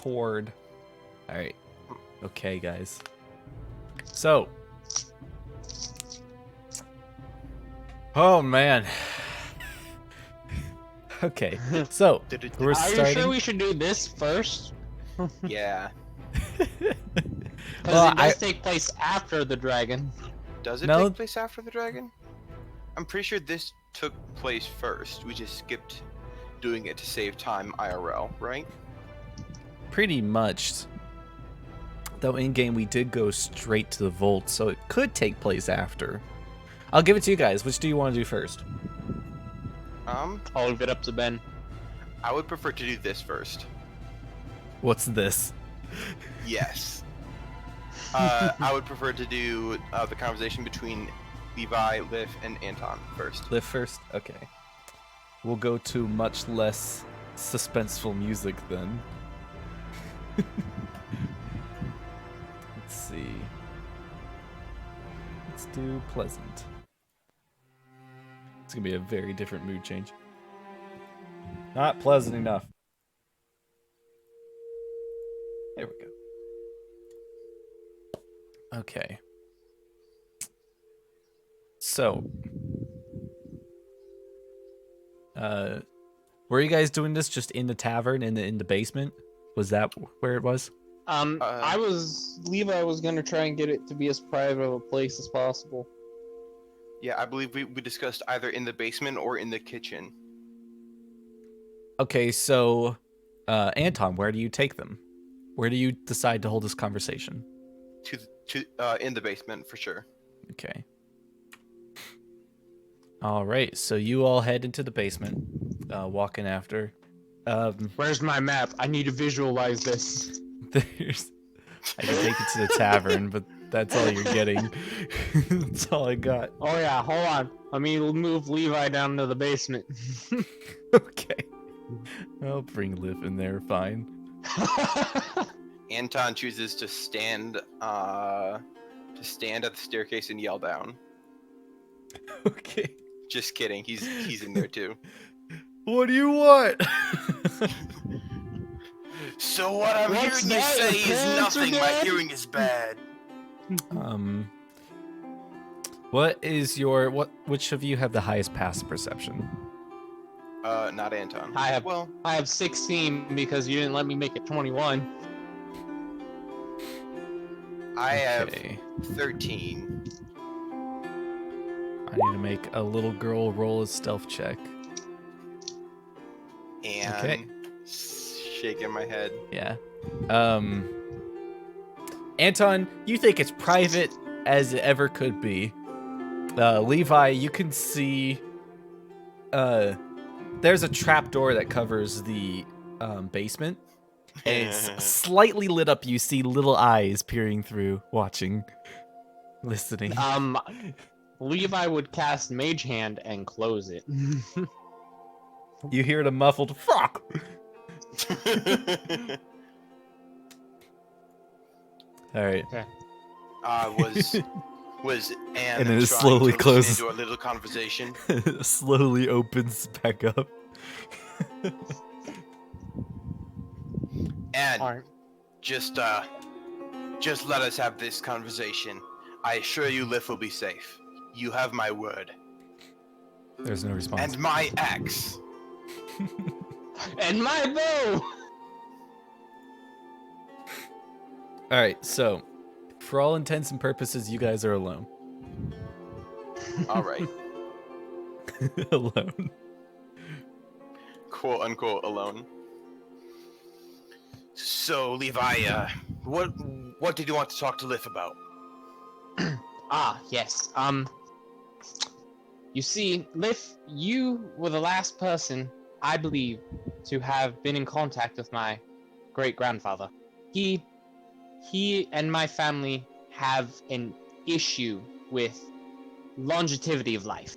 cord. All right. Okay, guys. So. Oh, man. Okay. So, we're Are you starting. sure we should do this first? Yeah. Because it does take place after the dragon. Does it No. take place after the dragon? I'm pretty sure this took place first. We just skipped doing it to save time IRL, right? Pretty much. Though in game we did go straight to the vault, so it could take place after. I'll give it to you guys. Which do you want to do first? I'll leave it up to Ben. I would prefer to do this first. What's this? Yes. I would prefer to do the conversation between Levi, Liv, and Anton first. Liv first? Okay. We'll go to much less suspenseful music then. Let's see. Let's do pleasant. It's gonna be a very different mood change. Not pleasant enough. There we go. Okay. So, were you guys doing this just in the tavern in the basement? Was that where it was? Levi was gonna try and get it to be as private of a place as possible. Yeah, I believe we discussed either in the basement or in the kitchen. Okay, so Anton, where do you take them? Where do you decide to hold this conversation? In the basement for sure. Okay. All right, so you all head into the basement, walking after. Where's my map? I need to visualize this. There's. I can take you to the tavern, but that's all you're getting. That's all I got. Oh yeah, hold on. Let me move Levi down to the basement. Okay. I'll bring Liv in there, fine. Anton chooses to stand at the staircase and yell down. Okay. Just kidding. He's in there too. What do you want? So what I'm What's hearing you that, say your is parents are nothing. My dead? hearing is bad. What is your which of you have the highest passive perception? Not Anton. I have Well, 16 because you didn't let me make it 21. I have Okay. 13. I need to make a little girl roll a stealth check. And Okay. shaking my head. Yeah. Anton, you think it's private as it ever could be. Levi, you can see there's a trapdoor that covers the basement. And it's slightly lit up. You see little eyes peering through, watching, listening. Levi would cast Mage Hand and close it. You hear the muffled fuck. All right. Okay. Was Anne And then it trying slowly to closes. listen into a little conversation? Slowly opens back up. And Alright. just let us have this conversation. I assure you, Liv will be safe. You have my word. There's no response. And my axe. And my bow! All right, so for all intents and purposes, you guys are alone. All right. Alone. Quote unquote alone. So Levi, what did you want to talk to Liv about? Yes. You see, Liv, you were the last person, I believe, to have been in contact with my great-grandfather. He and my family have an issue with longevity of life.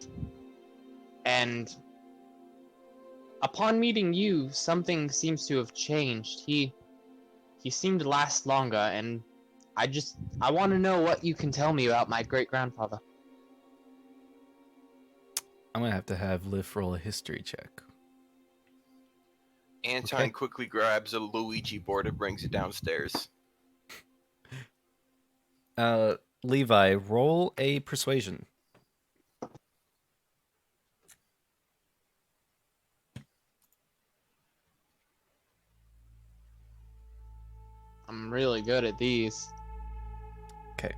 And upon meeting you, something seems to have changed. He seemed to last longer, and I want to know what you can tell me about my great-grandfather. I'm gonna have Liv roll a history check. Anton Okay. quickly grabs a Luigi board and brings it downstairs. Levi, roll a persuasion. I'm really good at these. Okay.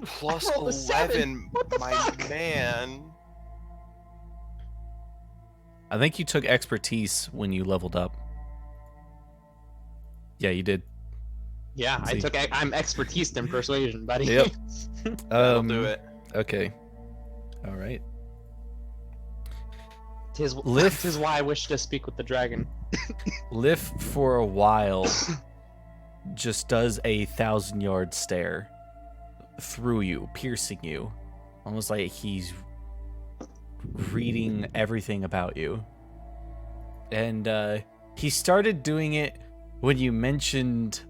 Plus I rolled a 7. 11, What the my fuck? man. I think you took expertise when you leveled up. Yeah, you did. Yeah, See. I'm expertise in persuasion, buddy. Yep. That'll do it. Okay. All right. Tis Lif- why I wish to speak with the dragon. Lif for a while just does a 1,000-yard stare through you, piercing you, almost like he's reading everything about you. And he started doing it when you mentioned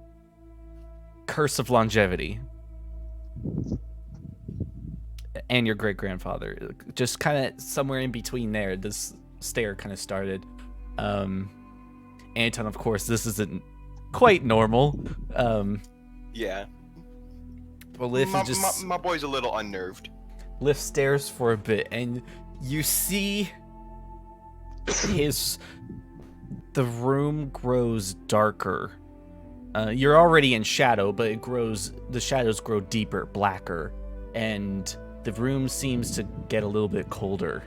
Curse of Longevity and your great-grandfather. Just kind of somewhere in between there, this stare kind of started. Anton, of course, this isn't quite normal. Yeah. But Lif just My boy's a little unnerved. Lif stares for a bit, and you see the room grows darker. You're already in shadow, but the shadows grow deeper, blacker, and the room seems to get a little bit colder.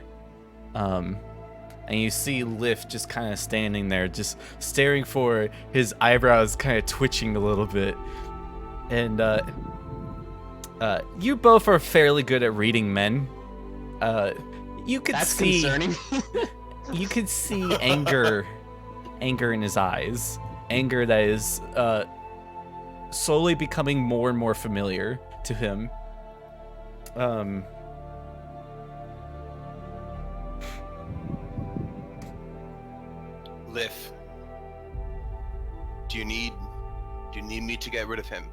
And you see Lif just kind of standing there, just staring forward, his eyebrows kind of twitching a little bit. And you both are fairly good at reading men. You could That's see concerning. you could see anger in his eyes. Anger that is slowly becoming more and more familiar to him. Lif, do you need me to get rid of him?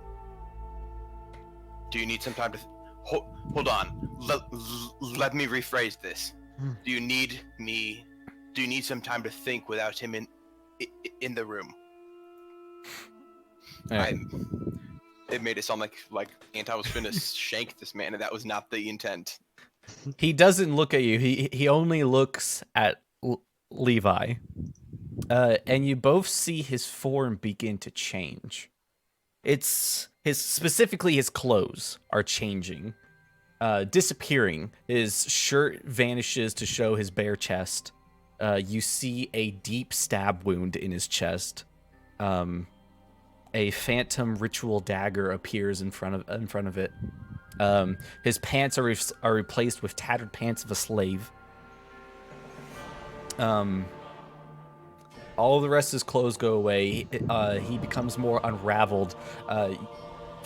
Do you need some time to hold on? Let me rephrase this. Do you need some time to think without him in the room? Alright. It made it sound like Anton was finna shank this man, and that was not the intent. He doesn't look at you. He only looks at Levi. And you both see his form begin to change. Specifically his clothes are changing, disappearing. His shirt vanishes to show his bare chest. You see a deep stab wound in his chest. A phantom ritual dagger appears in front of it. His pants are replaced with tattered pants of a slave. All of the rest of his clothes go away. He becomes more unraveled.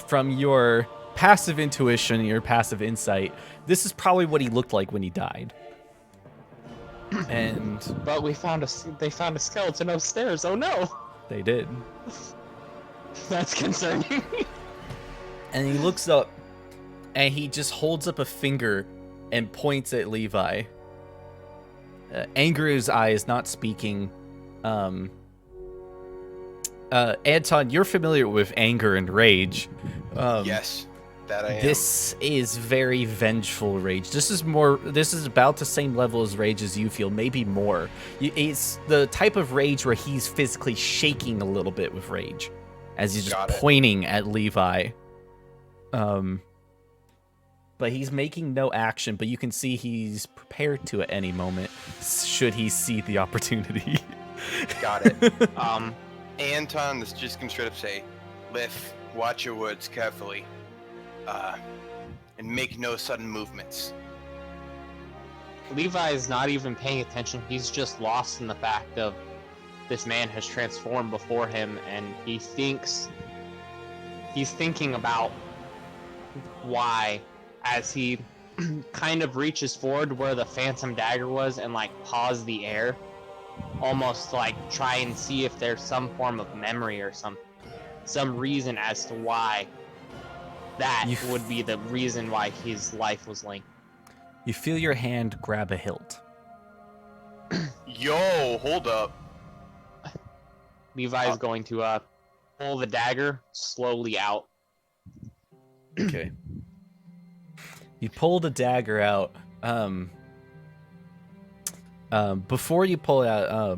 From your passive intuition, your passive insight, this is probably what he looked like when he died. But they found a skeleton upstairs. Oh no! They did. That's concerning. And he looks up, and he just holds up a finger and points at Levi. Anger in his eyes, not speaking. Anton, you're familiar with anger and rage. Yes, that I am. This is very vengeful rage. This is about the same level as rage as you feel, maybe more. It's the type of rage where he's physically shaking a little bit with rage as he's just pointing at Levi. But he's making no action, but you can see he's prepared to at any moment should he see the opportunity. Got it. Anton is just gonna straight up say, Lif, watch your words carefully. And make no sudden movements. Levi is not even paying attention. He's just lost in the fact of this man has transformed before him, and he's thinking about why, as he kind of reaches forward where the phantom dagger was and like paws the air, almost like try and see if there's some form of memory or some reason as to why that would be the reason why his life was linked. You feel your hand grab a hilt. Yo, hold up. Levi is going to pull the dagger slowly out. Okay. You pull the dagger out. Before you pull it out,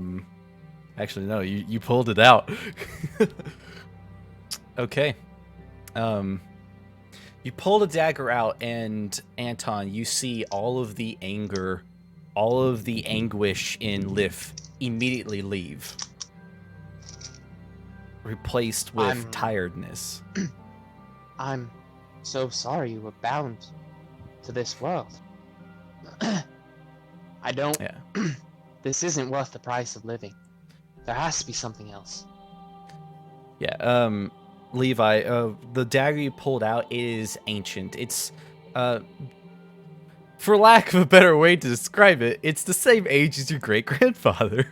actually no, you pulled it out. Okay. You pull the dagger out, and Anton, you see all of the anger, all of the anguish in Lif immediately leave, replaced with tiredness. I'm so sorry you were bound to this world. I don't. Yeah. This isn't worth the price of living. There has to be something else. Yeah. Levi, the dagger you pulled out is ancient. It's, for lack of a better way to describe it, it's the same age as your great grandfather.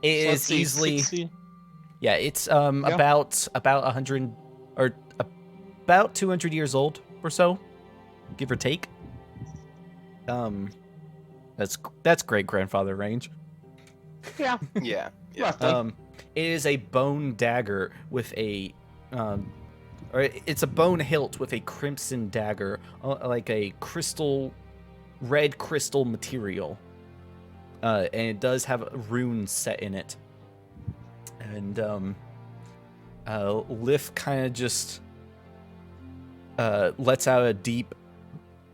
It is easily. 60? Yeah, it's Yeah. about 100 or about 200 years old or so, give or take. That's great grandfather range. Yeah. Yeah. Roughly. It is a bone dagger with a or it's a bone hilt with a crimson dagger, like a red crystal material. And it does have runes set in it. And Lif kind of just lets out a deep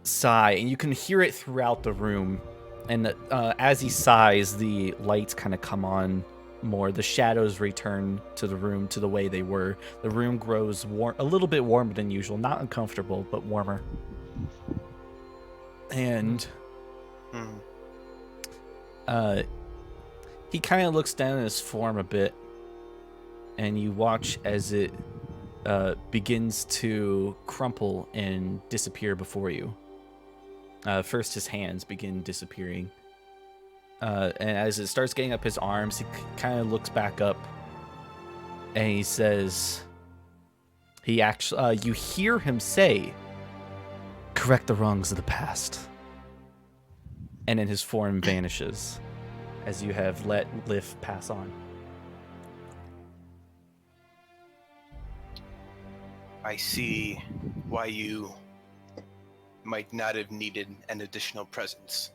sigh, and you can hear it throughout the room. And as he sighs, the lights kind of come on more. The shadows return to the room to the way they were. The room grows a little bit warmer than usual, not uncomfortable, but warmer. And he kind of looks down at his form a bit, and you watch as it begins to crumple and disappear before you. First, his hands begin disappearing. And as it starts getting up his arms, he kind of looks back up, and he says, you hear him say, "Correct the wrongs of the past." And then his form vanishes as you have let Lif pass on. I see why you might not have needed an additional presence.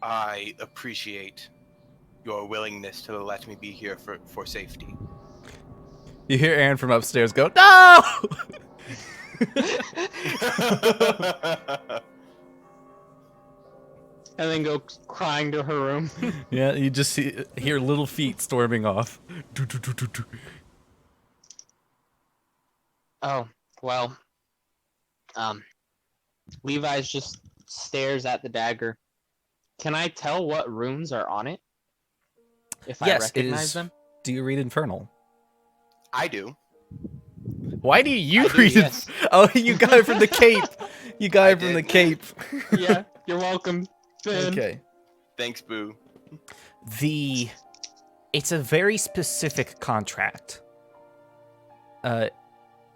I appreciate your willingness to let me be here for safety. You hear Aaron from upstairs go, "No!" And then go crying to her room. Yeah, you just hear little feet storming off. Oh, well. Levi's just stares at the dagger. Can I tell what runes are on it? If I recognize them? Do you read Infernal? I do. Why do you I read yes. it? Oh, you got it from the cape. You got I it from the did. cape. Yeah, you're welcome, Finn. Okay. Thanks, Boo. It's a very specific contract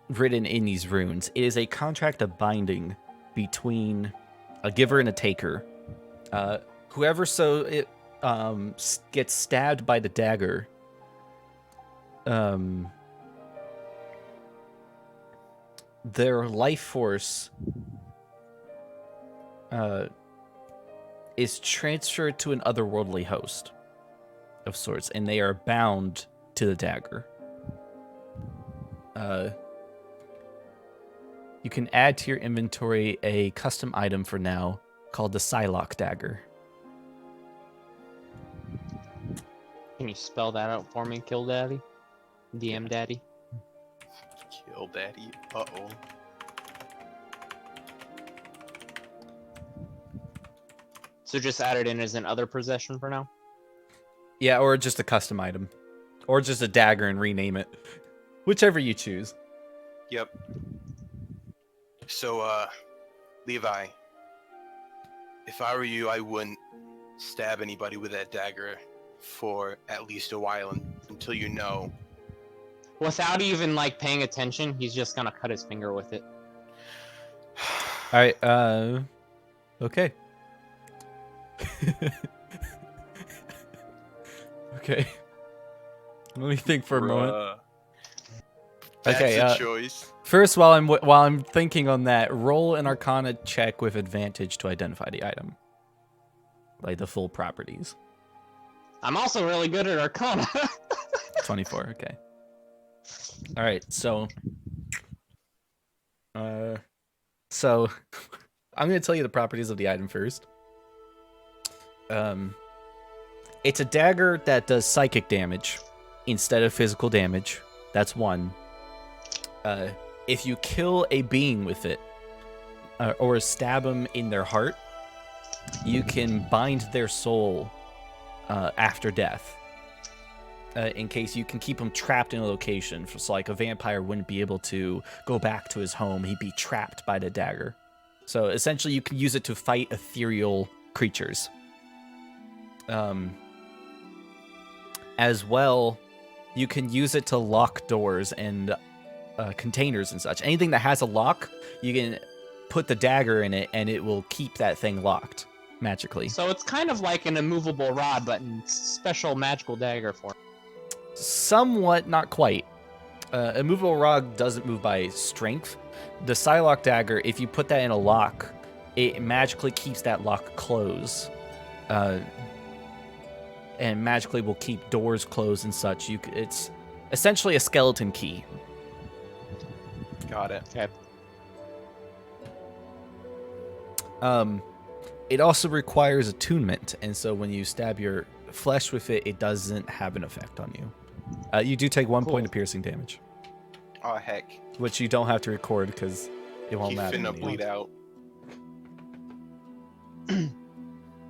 written in these runes. It is a contract of binding between a giver and a taker. Whoever gets stabbed by the dagger, their life force is transferred to an otherworldly host of sorts, and they are bound to the dagger. You can add to your inventory a custom item for now called the Psylocke dagger. Can you spell that out for me, Kill Daddy? DM Daddy? Kill Daddy. Uh-oh. So just add it in as an other possession for now? Yeah, or just a custom item. Or just a dagger and rename it. Whichever you choose. Yep. So, Levi, if I were you, I wouldn't stab anybody with that dagger for at least a while until you know. Without even, like, paying attention, he's just gonna cut his finger with it. Alright, okay. Okay. Let me think for a moment. Bruh. That's Okay, a choice. First, while I'm thinking on that, roll an Arcana check with advantage to identify the item, like the full properties. I'm also really good at Arcana. 24. Okay. All right. So I'm gonna tell you the properties of the item first. It's a dagger that does psychic damage instead of physical damage. That's one. If you kill a being with it, or stab them in their heart, you can bind their soul after death. In case you can keep them trapped in a location. So like a vampire wouldn't be able to go back to his home. He'd be trapped by the dagger. So essentially you can use it to fight ethereal creatures. As well, you can use it to lock doors and containers and such. Anything that has a lock, you can put the dagger in it and it will keep that thing locked magically. So it's kind of like an immovable rod, but in special magical dagger form. Somewhat, not quite. A movable rod doesn't move by strength. The Psylocke dagger, if you put that in a lock, it magically keeps that lock closed. And magically will keep doors closed and such. It's essentially a skeleton key. Got it. Okay. It also requires attunement, and so when you stab your flesh with it, it doesn't have an effect on you. You do take 1 point of piercing damage, Oh heck. which you don't have to record because it won't He's matter. finna anymore. bleed out.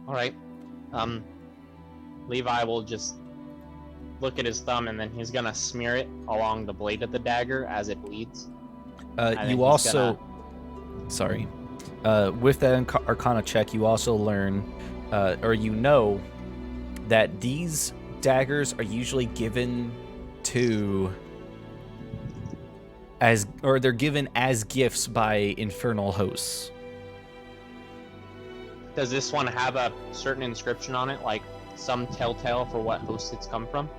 All right. Levi will just look at his thumb, and then he's gonna smear it along the blade of the dagger as it bleeds. think You he's also, sorry, with that Arcana check, you also learn, or you know, that these daggers are usually given to they're given as gifts by infernal hosts. Does this one have a certain inscription on it, like some telltale for what host it's come from?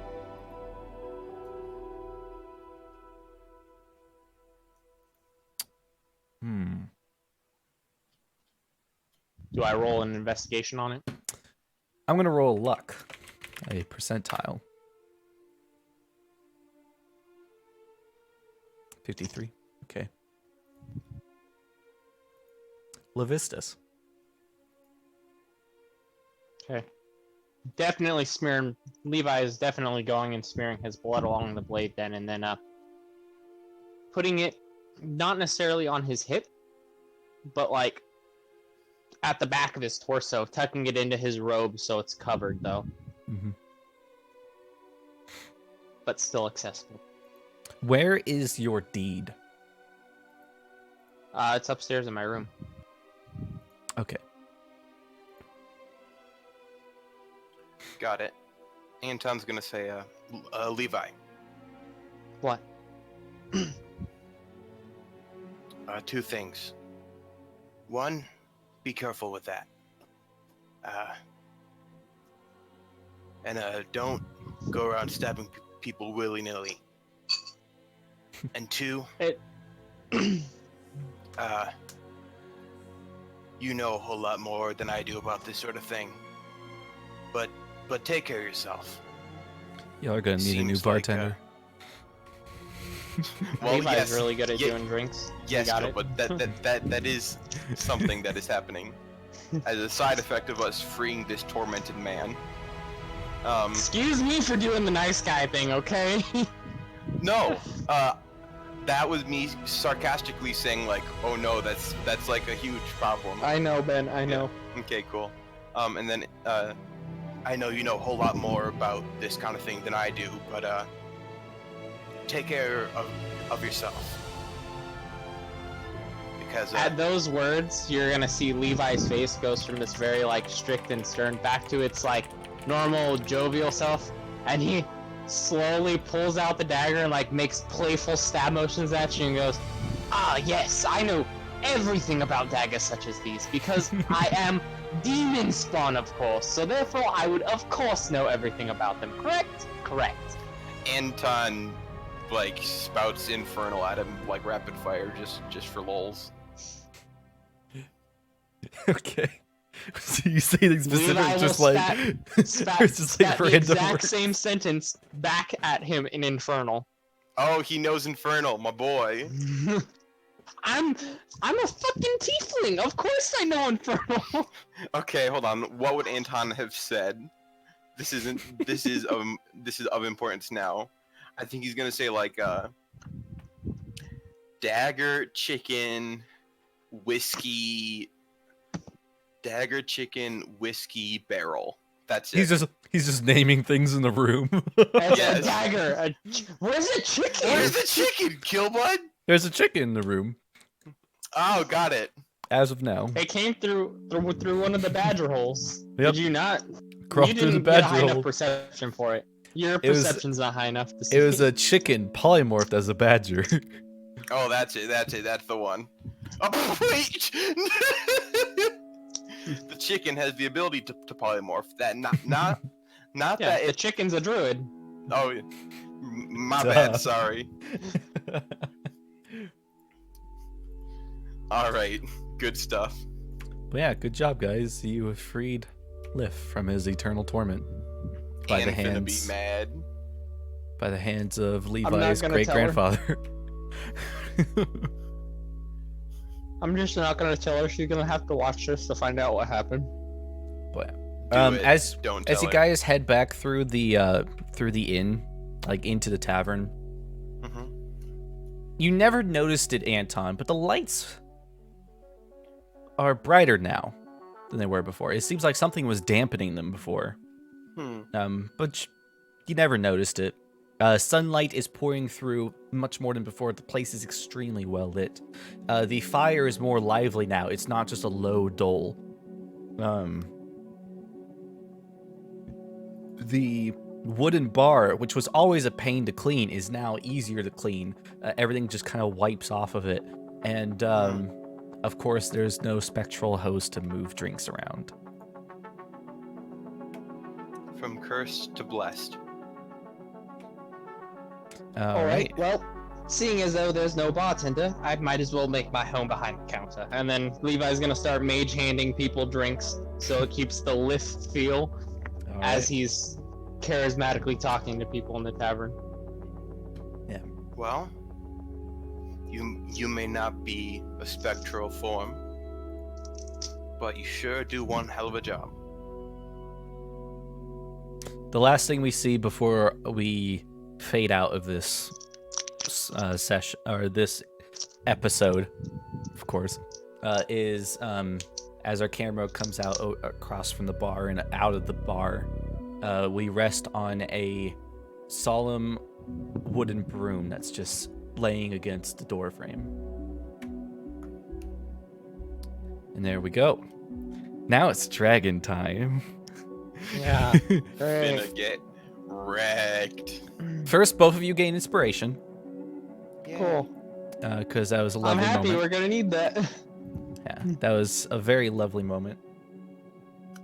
Do I roll an investigation on it? I'm gonna roll luck, a percentile. 53. Okay. Levistus. Okay. Definitely smearing. Levi is definitely going and smearing his blood along the blade then, and then putting it not necessarily on his hip, but like at the back of his torso, tucking it into his robe so it's covered though. Mm-hmm. But still accessible. Where is your deed? It's upstairs in my room. Okay. Got it. Anton's gonna say, Levi. What? Two things. One, be careful with that. And don't go around stabbing people willy-nilly. And two, you know a whole lot more than I do about this sort of thing. But take care of yourself. Y'all are gonna need a new Seems like, bartender. Well, Levi's yes, really good at yeah, doing drinks. Yes, You got Joe, it? but that is something that is happening as a side effect of us freeing this tormented man. Excuse me for doing the nice guy thing, okay? No, that was me sarcastically saying like, oh no, that's like a huge problem. I know, Ben. I know. Okay, cool. And then I know you know a whole lot more about this kind of thing than I do, but take care of yourself. Because At those words, you're gonna see Levi's face goes from this very like strict and stern back to its like normal jovial self, and he slowly pulls out the dagger and like makes playful stab motions at you and goes, "Ah, yes, I know everything about daggers such as these, because I am demon spawn, of course, so therefore I would of course know everything about them, correct? Correct. Anton, like, spouts infernal at him, like, rapid fire, just for lols. Okay. So you say things Levi specific, will just like, spat it's just like the random exact words. same sentence back at him in infernal. Oh, he knows infernal, my boy. I'm a fucking tiefling. Of course I know infernal. Okay, hold on. What would Anton have said? This is of importance now. I think he's gonna say like dagger chicken whiskey barrel. That's it. He's just naming things in the room. That's Yes. a dagger. Where's the chicken? Where's the chicken, Killblood? There's a chicken in the room Oh, got it. as of now. It came through one of the badger holes. Yep. Did you not? Crawled You through the didn't get a high badger enough hole. perception for it. Your It was- perception's not high enough to see. It was a chicken polymorphed as a badger. Oh, that's it. That's the one. Oh, wait. The chicken has the ability to polymorph. That not yeah, that the it. chicken's a druid. Oh, my Duh. bad. Sorry. All right, good stuff. But yeah, good job, guys. You have freed Lif from his eternal torment by the Finna be hands mad. of not Levi's gonna great grandfather. I'm just not gonna tell her. She's gonna have to watch this to find out what happened. But Do it. as Don't as tell you her. guys head back through the inn, like into the tavern, Mhm. you never noticed it, Anton, but the lights are brighter now than they were before. It seems like something was dampening them before. But you never noticed it. Sunlight is pouring through much more than before. The place is extremely well lit. The fire is more lively now. It's not just a low dole. The wooden bar, which was always a pain to clean, is now easier to clean. Everything just kind of wipes off of it. And, of course, there's no spectral host to move drinks around. From cursed to blessed. All right. Well, seeing as though there's no bartender, I might as well make my home behind the counter. And then Levi's gonna start mage handing people drinks, so it keeps the lift feel All as right. he's charismatically talking to people in the tavern. Well, you may not be a spectral form, but you sure do one hell of a job. The last thing we see before we fade out of this session or this episode, of course, is as our camera comes out across from the bar and out of the bar, we rest on a solemn wooden broom that's just laying against the door frame. And there we go. Now it's dragon time. Yeah. Finna get wrecked. First, both of you gain inspiration, Cool. because that was a I'm lovely happy moment. we're gonna need that. Yeah, that was a very lovely moment.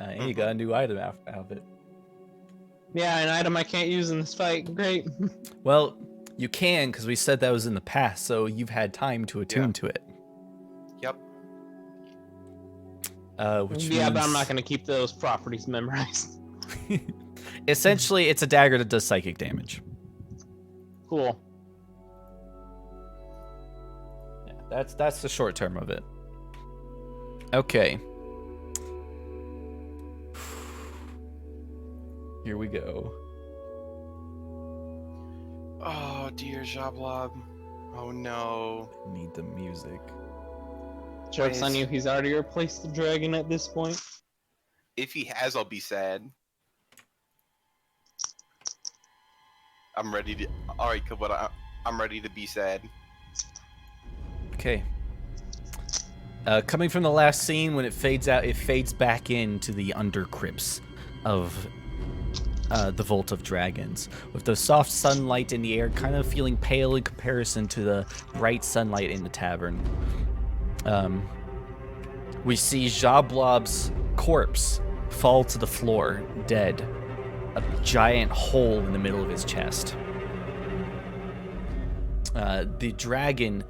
And you got a new item out of it. Yeah, an item I can't use in this fight. Great. Well, you can, because we said that was in the past, so you've had time to attune Yeah. to it. Yep. Which Yeah, but I'm means- not gonna keep those properties memorized. Essentially, it's a dagger that does psychic damage. Cool. Yeah, that's the short term of it. Okay. Here we go. Oh dear, Xoblob. Oh no. I need the music. Joke's on Nice. you, he's already replaced the dragon at this point. If he has, I'll be sad. I'm ready to. Alright, but I'm ready to be sad. Okay. Coming from the last scene, when it fades out, it fades back into the under crypts of the Vault of Dragons, with the soft sunlight in the air kind of feeling pale in comparison to the bright sunlight in the tavern. We see Xoblob's corpse fall to the floor, dead. A giant hole in the middle of his chest. The dragon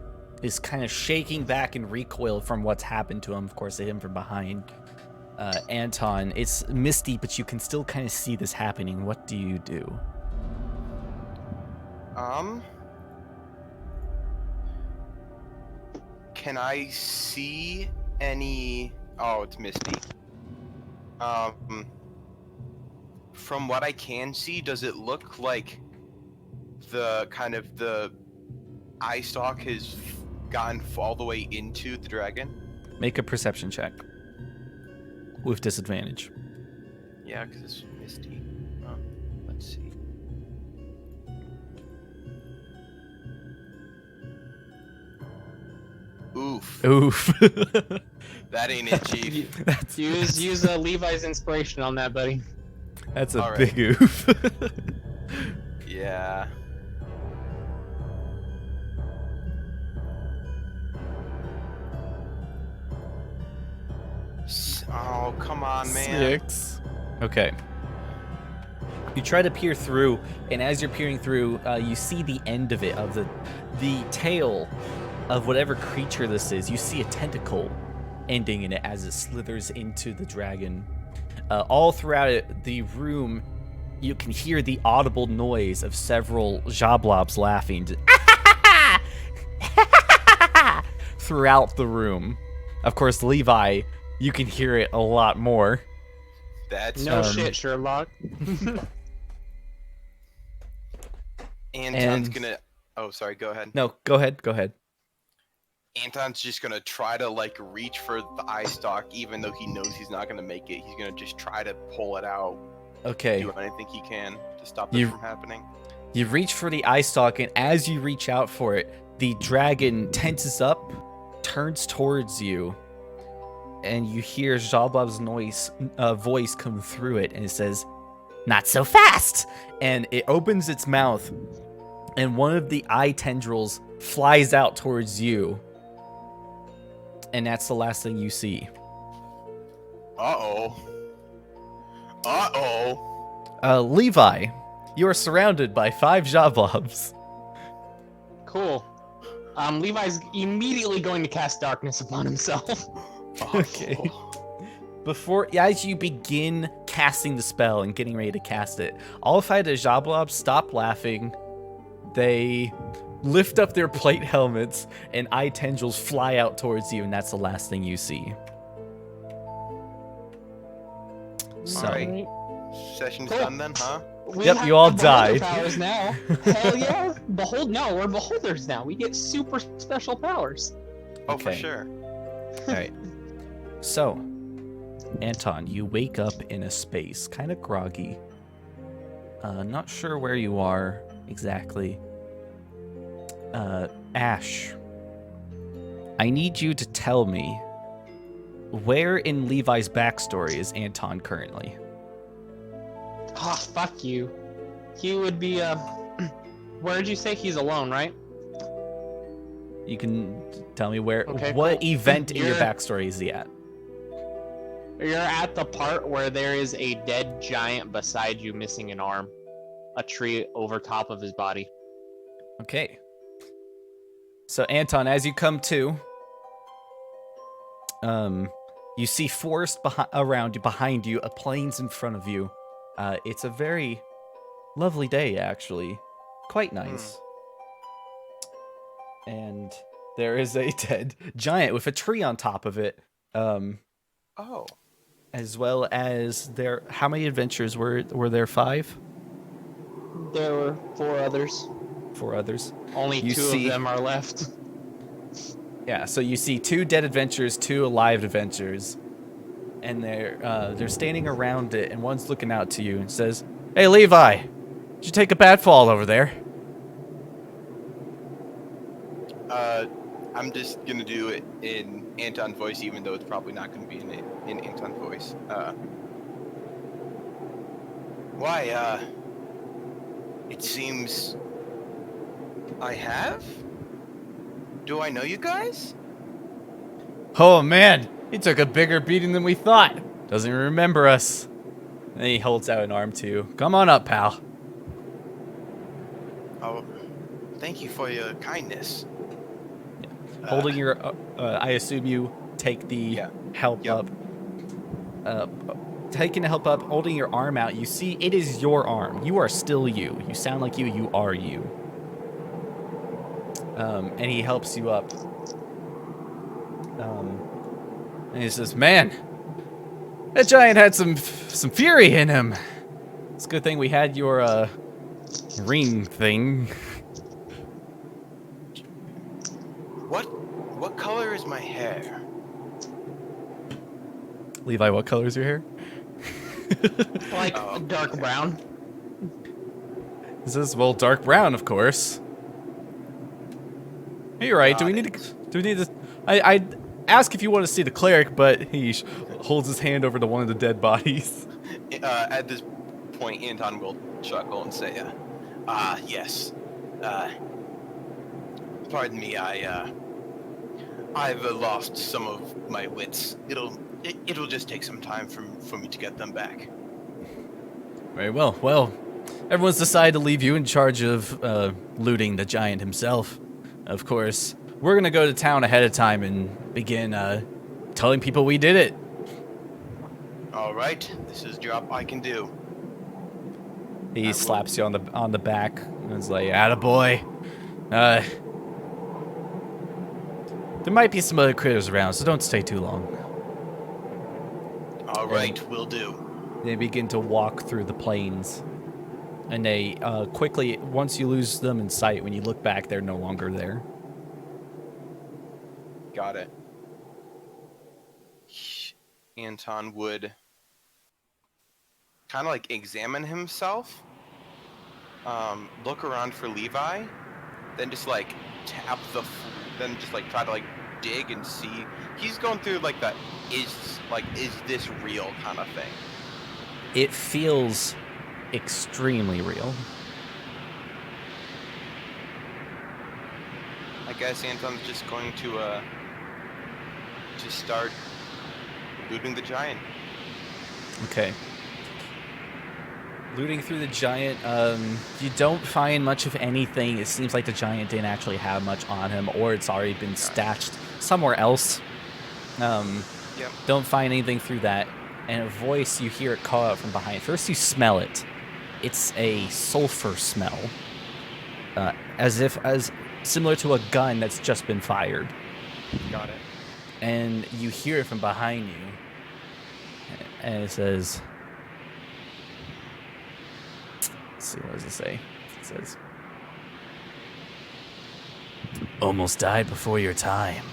is kind of shaking back in recoil from what's happened to him. Of course, they hit him from behind. Anton, it's misty, but you can still kind of see this happening. What do you do? Can I see any... Oh, it's misty. From what I can see, does it look like the eye stalk has gotten all the way into the dragon? Make a perception check. With disadvantage. Yeah, because it's misty. Let's see. Oof. Oof. That ain't it, Chief. Use Levi's inspiration on that, buddy. That's a All right. big oof. Yeah. Oh, come on, man. 6. Okay. You try to peer through, and as you're peering through, you see the end of it, of the tail of whatever creature this is. You see a tentacle ending in it as it slithers into the dragon. All throughout it, the room, you can hear the audible noise of several Xoblobs laughing throughout the room. Of course, Levi, you can hear it a lot more. That's No shit, Sherlock. Anton's gonna... Oh, sorry, go ahead. No, go ahead. Anton's just gonna try to, like, reach for the eye stalk, even though he knows he's not gonna make it. He's gonna just try to pull it out. Okay. Do anything he can to stop this from happening. You reach for the eye stalk, and as you reach out for it, the dragon tenses up, turns towards you, and you hear Xoblob's voice come through it, and it says, "Not so fast!" And it opens its mouth, and one of the eye tendrils flies out towards you. And that's the last thing you see. Uh-oh. Levi, you are surrounded by 5 Xoblobs. Cool. Levi's immediately going to cast darkness upon himself. Okay. As you begin casting the spell and getting ready to cast it, all 5 of the Xoblobs stop laughing. They lift up their plate helmets, and eye tendrils fly out towards you, and that's the last thing you see. So, Alright. Session's done then, huh? Yep, you all died. Powers now. Hell yeah! We're beholders now. We get super special powers. Oh, for Okay. sure. Alright. So, Anton, you wake up in a space, kind of groggy. Not sure where you are exactly. Ash, I need you to tell me, where in Levi's backstory is Anton currently? Ah, fuck you. He would be, where did you say he's alone, right? You can tell me where, Okay, what cool. event in your You're- backstory is he at? You're at the part where there is a dead giant beside you missing an arm. A tree over top of his body. Okay. So Anton, as you come to, you see forest around you, behind you, a plains in front of you. It's a very lovely day, actually. Quite nice. And there is a dead giant with a tree on top of it. Oh. As well as there. How many adventures were there? 5? There were 4 others. 4 others. Only You 2 see- of them are left. Yeah, so you see 2 dead adventures, 2 alive adventures, and they're standing around it, and one's looking out to you and says, "Hey, Levi, did you take a bad fall over there?" I'm just gonna do it in Anton's voice, even though it's probably not gonna be in Anton's voice. Why, it seems I have? Do I know you guys? Oh man, he took a bigger beating than we thought. Doesn't even remember us. And he holds out an arm to you. Come on up, pal. Oh, thank you for your kindness. Holding your, I assume you take the Yeah. help Yep. up. Taking the help up, holding your arm out. You see, it is your arm. You are still you. You sound like you. You are you. And he helps you up. And he says, "Man, that giant had some fury in him. It's a good thing we had your ring thing." What color is my hair? Levi, what color is your hair? Like Oh, dark brown. He says, "Well, dark brown, of course." You're right. Do we need to? I'd ask if you want to see the cleric, but he holds his hand over to one of the dead bodies. At this point, Anton will chuckle and say, yes. Pardon me, I've lost some of my wits. It'll just take some time for me to get them back. Very well. Well, everyone's decided to leave you in charge of looting the giant himself. Of course, we're gonna go to town ahead of time and begin telling people we did it. All right, this is a job I can do. He slaps you on the back and is like, "Attaboy. There might be some other critters around, so don't stay too long." All right, will do. They begin to walk through the plains. And they quickly, once you lose them in sight, when you look back, they're no longer there. Got it. Anton would kind of like examine himself, look around for Levi, then just like tap then just like try to like dig and see. He's going through like that is this real kind of thing. It feels extremely real. I guess Anton's just going to start looting the giant. Okay. Looting through the giant, you don't find much of anything. It seems like the giant didn't actually have much on him, or it's already been stashed somewhere else. Don't find anything through that. And a voice, you hear it call out from behind. First you smell it. It's a sulfur smell. As similar to a gun that's just been fired. Got it. And you hear it from behind you. And it says, let's see, what does it say? It says, "Almost died before your time."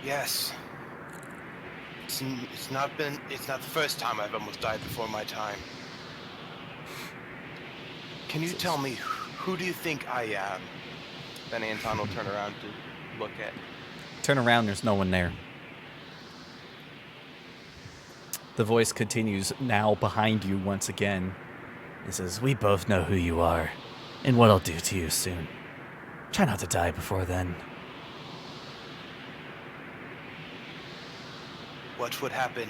Yes. It's not the first time I've almost died before my time. Can you tell me, who do you think I am? Then Anton will turn around to look at. Turn around, there's no one there. The voice continues now behind you once again. It says, "We both know who you are and what I'll do to you soon. Try not to die before then." What would happen?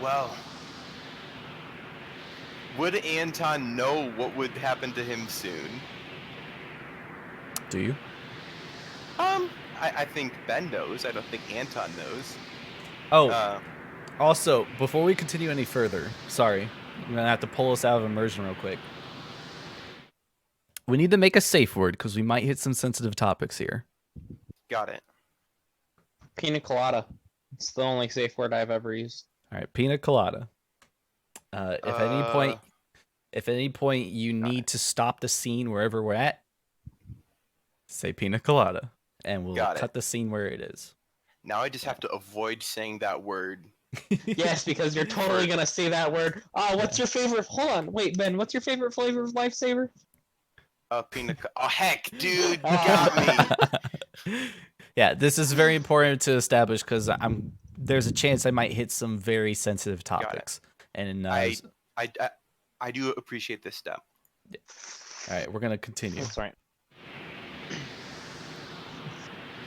Well, would Anton know what would happen to him soon? Do you? I think Ben knows. I don't think Anton knows. Oh, also, before we continue any further, sorry, I'm gonna have to pull us out of immersion real quick. We need to make a safe word because we might hit some sensitive topics here. Got it. Pina colada. It's the only safe word I've ever used. All right, pina colada. If at any point you need to stop the scene wherever we're at, say pina colada, and we'll cut the scene where it is. Now I just have to avoid saying that word. Yes, because you're totally gonna say that word. Oh, what's your favorite? Hold on, wait, Ben. What's your favorite flavor of Lifesaver? Oh heck, dude, you got me. Yeah, this is very important to establish because there's a chance I might hit some very sensitive topics. And I do appreciate this step. All right, we're gonna continue. That's right.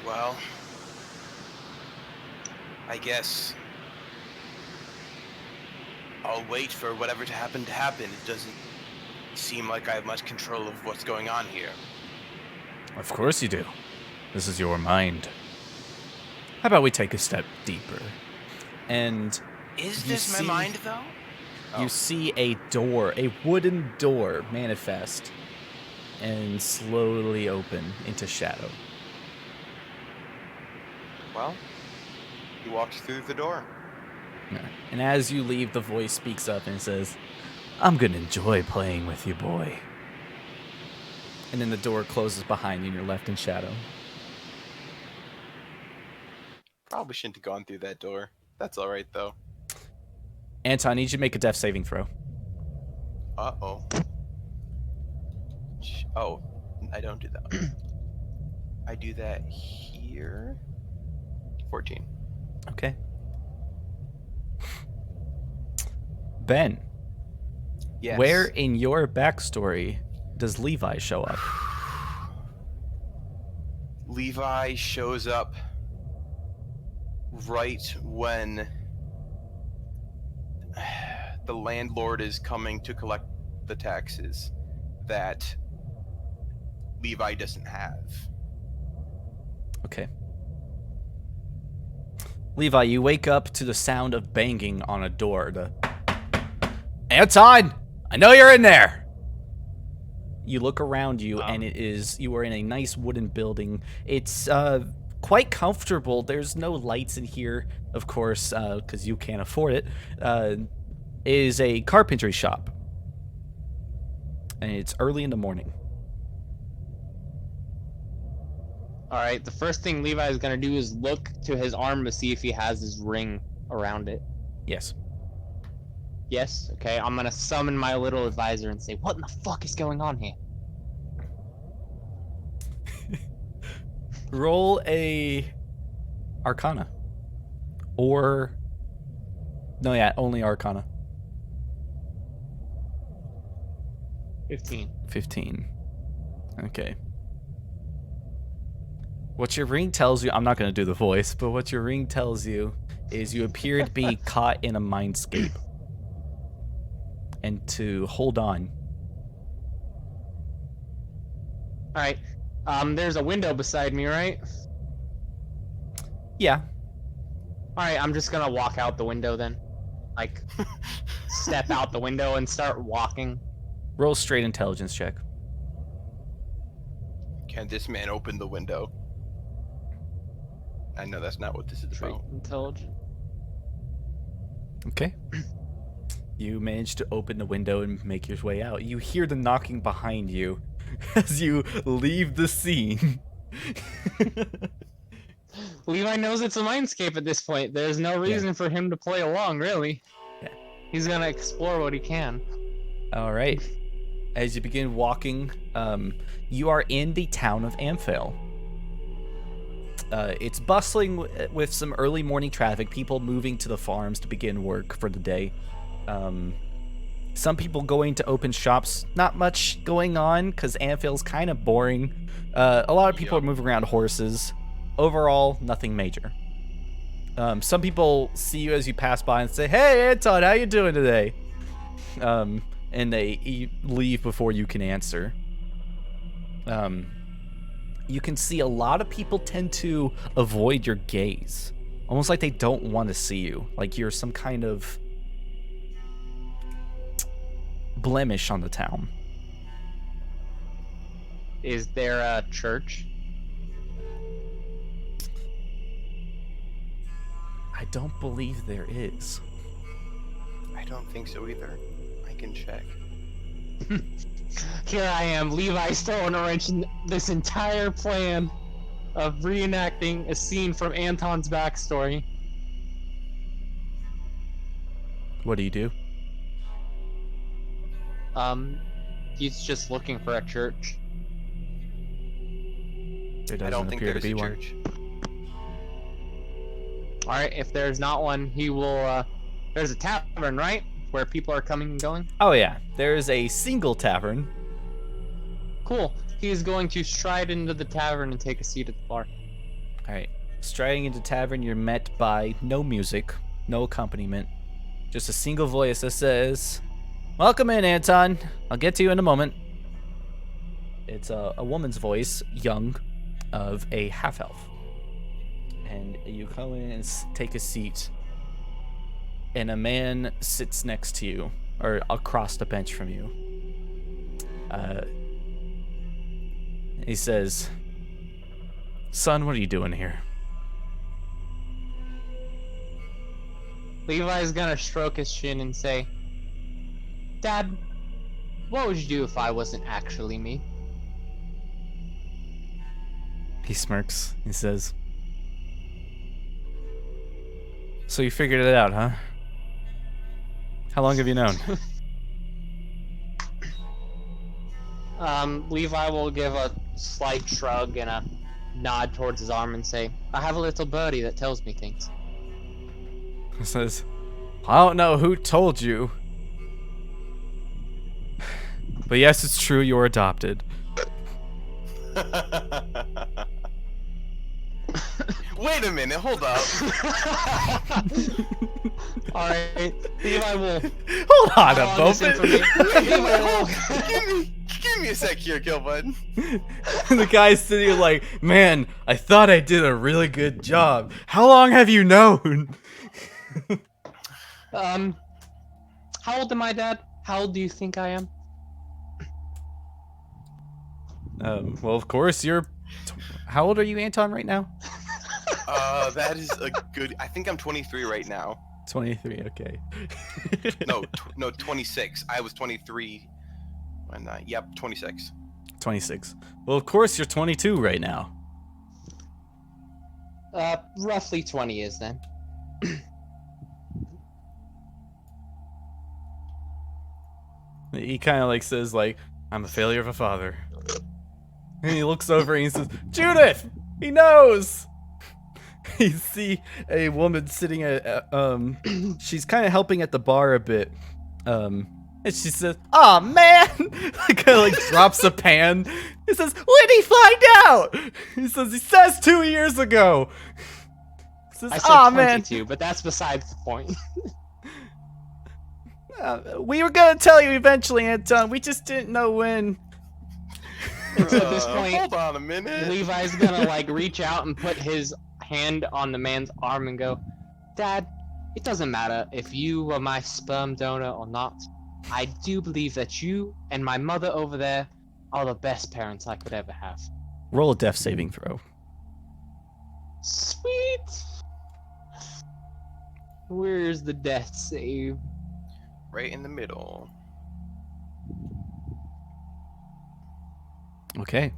Well, I guess I'll wait for whatever to happen. It doesn't seem like I have much control of what's going on here. Of course you do. This is your mind. How about we take a step deeper? And Is you this my see- mind, though? you Oh. see a door, a wooden door manifest and slowly open into shadow. Well, he walks through the door. Yeah. And as you leave, the voice speaks up and says, I'm gonna enjoy playing with you, boy. And then the door closes behind you and you're left in shadow. Probably shouldn't have gone through that door. That's all right, though. Anton, I need you to make a death saving throw. Uh-oh. Oh, I don't do that. I do that here. 14. Okay. Ben, Yes. where in your backstory does Levi show up? Levi shows up right when the landlord is coming to collect the taxes that Levi doesn't have. Okay. Levi, you wake up to the sound of banging on a door. Anton! I know you're in there! You look around you, and you are in a nice wooden building. It's quite comfortable. There's no lights in here, of course, because you can't afford it. It is a carpentry shop. And it's early in the morning. Alright, the first thing Levi is gonna do is look to his arm to see if he has his ring around it. Yes. Yes? Okay, I'm gonna summon my little advisor and say, what in the fuck is going on here? Roll a Arcana. Or... No, yeah, only Arcana. 15. 15. Okay. What your ring tells you, I'm not going to do the voice, but what your ring tells you is you appear to be caught in a mindscape. And to hold on. Alright, there's a window beside me, right? Yeah. Alright, I'm just gonna walk out the window then. Like, step out the window and start walking. Roll a straight intelligence check. Can this man open the window? I know that's not what this is Trait about. intelligence. Okay. You manage to open the window and make your way out. You hear the knocking behind you as you leave the scene. Levi knows it's a mindscape at this point. There's no reason for him to play along, really. Yeah. He's gonna explore what he can. All right. As you begin walking, you are in the town of Amphale. It's bustling with some early morning traffic, people moving to the farms to begin work for the day. Some people going to open shops. Not much going on because Amphale's kind of boring. A lot of people are moving around horses. Overall, nothing major. Some people see you as you pass by and say, "Hey, Anton, how you doing today?" And they leave before you can answer. You can see a lot of people tend to avoid your gaze. Almost like they don't want to see you. Like you're some kind of blemish on the town. Is there a church? I don't believe there is. I don't think so either. I can check. Here I am, Levi's throwing a wrench in this entire plan of reenacting a scene from Anton's backstory. What do you do? He's just looking for a church. There I doesn't don't think appear to there's be a one. church. Alright, if there's not one, he will, there's a tavern, right? Where people are coming and going? Oh yeah, there is a single tavern. Cool. He is going to stride into the tavern and take a seat at the bar. All right. Striding into tavern, you're met by no music, no accompaniment, just a single voice that says, "Welcome in, Anton. I'll get to you in a moment." It's a woman's voice, young, of a half-elf. And you come in and take a seat, and a man sits next to you, or across the bench from you. He says, "Son, what are you doing here?" Levi's gonna stroke his chin and say, Dad, what would you do if I wasn't actually me? He smirks. He says, "So you figured it out, huh? How long have you known?" Levi will give a slight shrug and a nod towards his arm and say, I have a little birdie that tells me things. He says, "I don't know who told you, but yes, it's true, you're adopted." Wait a minute, hold up. Alright, Levi will Hold on pile a on this moment. information. Levi will... Give me a sec here, kill button. The guy's sitting here like, "Man, I thought I did a really good job. How long have you known?" How old am I, Dad? How old do you think I am? Well, of course, how old are you, Anton, right now? That is a good. I think I'm 23 right now. 23, okay. No, 26. I was 23. When yep, 26. 26. Well, of course, you're 22 right now. Roughly 20 years then. He kind of like says like, "I'm a failure of a father." And he looks over and he says, "Judith, he knows." You see a woman sitting at, she's kind of helping at the bar a bit. And she says, "Aw, man!" Kind of like drops a pan. He says, "When did he find out?" He says 2 years ago. He says, I said "Aw, 22, man. but that's besides the point. We were gonna tell you eventually, Anton. We just didn't know when." And so at this point, Hold on a minute. Levi's gonna like reach out and put his hand on the man's arm and go, Dad, it doesn't matter if you were my sperm donor or not. I do believe that you and my mother over there are the best parents I could ever have. Roll a death saving throw. Sweet. Where's the death save? Right in the middle. Okay.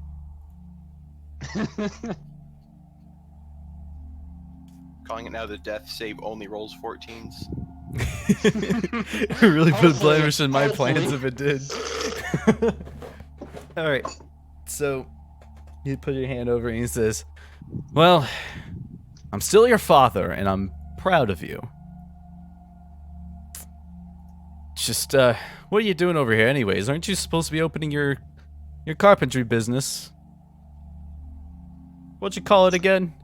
Calling it now, the death save only rolls 14s. It really put a Hopefully. blemish in my Hopefully. plans if it did. All right. So you put your hand over and he says, "Well, I'm still your father and I'm proud of you. Just what are you doing over here anyways? Aren't you supposed to be opening your carpentry business? What'd you call it again?"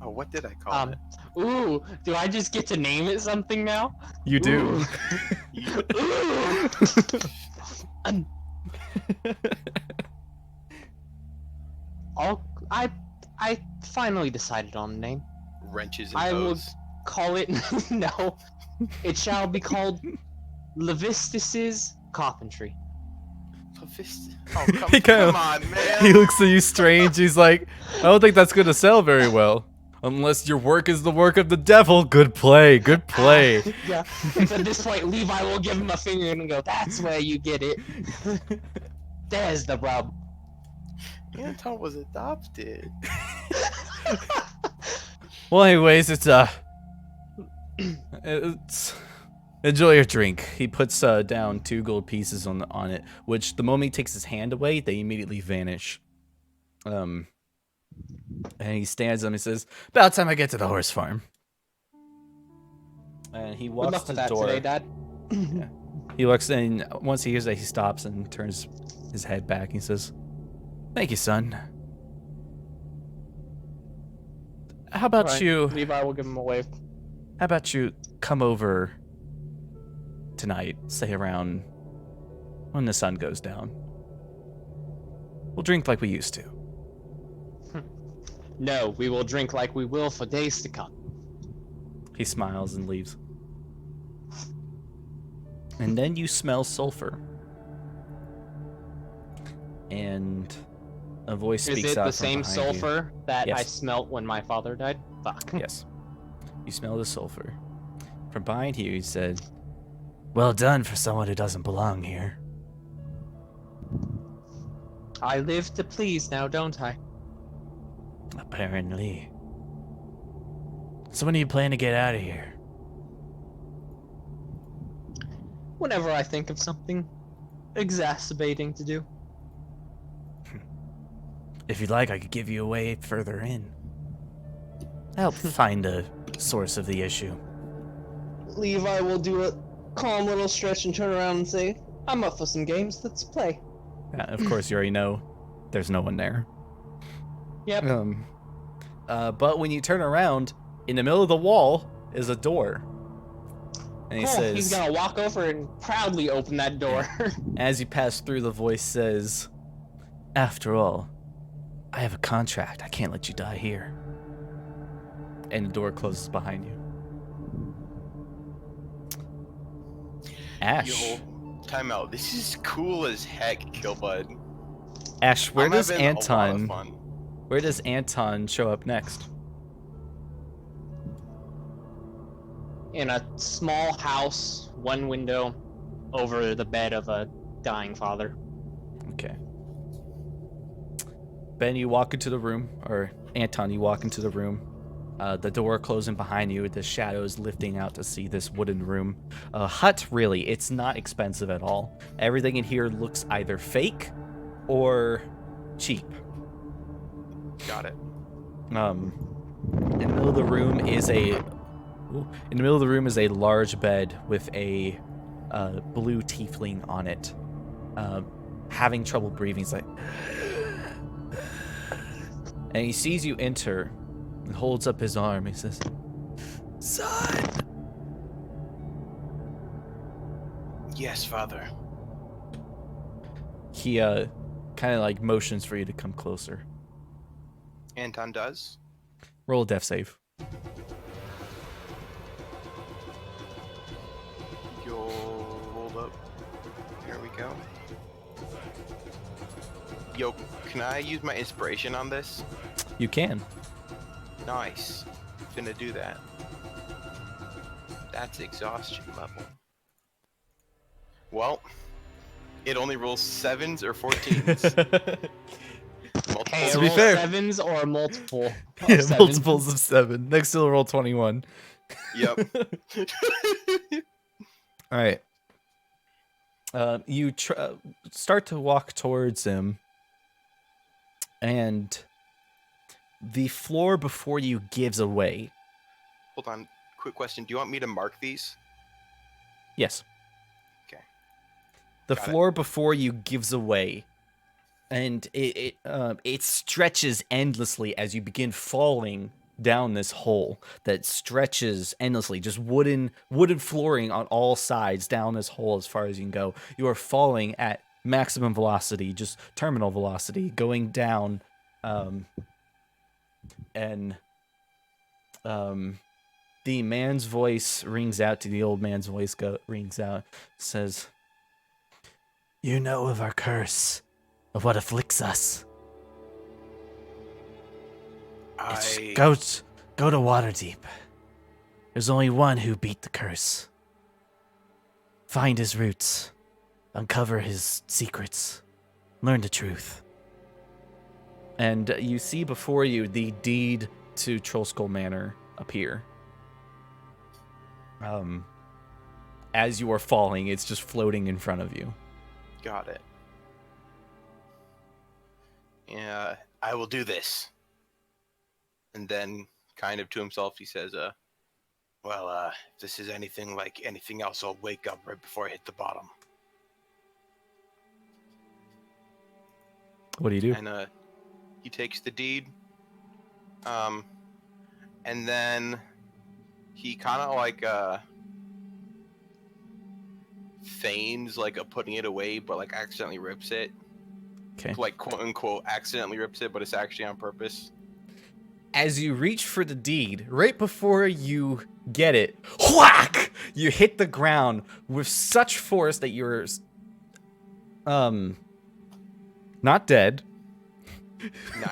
Oh, what did I call it? Ooh, do I just get to name it something now? You do. Ooh. I finally decided on the name. Wrenches and I will hose. call it no. It shall be called Levistus's Carpentry. Oh, He kinda- come on, man. He looks at you strange. He's like, "I don't think that's gonna sell very well. Unless your work is the work of the devil." Good play, good play. Yeah. And at this point, Levi will give him a finger and go, "That's where you get it." There's the rub. Anton was adopted. Well, anyways, it's enjoy your drink. He puts down 2 gold pieces on it, which the moment he takes his hand away, they immediately vanish. And he stands up and says, "About time I get to the horse farm." And he Good walks luck to with the that door. today, Dad. Yeah. He walks in. Once he hears that, he stops and turns his head back. He says, "Thank you, son." How about Right. you? Levi will give him a wave. How about you come over tonight, say around when the sun goes down? We'll drink like we used to. No, we will drink like we will for days to come. He smiles and leaves. And then you smell sulfur. And a voice Is speaks it out the from same behind you. sulfur that I Yes. smelt when my father died? Fuck. Yes. You smell the sulfur. From behind you, he said, "Well done for someone who doesn't belong here." I live to please now, don't I? Apparently. So when do you plan to get out of here? Whenever I think of something exacerbating to do. If you'd like, I could give you a way further in. Help find a source of the issue. Levi will do a calm little stretch and turn around and say, I'm up for some games, let's play. Of course, you already know there's no one there. Yep. But when you turn around, in the middle of the wall is a door. And he Cool, says, he's gonna walk over and proudly open that door. as you pass through, the voice says, "After all, I have a contract. I can't let you die here." And the door closes behind you. Ash. Yo, time out. This is cool as heck, Killbud. Ash, where I'm does having a lot of Anton? fun. Where does Anton show up next? In a small house, one window, over the bed of a dying father. Okay. Ben, you walk into the room, or Anton, you walk into the room. The door closing behind you, the shadows lifting out to see this wooden room. A hut, really. It's not expensive at all. Everything in here looks either fake or cheap. Got it. In the middle of the room is a large bed with a blue tiefling on it, having trouble breathing. He's like, and he sees you enter and holds up his arm. He says, "Son." Yes, father. He kind of like motions for you to come closer. Anton does. Roll a death save. Yo, hold up. Here we go. Yo, can I use my inspiration on this? You can. Nice. Finna do that. That's exhaustion level. Well, it only rolls 7s or 14s. Multiple. Hey, To be roll fair- 7s or a multiple of Yeah, 7? multiples of 7. Next to roll 21. Yep. All right. You start to walk towards him, and the floor before you gives away. Hold on. Quick question. Do you want me to mark these? Yes. Okay. The Got it. floor before you gives away, and it stretches endlessly as you begin falling down this hole that stretches endlessly, just wooden flooring on all sides down this hole as far as you can go. You are falling at maximum velocity, just terminal velocity, going down, and the man's voice rings out to the old man's voice rings out, says, "You know of our curse, of what afflicts us. Go to Waterdeep. There's only one who beat the curse. Find his roots, uncover his secrets, learn the truth." And you see before you the deed to Trollskull Manor appear. As you are falling, it's just floating in front of you. Got it. Yeah, I will do this. And then, kind of to himself, he says, if this is anything like anything else, I'll wake up right before I hit the bottom. What do you do? And, he takes the deed, and then he kind of like feigns like a putting it away, but like accidentally rips it. Okay. Like quote unquote accidentally rips it, but it's actually on purpose. As you reach for the deed, right before you get it, whack! You hit the ground with such force that you're, not dead,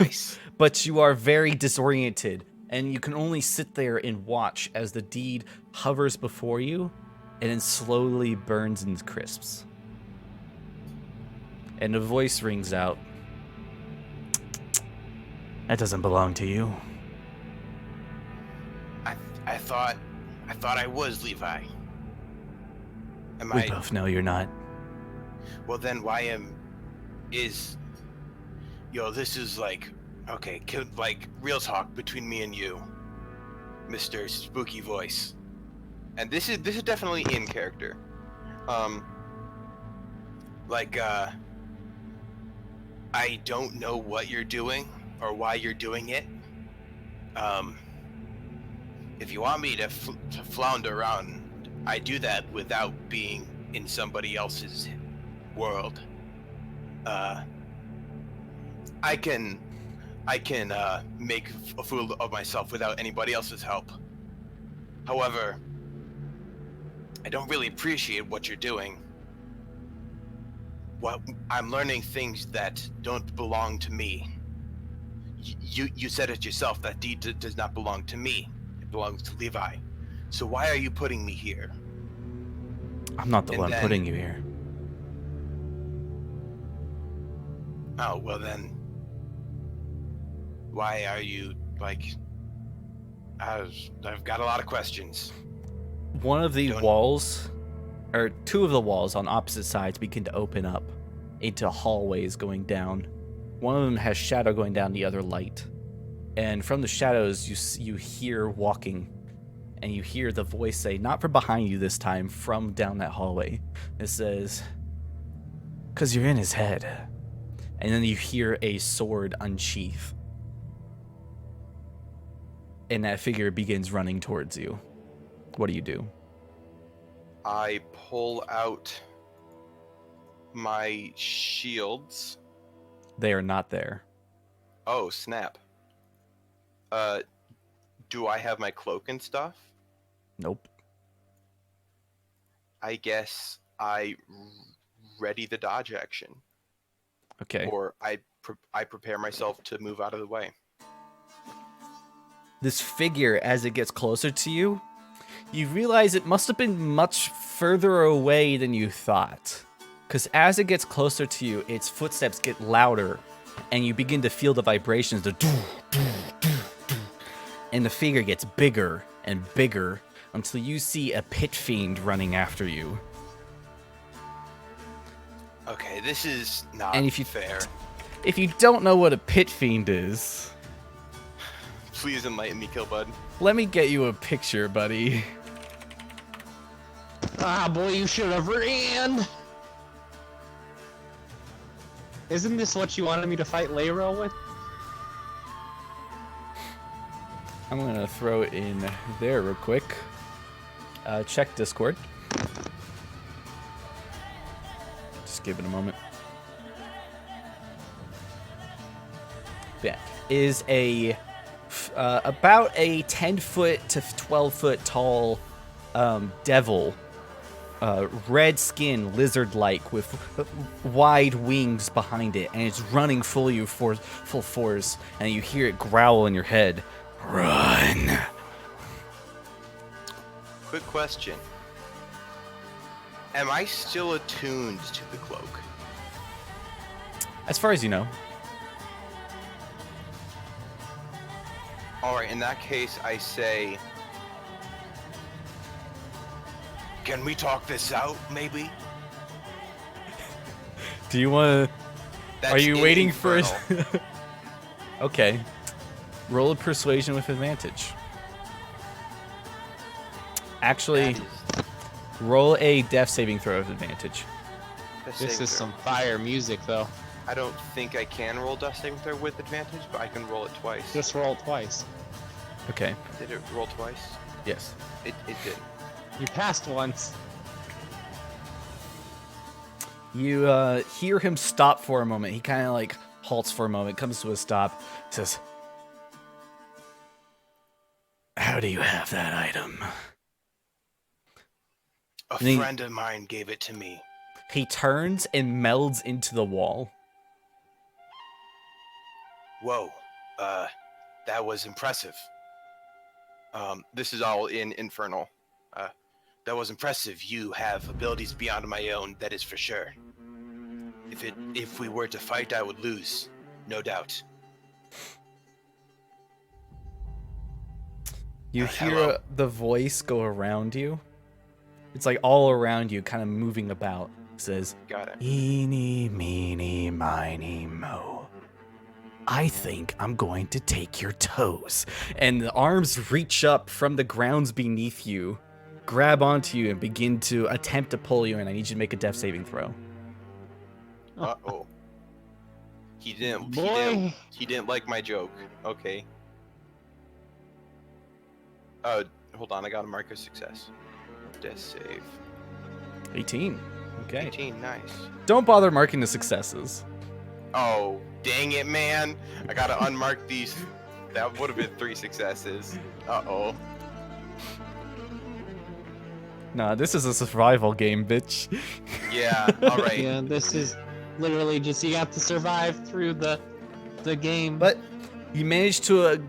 Nice. but you are very disoriented, and you can only sit there and watch as the deed hovers before you, and then slowly burns into crisps. And a voice rings out. That doesn't belong to you. I thought I was Levi. Am We I? both know you're not. Well, then why is? Yo, this is like, okay, like real talk between me and you, Mr. Spooky Voice, and this is definitely in character. I don't know what you're doing or why you're doing it. If you want me to flounder around, I do that without being in somebody else's world. I can make a fool of myself without anybody else's help. However, I don't really appreciate what you're doing. I'm learning things that don't belong to me. You said it yourself, that deed does not belong to me. It belongs to Levi. So why are you putting me here? I'm not the one then- putting you here. Oh, well then, why are you, like, I've got a lot of questions. One of the Don't- walls, or two of the walls on opposite sides begin to open up into hallways going down. One of them has shadow going down, the other light. And from the shadows, you hear walking, and you hear the voice say, not from behind you this time, from down that hallway. It says, "'Cause you're in his head." And then you hear a sword unsheath. And that figure begins running towards you. What do you do? I pull out my shields. They are not there. Oh, snap. Do I have my cloak and stuff? Nope. I guess I ready the dodge action. Okay. Or I prepare myself to move out of the way. This figure, as it gets closer to you, you realize it must have been much further away than you thought. Because as it gets closer to you, its footsteps get louder, and you begin to feel the vibrations, the doo, doo, doo, doo. And the figure gets bigger and bigger until you see a pit fiend running after you. Okay, this is not And if you fair. If you don't know what a pit fiend is, Please enlighten me, Killbud. let me get you a picture, buddy. Ah, boy, you should have ran! Isn't this what you wanted me to fight Layro with? I'm gonna throw it in there real quick. Check Discord. Just give it a moment. Yeah, is a about a 10-foot to 12-foot tall devil, red skin, lizard-like, with wide wings behind it, and it's running full force, and you hear it growl in your head. Run! Quick question. Am I still attuned to the cloak? As far as you know. Alright, in that case, I say... Can we talk this out, maybe? Do you want to... That's Are you in waiting for... Infernal. Okay. Roll a persuasion with advantage. Actually, That roll a death saving throw with advantage. Death This saving is throw. some fire music, though. I don't think I can roll death saving throw with advantage, but I can roll it twice. Just roll twice. Okay. Did it roll twice? Yes. It did. You passed once. You hear him stop for a moment. He kind of like halts for a moment, comes to a stop, says, "How do you have that item?" A And friend of mine gave it to me. he turns and melds into the wall. Whoa. That was impressive. This is all in Infernal. That was impressive. You have abilities beyond my own, that is for sure. If we were to fight, I would lose. No doubt. You Hello. hear the voice go around you. It's like all around you, kind of moving about. It says, Got it. "Eeny, meeny, miny, mo. I think I'm going to take your toes." And the arms reach up from the grounds beneath you, grab onto you, and begin to attempt to pull you in. I need you to make a death saving throw. Uh-oh. He didn't like my joke. Okay. Hold on, I got a mark of success. Death save. 18. Okay. 18, nice. Don't bother marking the successes. Oh, dang it, man. I gotta unmark these. That would have been 3 successes. Uh-oh. Nah, this is a survival game, bitch. Yeah, alright. Yeah, this is literally just you have to survive through the game. But you manage to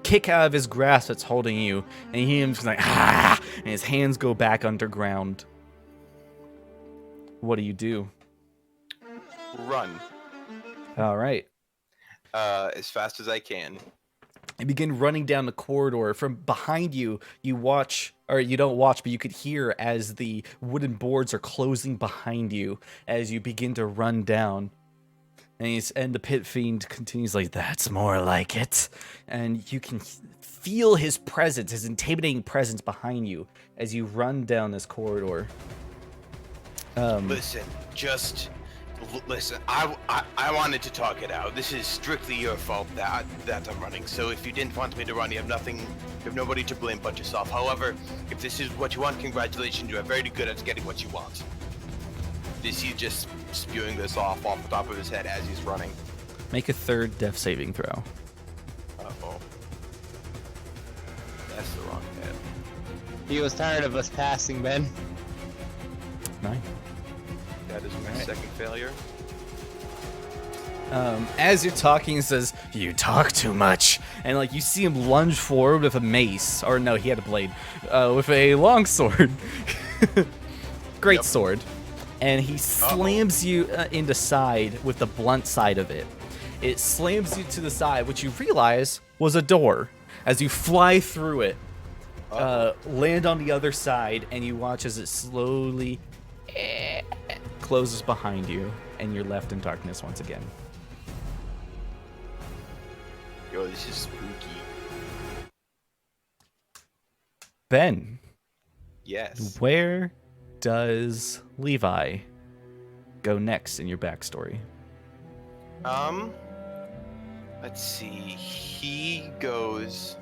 kick out of his grasp that's holding you, and you hear him just like, ah, and his hands go back underground. What do you do? Run. All right. As fast as I can. You begin running down the corridor. From behind you, you watch, or you don't watch, but you could hear as the wooden boards are closing behind you as you begin to run down. And the pit fiend continues like, "That's more like it." And you can feel his presence, his intimidating presence behind you as you run down this corridor. Listen, just listen. I wanted to talk it out. This is strictly your fault that I'm running. So if you didn't want me to run, you have nobody to blame but yourself. However, if this is what you want, congratulations. You are very good at getting what you want. He's just spewing this off the top of his head as he's running. Make a third death saving throw. Uh-oh. That's the wrong head. He was tired of us passing, Ben. 9. That is my second failure. As you're talking, he says, "You talk too much." And like you see him lunge forward with a mace. Or no, he had a blade. With a long sword. Great sword. And he slams you in the side with the blunt side of it. It slams you to the side, which you realize was a door. As you fly through it, land on the other side, and you watch as it slowly closes behind you, and you're left in darkness once again. Yo, this is spooky. Ben, Yes. where does Levi go next in your backstory? Let's see. He goes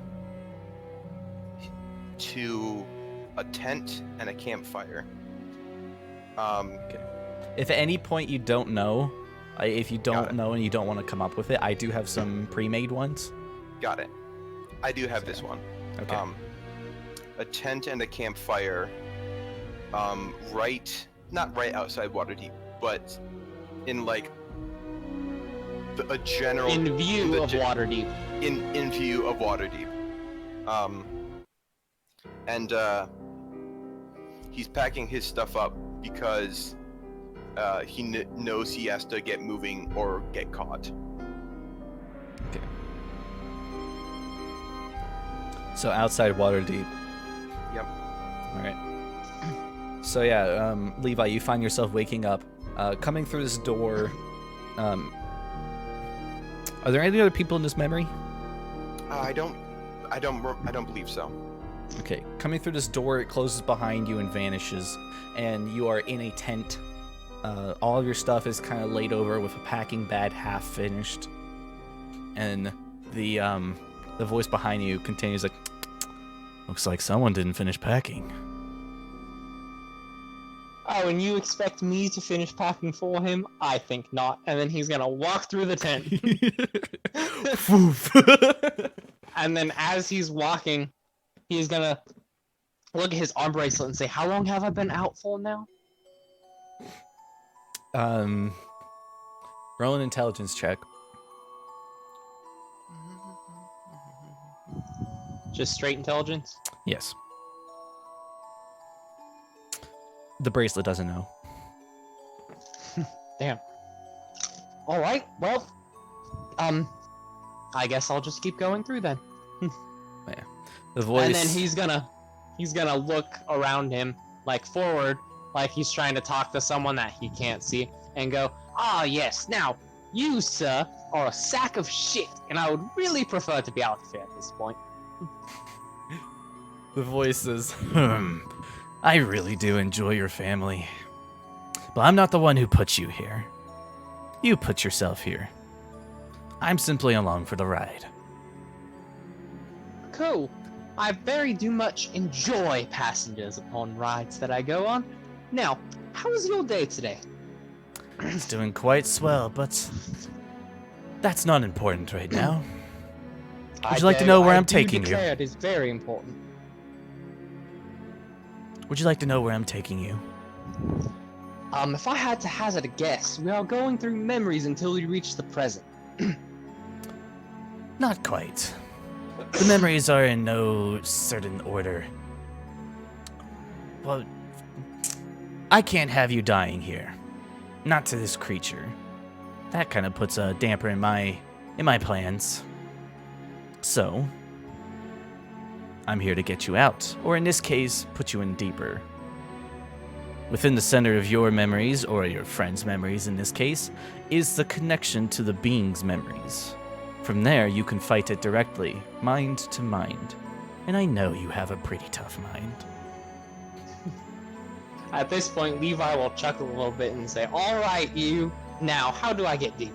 to a tent and a campfire. Okay. If at any point you don't know, if you don't know and you don't want to come up with it, I do have some pre-made ones. Got it. I do have this one. Okay. A tent and a campfire. Not right outside Waterdeep, but in like a general In view of Waterdeep. In view of Waterdeep. And he's packing his stuff up because he knows he has to get moving or get caught. Okay. So outside Waterdeep. Yep. All right. So yeah, Levi, you find yourself waking up, coming through this door. Are there any other people in this memory? I don't believe so. Okay, coming through this door, it closes behind you and vanishes, and you are in a tent. All of your stuff is kind of laid over with a packing bag half finished, and the The voice behind you continues like, looks like someone didn't finish packing. Oh, and you expect me to finish packing for him? I think not. And then he's gonna walk through the tent. And then as he's walking, he's gonna look at his arm bracelet and say, how long have I been out for now? Roll an intelligence check. Just straight intelligence? Yes. The bracelet doesn't know. Damn. Alright, well, I guess I'll just keep going through then. Yeah. The voice. And then he's gonna look around him, like forward, like he's trying to talk to someone that he can't see, and go, ah yes, now, you, sir, are a sack of shit, and I would really prefer to be out of here at this point. The voice says, I really do enjoy your family. But I'm not the one who put you here. You put yourself here. I'm simply along for the ride. Cool. I very do much enjoy passengers upon rides that I go on. Now, how was your day today? It's doing quite swell, but that's not important right now. Would you like to know where I'm taking you? It is very important. Would you like to know where I'm taking you? If I had to hazard a guess, we are going through memories until we reach the present. Not quite. The memories are in no certain order. Well, I can't have you dying here. Not to this creature. That kind of puts a damper in my plans. So, I'm here to get you out, or in this case, put you in deeper. Within the center of your memories, or your friend's memories in this case, is the connection to the being's memories. From there, you can fight it directly, mind to mind. And I know you have a pretty tough mind. At this point, Levi will chuckle a little bit and say, alright, you. Now, how do I get deeper?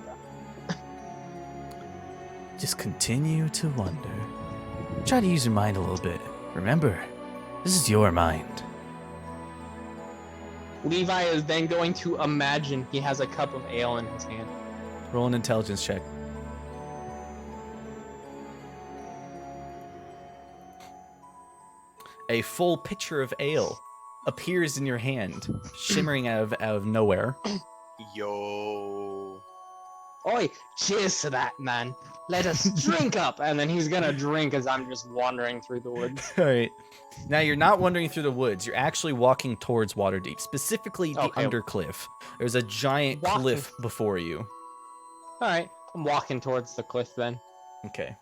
Just continue to wonder. Try to use your mind a little bit. Remember, this is your mind. Levi is then going to imagine he has a cup of ale in his hand. Roll an intelligence check. A full pitcher of ale appears in your hand, shimmering out of nowhere. Yo. Oi, cheers to that, man. Let us drink up. And then he's gonna drink as I'm just wandering through the woods. All right. Now you're not wandering through the woods. You're actually walking towards Waterdeep, specifically the undercliff. There's a giant cliff before you. Alright, I'm walking towards the cliff then. Okay.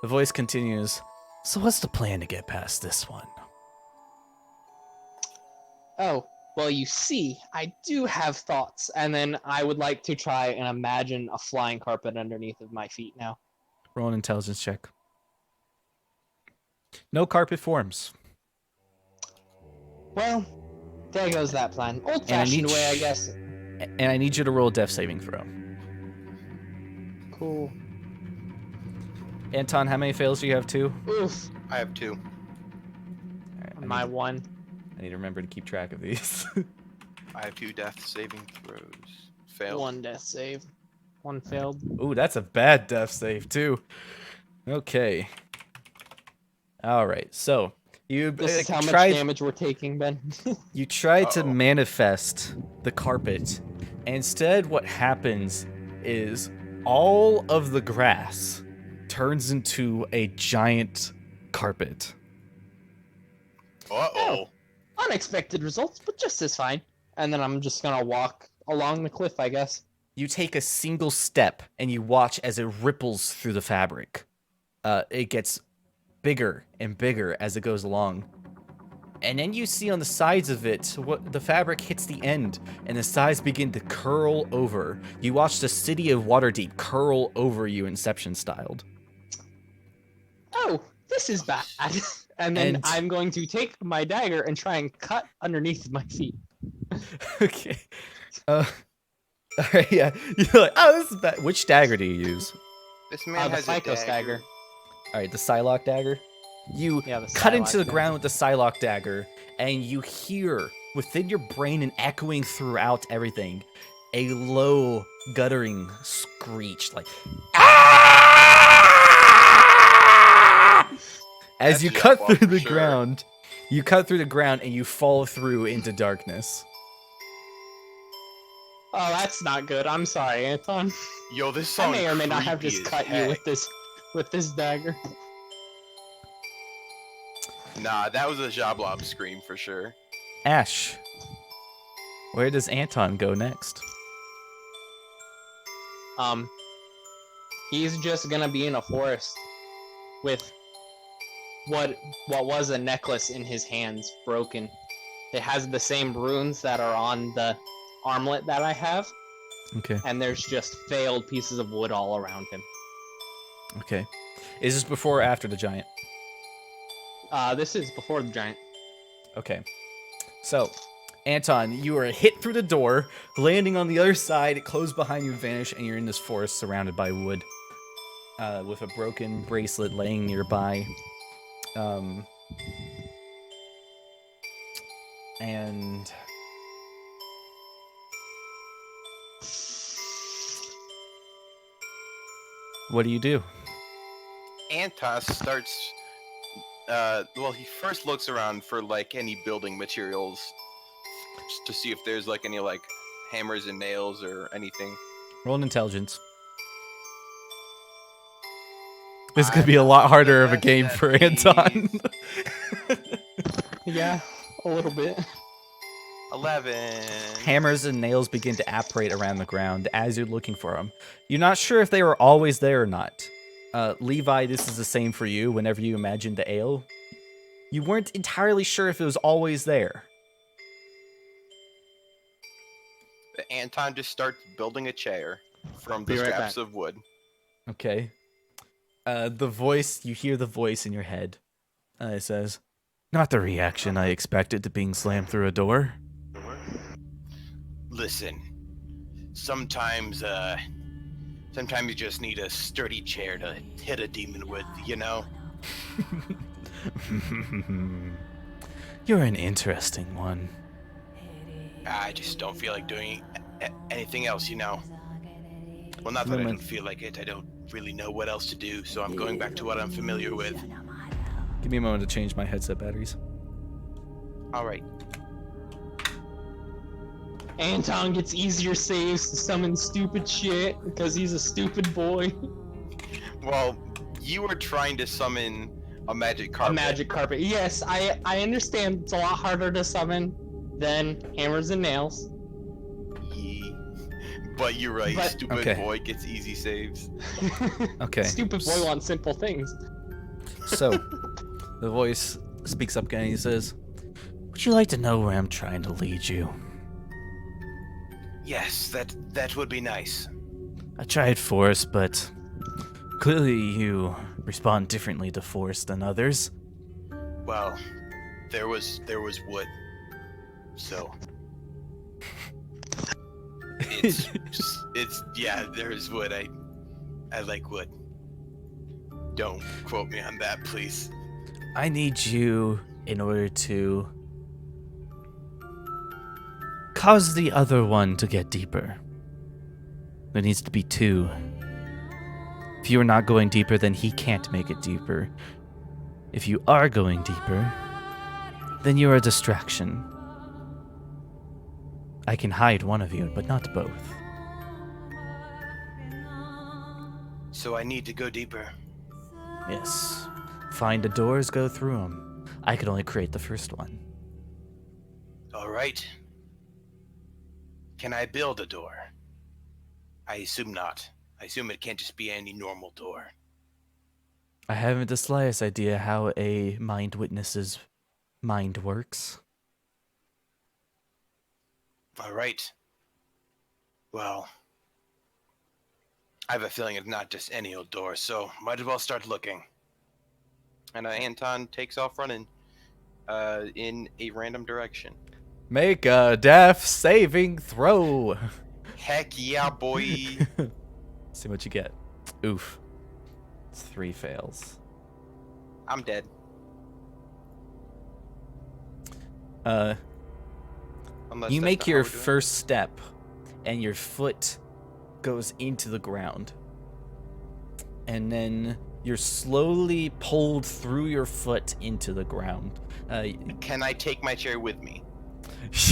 The voice continues. So what's the plan to get past this one? Oh, well, you see, I do have thoughts, and then I would like to try and imagine a flying carpet underneath of my feet now. Roll an intelligence check. No carpet forms. Well, there goes that plan. Old-fashioned way, I guess. And I need you to roll a death saving throw. Cool. Anton, how many fails do you have? 2? Oof. I have 2. All right, My 1. I need to remember to keep track of these. I have 2 death saving throws. Failed. 1 death save. 1 failed. Ooh, that's a bad death save, too. Okay. All right, so you This is how much damage we're taking, Ben. You try to manifest the carpet. And instead, what happens is all of the grass turns into a giant carpet. Uh-oh. Unexpected results, but just as fine. And then I'm just gonna walk along the cliff, I guess. You take a single step and you watch as it ripples through the fabric. It gets bigger and bigger as it goes along. And then you see on the sides of it, what the fabric hits the end, and the sides begin to curl over. You watch the city of Waterdeep curl over you, Inception styled. Oh, this is bad. And then I'm going to take my dagger and try and cut underneath my feet. Okay. Alright, yeah. You're like, oh, this is bad. Which dagger do you use? This man The has a Psycho dagger. dagger. All right, the Psylocke dagger. You Yeah, the cut into Psylocke the dagger. ground with the Psylocke dagger, and you hear within your brain and echoing throughout everything a low, guttering screech, like "Ah!" As That's you a cut Xoblob through for the sure. ground. You cut through the ground and you fall through into darkness. Oh, that's not good. I'm sorry, Anton. Yo, this I song may or may not have creepy just as cut you heck. with this dagger. Nah, that was a Xoblob scream for sure. Ash, where does Anton go next? He's just gonna be in a forest with what was a necklace in his hands, broken. It has the same runes that are on the armlet that I have, Okay. and there's just failed pieces of wood all around him. Okay. Is this before or after the giant? This is before the giant. Okay. So, Anton, you are hit through the door, landing on the other side, it closed behind you, vanish, and you're in this forest surrounded by wood. With a broken bracelet laying nearby. And what do you do? Antos starts. Well, he first looks around for like any building materials, just to see if there's like any like hammers and nails or anything. Roll an intelligence. This is I'm gonna be a not lot harder the of a best game at for Anton. Yeah, a little bit. 11. Hammers and nails begin to apparate around the ground as you're looking for them. You're not sure if they were always there or not. Levi, this is the same for you whenever you imagined the ale. You weren't entirely sure if it was always there. Anton just starts building a chair from the Be right scraps back. of wood. Okay. You hear the voice in your head. It says, "Not the reaction I expected to being slammed through a door." Listen, sometimes you just need a sturdy chair to hit a demon with, you know? You're an interesting one. I just don't feel like doing anything else, you know? Well, not that I Moment. don't feel like it, I don't really know what else to do, so I'm going back to what I'm familiar with. Give me a moment to change my headset batteries. Alright. Anton gets easier saves to summon stupid shit because he's a stupid boy. Well, you were trying to summon a magic carpet. A magic carpet. Yes, I understand it's a lot harder to summon than hammers and nails. But you're right, But- stupid Okay. boy gets easy saves. Okay. Stupid boy wants simple things. So, the voice speaks up again and he says, "Would you like to know where I'm trying to lead you?" Yes, that would be nice. I tried force, but clearly you respond differently to force than others. Well, there was wood. So it's yeah, there's wood. I like wood. Don't quote me on that, please. I need you in order to cause the other one to get deeper. There needs to be two. If you are not going deeper, then he can't make it deeper. If you are going deeper, then you're a distraction. I can hide one of you, but not both. So I need to go deeper. Yes. Find the doors, go through them. I could only create the first one. All right. Can I build a door? I assume not. I assume it can't just be any normal door. I haven't the slightest idea how a mind witness's mind works. All right. Well, I have a feeling it's not just any old door, so might as well start looking. And Anton takes off running in a random direction. Make a death saving throw. Heck yeah, boy. See what you get. Oof. It's 3 fails. I'm dead. Unless You that's make not how your we're doing it. first step, and your foot goes into the ground. And then you're slowly pulled through your foot into the ground. Can I take my chair with me?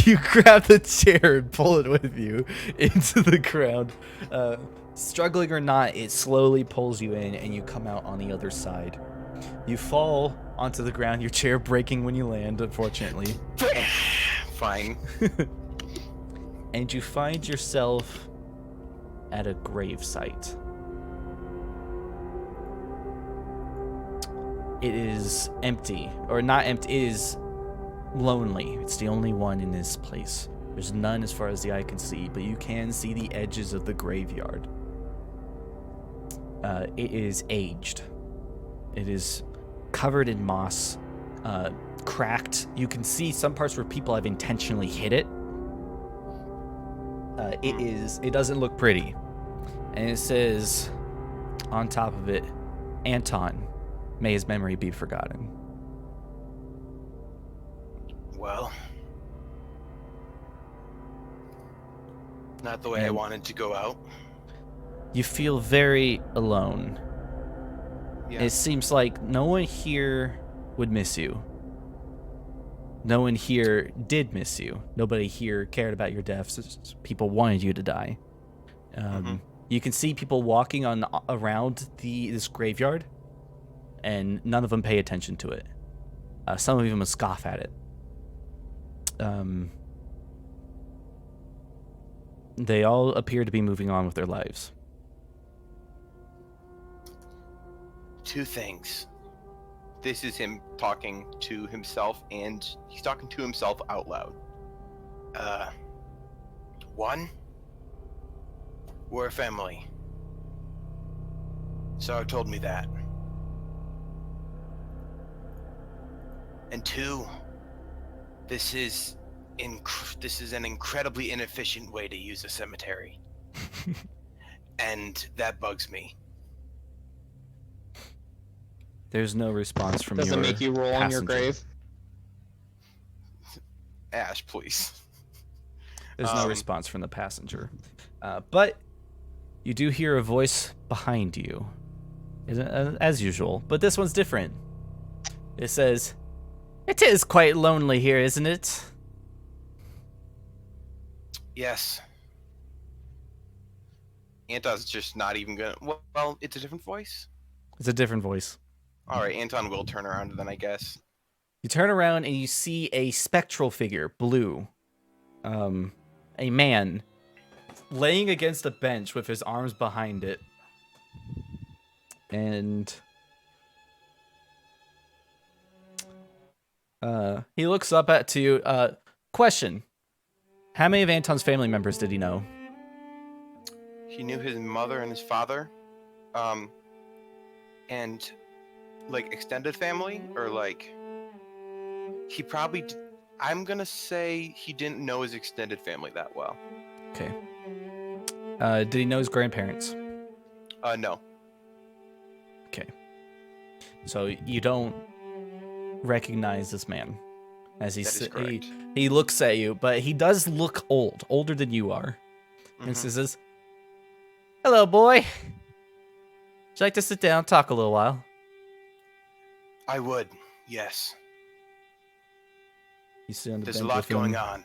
You grab the chair and pull it with you into the ground. Struggling or not, it slowly pulls you in, and you come out on the other side. You fall onto the ground, your chair breaking when you land, unfortunately. Fine. And you find yourself at a grave site. It is empty, or not empty, it is lonely. It's the only one in this place. There's none as far as the eye can see, but you can see the edges of the graveyard. It is aged. It is covered in moss, cracked. You can see some parts where people have intentionally hit it. It doesn't look pretty. And it says on top of it, Anton, may his memory be forgotten. Well, not the way I wanted to go out. You feel very alone. Yeah. It seems like no one here would miss you. No one here did miss you. Nobody here cared about your deaths. People wanted you to die. You can see people walking around this graveyard, and none of them pay attention to it. Some of them scoff at it. They all appear to be moving on with their lives. Two things. This is him talking to himself, and he's talking to himself out loud. One, we're a family. Saga told me that. And two, this is an incredibly inefficient way to use a cemetery. And that bugs me. There's no response from Does your it make you roll on your passenger. grave? Ash, please. There's no response from the passenger. But you do hear a voice behind you, as usual. But this one's different. It says, "It is quite lonely here, isn't it?" Yes. Anton's just not even gonna... Well, it's a different voice? It's a different voice. Alright, Anton will turn around then, I guess. You turn around and you see a spectral figure, blue. A man laying against a bench with his arms behind it. And he looks up to you. Question. How many of Anton's family members did he know? He knew his mother and his father. And, like, extended family? Or, like... He probably... I'm gonna say he didn't know his extended family that well. Okay. Did he know his grandparents? No. Okay. So you don't recognize this man as That is correct. he looks at you, but he does look old, older than you are. And says, "Hello, boy. Would you like to sit down, talk a little while?" I would, yes. You sit on the There's a bench lot with him. going on.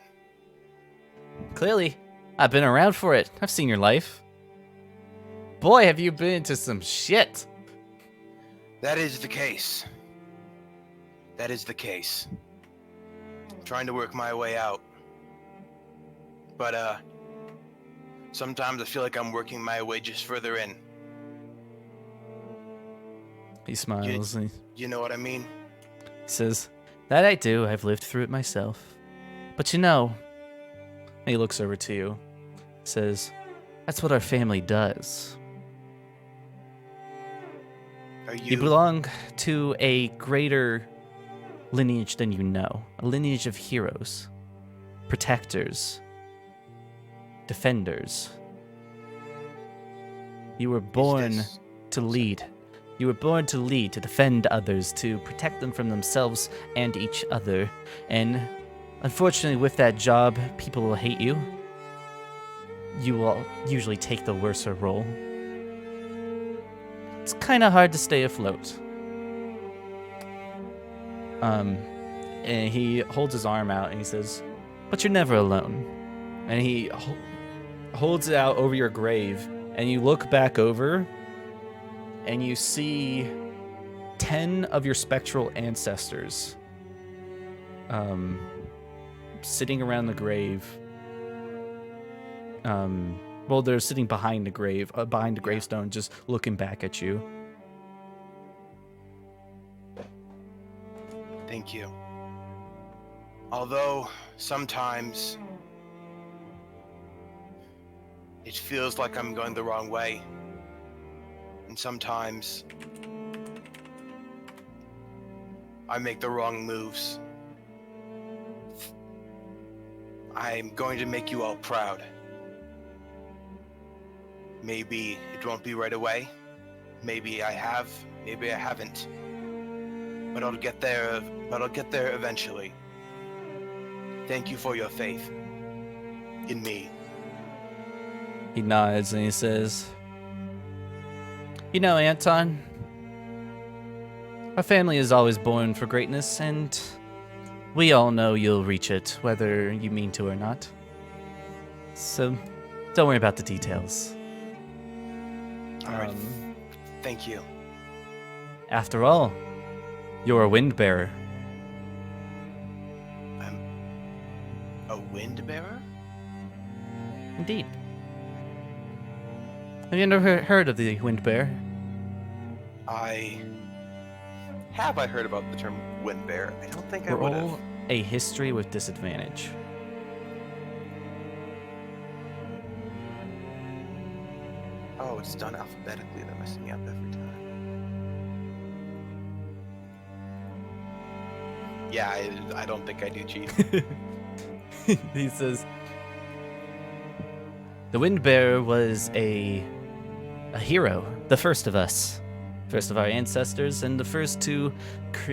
Clearly, I've been around for it. I've seen your life. Boy, have you been into some shit. That is the case. That is the case. I'm trying to work my way out. But, sometimes I feel like I'm working my way just further in. He smiles and You know what I mean? he says, "That I do. I've lived through it myself. But you know," and he looks over to you, says, "That's what our family does. Are You belong to a greater lineage than you know. A lineage of heroes, protectors, defenders. You were born to lead. You were born to lead, to defend others, to protect them from themselves and each other. And unfortunately, with that job, people will hate you. You will usually take the worser role. It's kind of hard to stay afloat. And he holds his arm out and he says, "But you're never alone." And he holds it out over your grave, and you look back over, and you see 10 of your spectral ancestors sitting around the grave. Well, they're sitting behind the grave, behind the gravestone, just looking back at you. Thank you. Although sometimes it feels like I'm going the wrong way, and sometimes I make the wrong moves, I'm going to make you all proud. Maybe it won't be right away. Maybe I have, maybe I haven't. But I'll get there, eventually. Thank you for your faith in me. He nods and he says, "You know, Anton, our family is always born for greatness, and we all know you'll reach it, whether you mean to or not. So, don't worry about the details." All right. Thank you. After all, you're a wind bearer. A wind bearer? Indeed. Have you never heard of the wind bearer? I heard about the term wind bearer. I don't think I would have. Roll a history with disadvantage. Oh, it's done alphabetically. That messes me up every time. Yeah, I don't think I do cheat. He says, "The wind bearer was a hero, the first of us, first of our ancestors, and the first to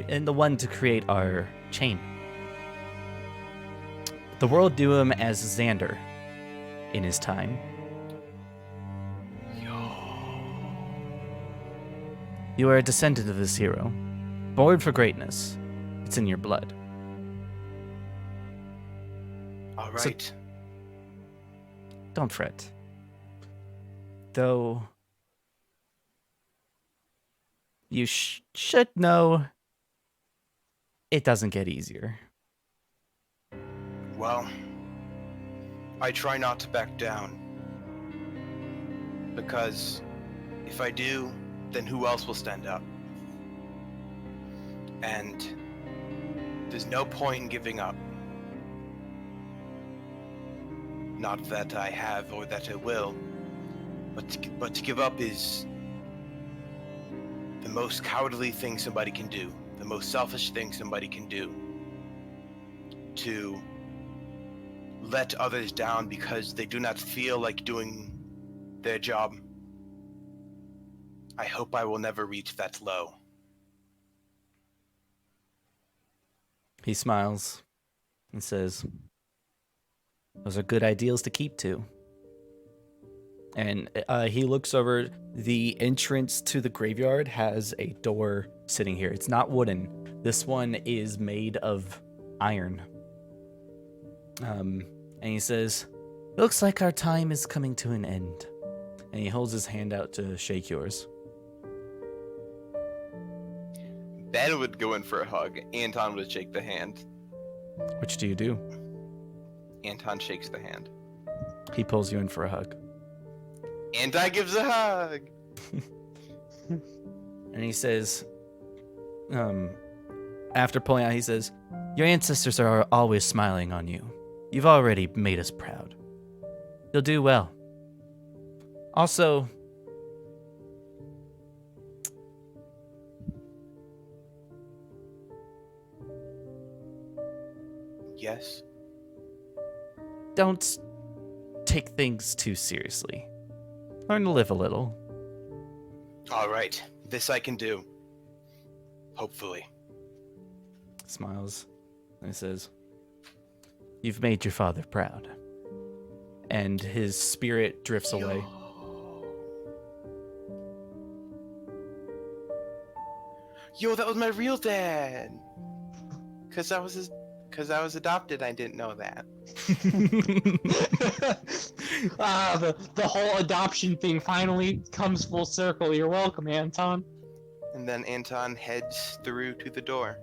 and the one to create our chain. The world knew him as Xander in his time. You are a descendant of this hero, born for greatness. It's in your blood." All right. So, don't fret. Though you should know it doesn't get easier. Well, I try not to back down. Because if I do, then who else will stand up? And there's no point in giving up. Not that I have or that I will, but to give up is the most cowardly thing somebody can do, the most selfish thing somebody can do. To let others down because they do not feel like doing their job. I hope I will never reach that low. He smiles and says, "Those are good ideals to keep to." And he looks over. The entrance to the graveyard has a door sitting here. It's not wooden. This one is made of iron. And he says, "It looks like our time is coming to an end." And he holds his hand out to shake yours. Ben would go in for a hug. Anton would shake the hand. Which do you do? Anton shakes the hand. He pulls you in for a hug. Anton gives a hug. And he says, after pulling out, he says, "Your ancestors are always smiling on you. You've already made us proud. You'll do well. Also, Yes. don't take things too seriously. Learn to live a little." All right. This I can do. Hopefully. Smiles and says, "You've made your father proud." And his spirit drifts away. Yo, that was my real dad. Cause I was adopted. I didn't know that. The whole adoption thing finally comes full circle. You're welcome, Anton. And then Anton heads through to the door.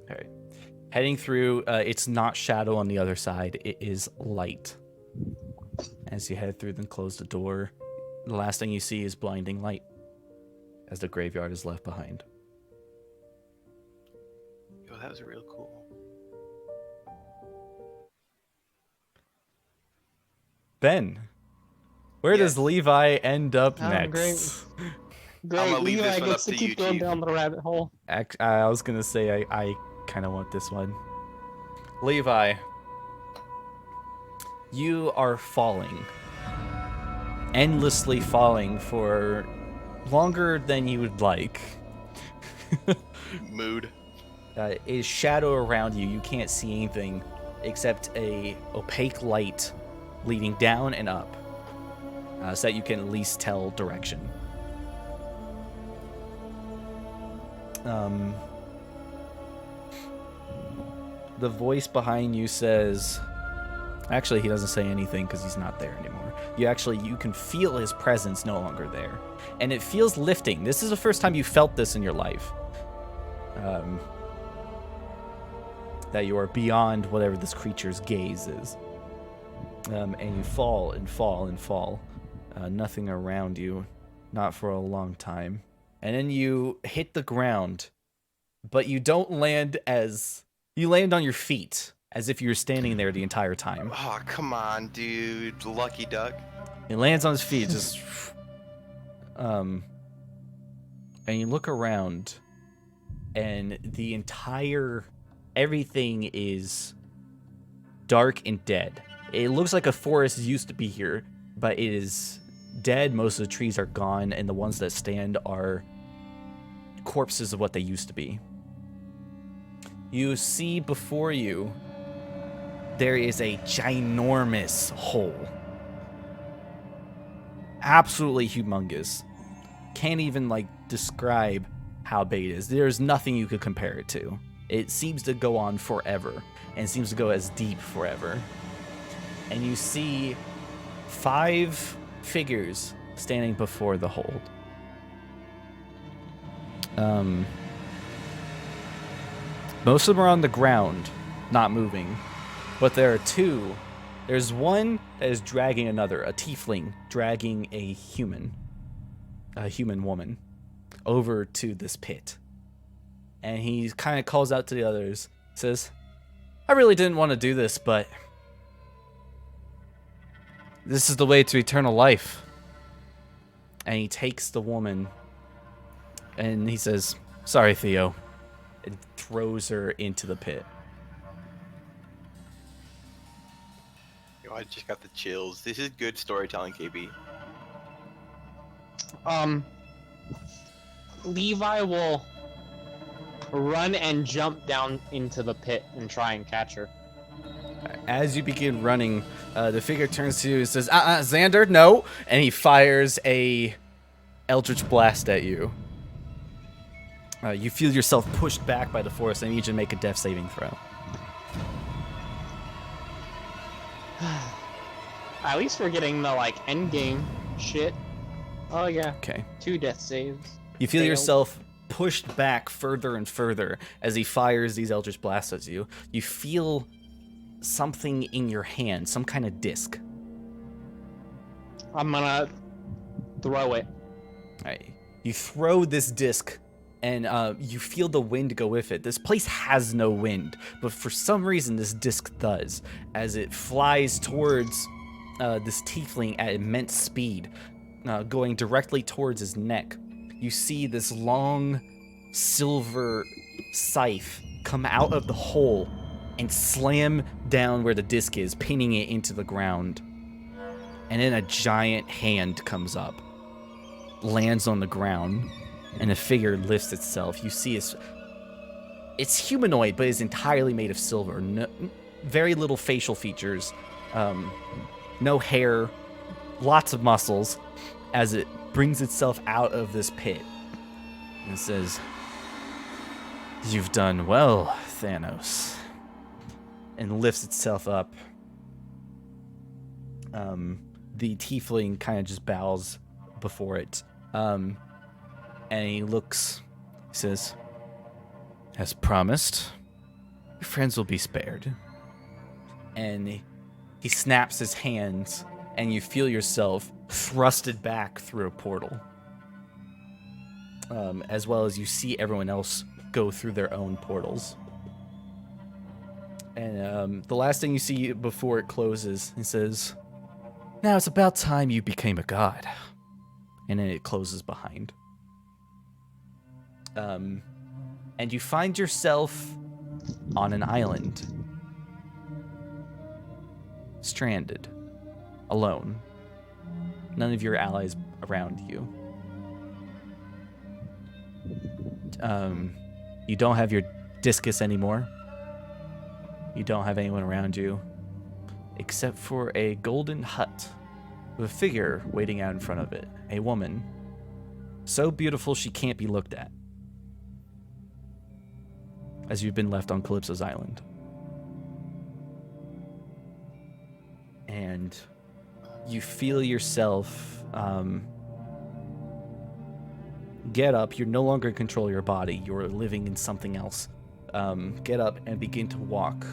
All right. Heading through, it's not shadow on the other side. It is light. As you head through and close the door, the last thing you see is blinding light as the graveyard is left behind. Yo, that was real cool. Ben, where does Levi end up Oh, next? Great, I'ma leave Levi this one gets up to to you, keep going Chief. down the rabbit hole. I was going to say I kind of want this one. Levi, you are falling. Endlessly falling for longer than you would like. Mood. Is shadow around you. You can't see anything except a opaque light leading down and up, so that you can at least tell direction. The voice behind you says, actually he doesn't say anything because he's not there anymore. You can feel his presence no longer there, and it feels lifting. This is the first time you felt this in your life. That you are beyond whatever this creature's gaze is. And you fall and fall and fall. Nothing around you, not for a long time. And then you hit the ground, but you don't land you land on your feet, as if you were standing there the entire time. Oh, come on, dude. Lucky duck. He lands on his feet, just... And you look around, and everything is dark and dead. It looks like a forest used to be here, but it is dead. Most of the trees are gone, and the ones that stand are corpses of what they used to be. You see before you, there is a ginormous hole. Absolutely humongous. Can't even, describe how big it is. There's nothing you could compare it to. It seems to go on forever, and seems to go as deep forever. And you see 5 figures standing before the hold. Most of them are on the ground, not moving. But there are 2. There's one that is dragging another, a tiefling dragging a human woman, over to this pit. And he kind of calls out to the others, says, "I really didn't want to do this, but this is the way to eternal life." And he takes the woman, and he says, "Sorry, Theo," and throws her into the pit. Yo, I just got the chills. This is good storytelling, KB. Levi will run and jump down into the pit and try and catch her. As you begin running, the figure turns to you and says, "Xander, no!" And he fires a Eldritch Blast at you. You feel yourself pushed back by the force, and I need you to make a death saving throw. At least we're getting the, end game shit. Oh, yeah. Okay. 2 death saves. You feel Failed. yourself pushed back further and further as he fires these Eldritch Blasts at you. You feel something in your hand, some kind of disc. I'm gonna throw it. All right. You throw this disc, and you feel the wind go with it. This place has no wind, but for some reason this disc does, as it flies towards this tiefling at immense speed, going directly towards his neck. You see this long silver scythe come out of the hole and slam down where the disc is, pinning it into the ground. And then a giant hand comes up, lands on the ground, and a figure lifts itself. You see it's humanoid, but is entirely made of silver. No, very little facial features, no hair, lots of muscles, as it brings itself out of this pit. And it says, "You've done well, Thanos." And lifts itself up. The tiefling kind of just bows before it. And he looks, he says, "As promised, your friends will be spared." And he snaps his hands, and you feel yourself thrusted back through a portal. As well as you see everyone else go through their own portals. And the last thing you see before it closes, it says, "Now it's about time you became a god." And then it closes behind. And you find yourself on an island. Stranded. Alone. None of your allies around you. You don't have your discus anymore. You don't have anyone around you. Except for a golden hut with a figure waiting out in front of it. A woman. So beautiful she can't be looked at. As you've been left on Calypso's island. And you feel yourself get up. You're no longer in control of your body. You're living in something else. Get up and begin to walk.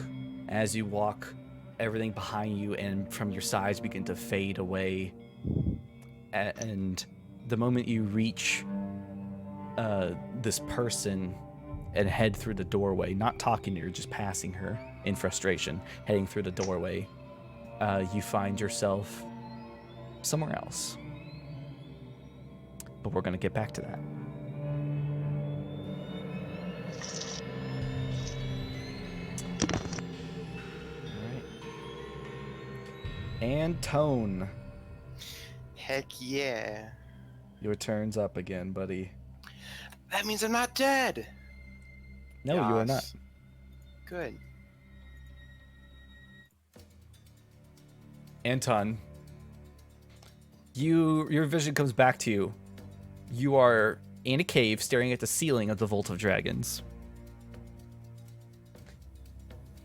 As you walk, everything behind you and from your sides begin to fade away. And the moment you reach this person and head through the doorway, not talking to her, just passing her in frustration, heading through the doorway, you find yourself somewhere else. But we're going to get back to that. Anton. Heck yeah. Your turn's up again, buddy. That means I'm not dead. No, you are not. Good. Anton, your vision comes back to you. You are in a cave staring at the ceiling of the Vault of Dragons.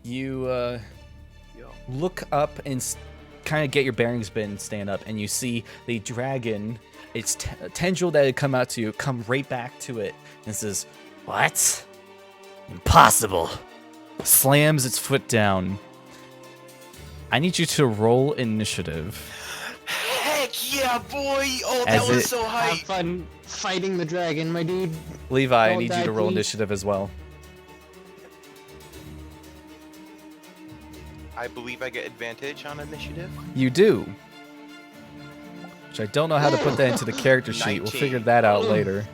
You look up and kind of get your bearings bin, stand up, and you see the dragon, its tendril that had come out to you, come right back to it and says, "What? Impossible." Slams its foot down. I need you to roll initiative. Heck yeah, boy! Oh, As that was it- so Have hype. fun fighting the dragon, my dude. Levi, I Don't need you die, to roll please. initiative as well. I believe I get advantage on initiative. You do. Which I don't know how to put that into the character sheet. We'll 19. figure that out later.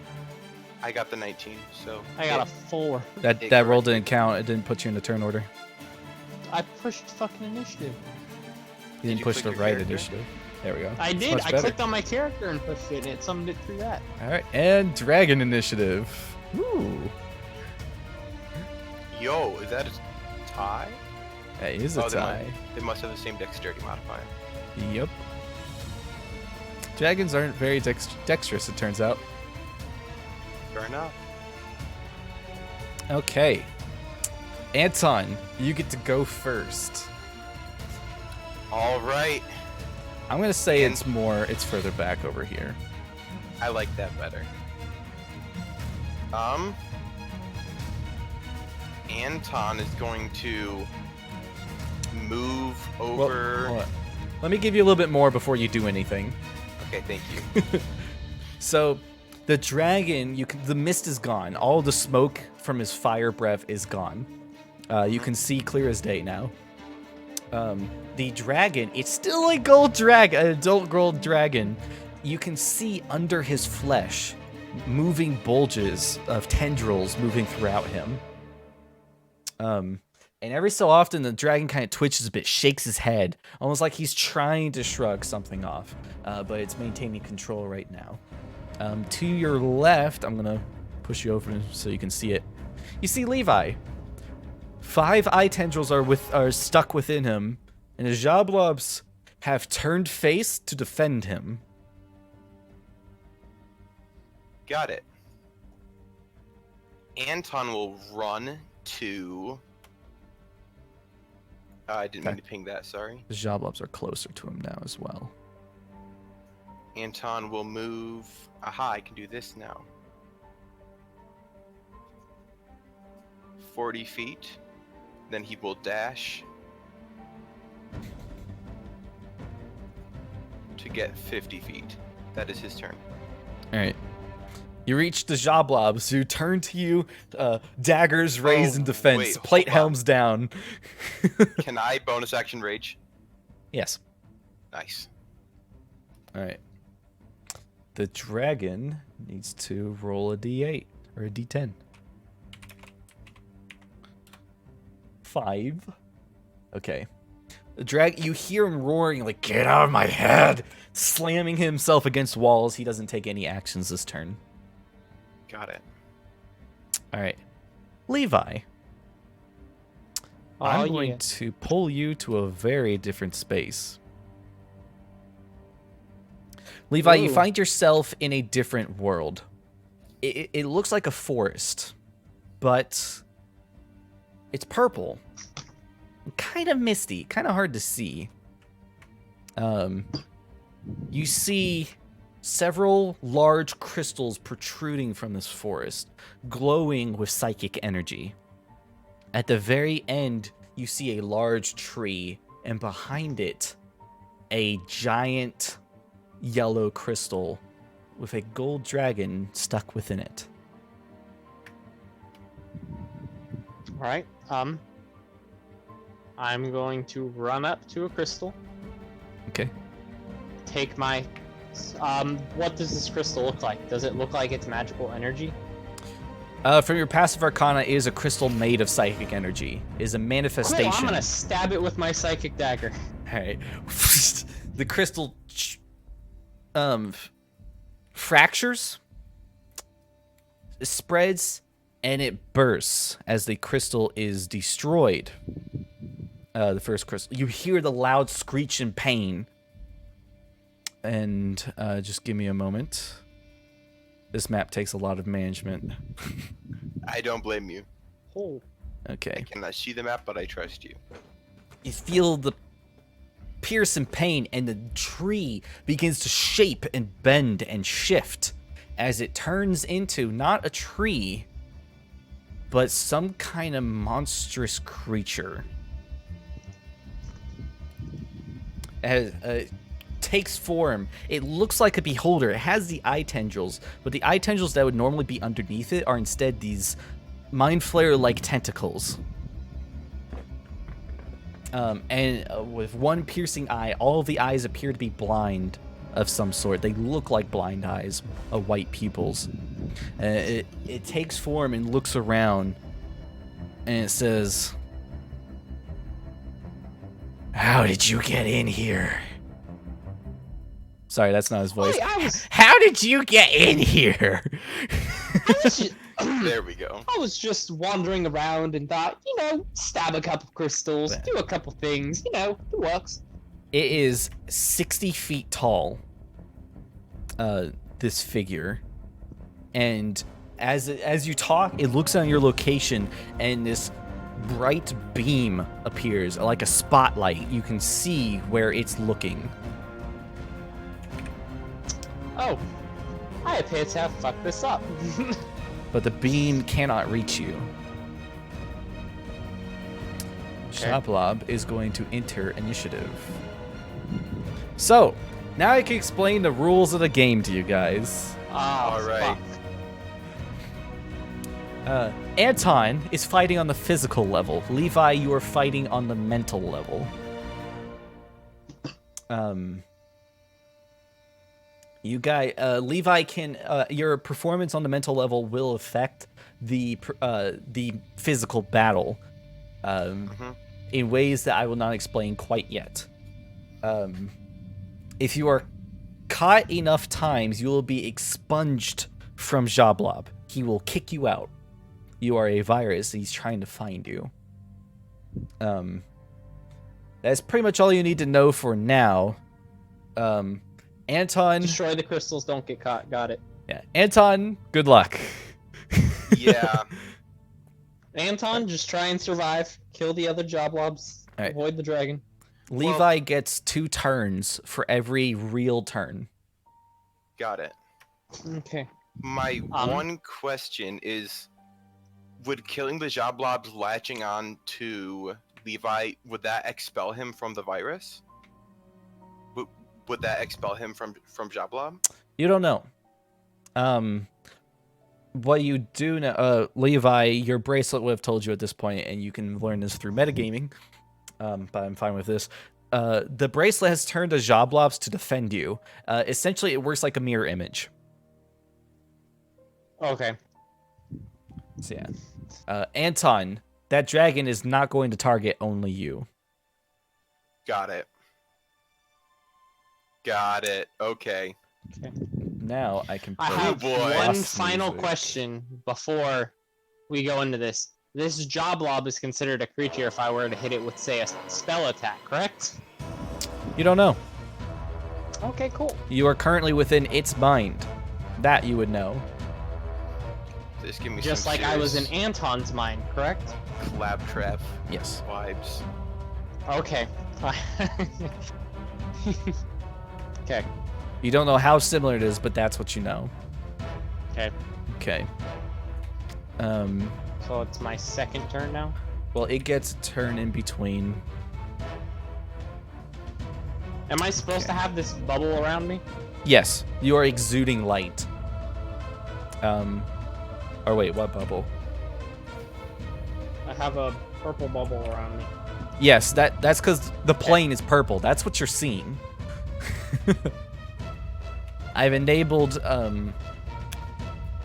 I got the 19, so I got a 4. That roll didn't count. It didn't put you in the turn order. I pushed fucking initiative. You didn't you push click the your right character? initiative. There we go. I That's did. much I better. clicked on my character and pushed it, and it summoned it through that. All right, and dragon initiative. Ooh, Yo, is that a tie? that is a Oh, tie. They must have the same dexterity modifier. Yep. Dragons aren't very dexterous, it turns out. Fair enough. Okay. Anton, you get to go first. All right. I'm gonna say And- it's further back over here. I like that better. Anton is going to move Well, over. hold on. Let me give you a little bit more before you do anything. Okay, thank you. So, the dragon, the mist is gone. All the smoke from his fire breath is gone. You can see clear as day now. The dragon, it's still a gold dragon, an adult gold dragon. You can see under his flesh moving bulges of tendrils moving throughout him. And every so often, the dragon kind of twitches a bit, shakes his head, almost like he's trying to shrug something off, but it's maintaining control right now. To your left, I'm gonna push you over so you can see it. You see Levi. 5 eye tendrils are stuck within him, and his Xoblobs have turned face to defend him. Got it. Anton will run to... I didn't mean to ping that, sorry. The Xoblobs are closer to him now as well. Anton will move... Aha, I can do this now. 40 feet. Then he will dash to get 50 feet. That is his turn. All right. You reach the Xoblobs, who turn to you, daggers raised in defense, wait, plate hold on. helms down. Can I bonus action rage? Yes. Nice. All right. The dragon needs to roll a d8 or a d10. 5. Okay. The you hear him roaring like, "Get out of my head!" Slamming himself against walls. He doesn't take any actions this turn. Got it. All right. Levi. I'm going to pull you to a very different space. Levi, you find yourself in a different world. It looks like a forest, but it's purple. Kind of misty, kind of hard to see. You see several large crystals protruding from this forest, glowing with psychic energy. At the very end, you see a large tree, and behind it, a giant yellow crystal with a gold dragon stuck within it. All right. I'm going to run up to a crystal. Okay. Take my. What does this crystal look like? Does it look like it's magical energy? From your passive arcana, it is a crystal made of psychic energy. It is a manifestation. Cool, I'm gonna stab it with my psychic dagger. Alright. The crystal fractures, spreads, and it bursts as the crystal is destroyed. The first crystal. You hear the loud screech in pain. And just give me a moment. This map takes a lot of management. I don't blame you. Oh. Okay. I cannot see the map, but I trust you. You feel the pierce and pain, and the tree begins to shape and bend and shift as it turns into not a tree, but some kind of monstrous creature. As takes form. It looks like a beholder. It has the eye tendrils, but the eye tendrils that would normally be underneath it are instead these mind flayer-like tentacles. With one piercing eye, all of the eyes appear to be blind of some sort. They look like blind eyes, white pupils. It takes form and looks around, and it says, "How did you get in here?" Sorry, that's not his voice. How did you get in here? There we go. I was just wandering around and thought, stab a couple crystals, do a couple things, it works. It is 60 feet tall, this figure. And as you talk, it looks on your location, and this bright beam appears, like a spotlight. You can see where it's looking. Oh, I appear to have fucked this up. But the beam cannot reach you. Okay. Xoblob is going to enter initiative. So, now I can explain the rules of the game to you guys. All right. Anton is fighting on the physical level. Levi, you are fighting on the mental level. You guys, Levi can, your performance on the mental level will affect the physical battle, in ways that I will not explain quite yet. If you are caught enough times, you will be expunged from Xoblob. He will kick you out. You are a virus. He's trying to find you. That's pretty much all you need to know for now. Anton. Destroy the crystals, don't get caught. Got it. Yeah, Anton. Good luck. Yeah. Anton, just try and survive. Kill the other Xoblobs. Alright. Avoid the dragon. Levi gets 2 turns for every real turn. Got it. Okay. My one question is, would killing the Xoblobs latching on to Levi, would that expel him from the virus? Would that expel him from Xoblob? You don't know. What you do know, Levi, your bracelet would have told you at this point, and you can learn this through metagaming. But I'm fine with this. The bracelet has turned the Xoblobs to defend you. Essentially, it works like a mirror image. Okay. So yeah. Anton, that dragon is not going to target only you. Got it. Got it. Okay. Okay. Now I can. I play have boy. one boss final music. question before we go into this. This Xoblob is considered a creature if I were to hit it with, say, a spell attack, correct? You don't know. Okay, cool. You are currently within its mind. That you would know. Just give me Just some like I was in serious Anton's mind, correct? claptrap Yes. vibes. Okay. Okay. You don't know how similar it is, but that's what you know. Okay. Okay. So it's my second turn now? Well, it gets a turn in between. Am I supposed to have this bubble around me? Yes, you are exuding light. Or wait, what bubble? I have a purple bubble around me. Yes, that's because the plane is purple. That's what you're seeing. I've enabled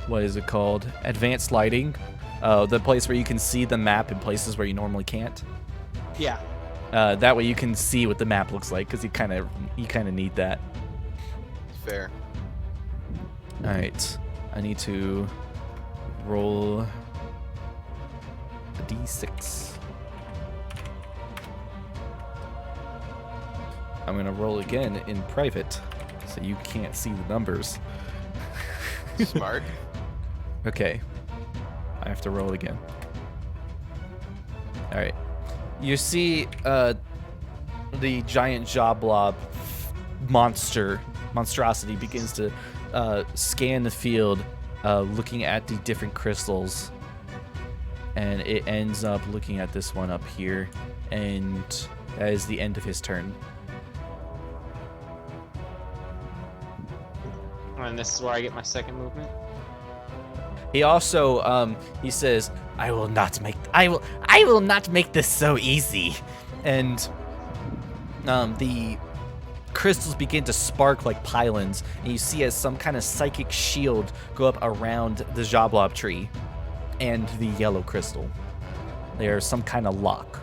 what is it called? Advanced lighting. The place where you can see the map in places where you normally can't. Yeah. That way you can see what the map looks like, because you kind of need that. Fair. All right, I need to roll a d6. I'm gonna roll again in private, so you can't see the numbers. Smart. Okay, I have to roll again. All right, you see the giant Xoblob monstrosity begins to scan the field, looking at the different crystals, and it ends up looking at this one up here, and that is the end of his turn. And this is where I get my second movement. He also he says, I will not make this so easy. And the crystals begin to spark like pylons, and you see as some kind of psychic shield go up around the Xoblob tree and the yellow crystal. There's some kind of lock.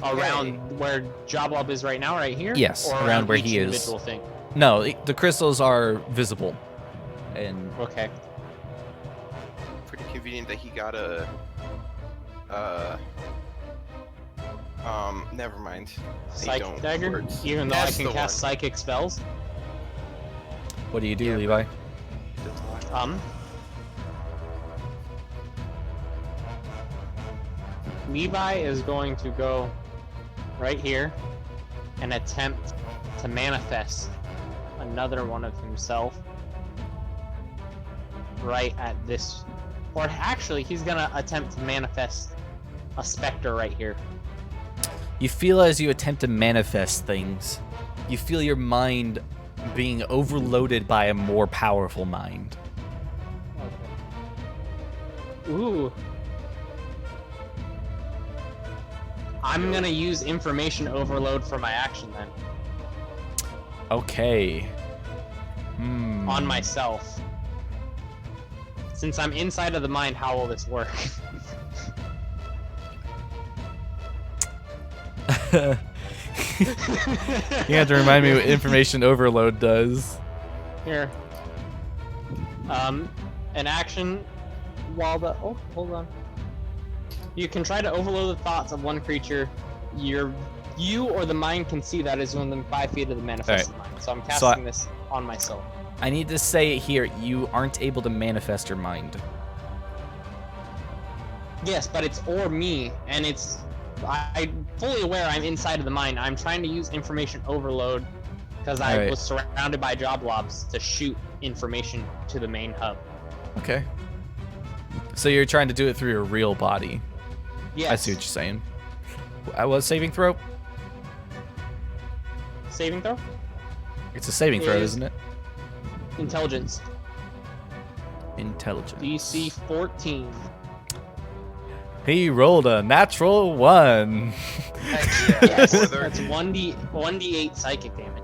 Around where Xoblob is right now, right here? Yes, or around where each he is. individual thing? No, the crystals are visible. And Okay. Pretty convenient that he got a. Never mind. They Psychic don't dagger? words. Even though That's I can the cast one. psychic spells? what do you do, Yeah, Levi? Levi is going to go right here and attempt to manifest another one of himself right at this, or actually he's gonna attempt to manifest a specter right here. You feel as you attempt to manifest things, you feel your mind being overloaded by a more powerful mind. Ooh. I'm gonna use information overload for my action then. Okay. On myself. Since I'm inside of the mind, how will this work? You have to remind me what information overload does. Here. An action while the hold on. You can try to overload the thoughts of one creature. You or the mind can see that is within 5 feet of the manifested mind. So I'm casting this on myself. I need to say it here, you aren't able to manifest your mind. Yes, but it's or me, and I'm fully aware I'm inside of the mind. I'm trying to use information overload because I was surrounded by Xoblobs to shoot information to the main hub. Okay. So you're trying to do it through your real body. Yes. I see what you're saying. What saving throw? Saving throw? It's a saving throw, isn't it? Intelligence. Intelligence. DC 14. He rolled a natural 1. Yes, that's 1d8 psychic damage.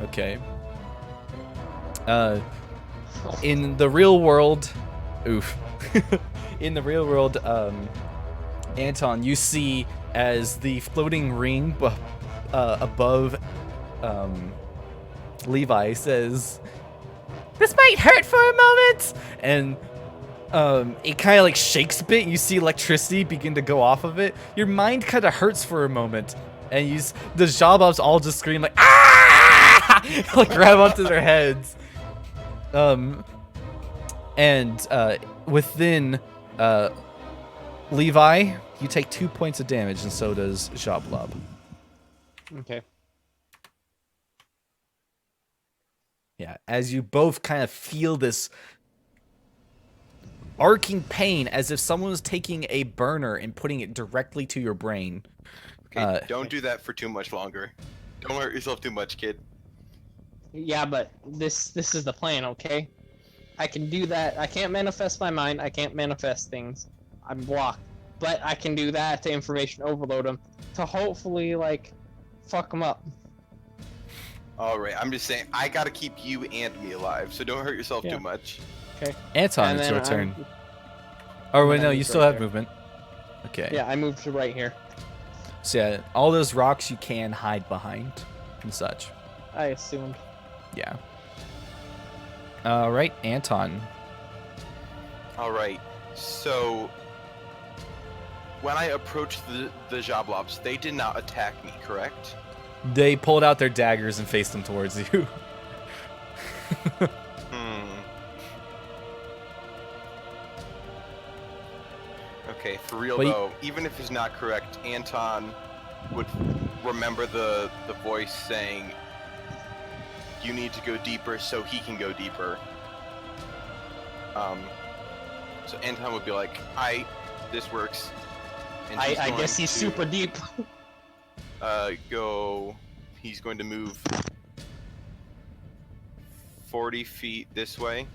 Okay. In the real world, in the real world, Anton, you see as the floating ring above Levi says, "This might hurt for a moment," and it kind of like shakes a bit. You see electricity begin to go off of it. Your mind kind of hurts for a moment, and the Xoblobs all just scream like "Ah!" like grab onto their heads. Within Levi, you take 2 points of damage, and so does Xoblob. Okay. Yeah, as you both kind of feel this arcing pain as if someone was taking a burner and putting it directly to your brain. Okay, don't do that for too much longer. Don't hurt yourself too much, kid. Yeah, but this is the plan, okay? I can do that. I can't manifest my mind. I can't manifest things. I'm blocked. But I can do that to information overload them to hopefully, like, fuck them up. Alright, I'm just saying, I gotta keep you and me alive, so don't hurt yourself too much. Okay. Anton, it's your turn. Oh, wait, no, you still have movement. Okay. Yeah, I moved to right here. So yeah, all those rocks you can hide behind and such. I assumed. Yeah. Alright, Anton. Alright, so when I approached the Xoblobs, they did not attack me, correct? They pulled out their daggers and faced them towards you. Okay, for real though, even if it's not correct, Anton would remember the voice saying, "You need to go deeper so he can go deeper." So Anton would be like, this works. And I guess he's super deep. He's going to move 40 feet this way.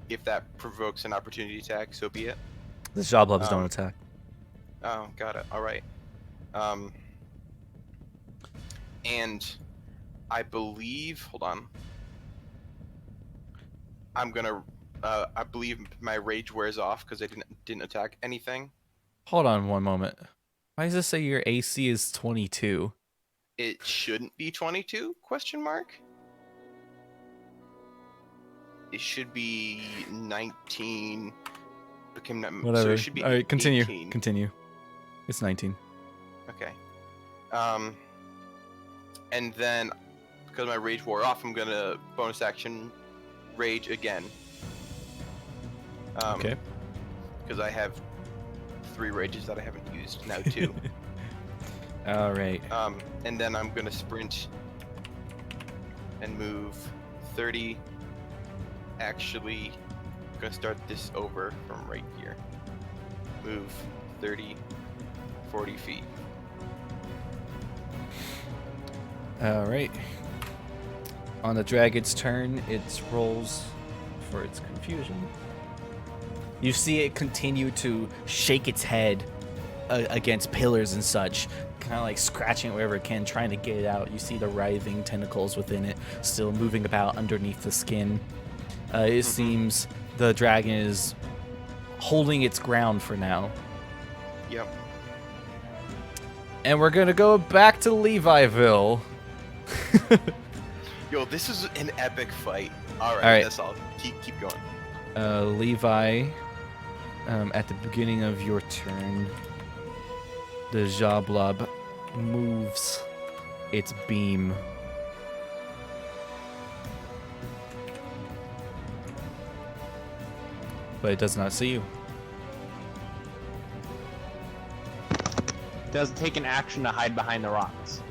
If that provokes an opportunity attack, so be it. The Xoblobs don't attack. Oh, got it. All right. And I believe. Hold on. I'm gonna. I believe my rage wears off because I didn't attack anything. Hold on one moment. Why does this say your AC is 22? It shouldn't be 22? Question mark. It should be 19. Whatever. So it should be all right, continue. 18. Continue. It's 19. Okay. And then because my rage wore off, I'm gonna bonus action rage again. Okay. Because I have 3 rages that I haven't used, now 2. All right. And then I'm gonna sprint and move 30. Actually, I'm gonna start this over from right here. Move 30, 40 feet. All right. On the dragon's turn, it rolls for its confusion. You see it continue to shake its head against pillars and such, kind of like scratching it wherever it can, trying to get it out. You see the writhing tentacles within it still moving about underneath the skin. It seems the dragon is holding its ground for now. Yep. And we're gonna go back to Leeville. Yo, this is an epic fight. All right, right. that's all. Keep going. Levi, at the beginning of your turn, the Xoblob moves its beam. But it does not see you. Does it take an action to hide behind the rocks?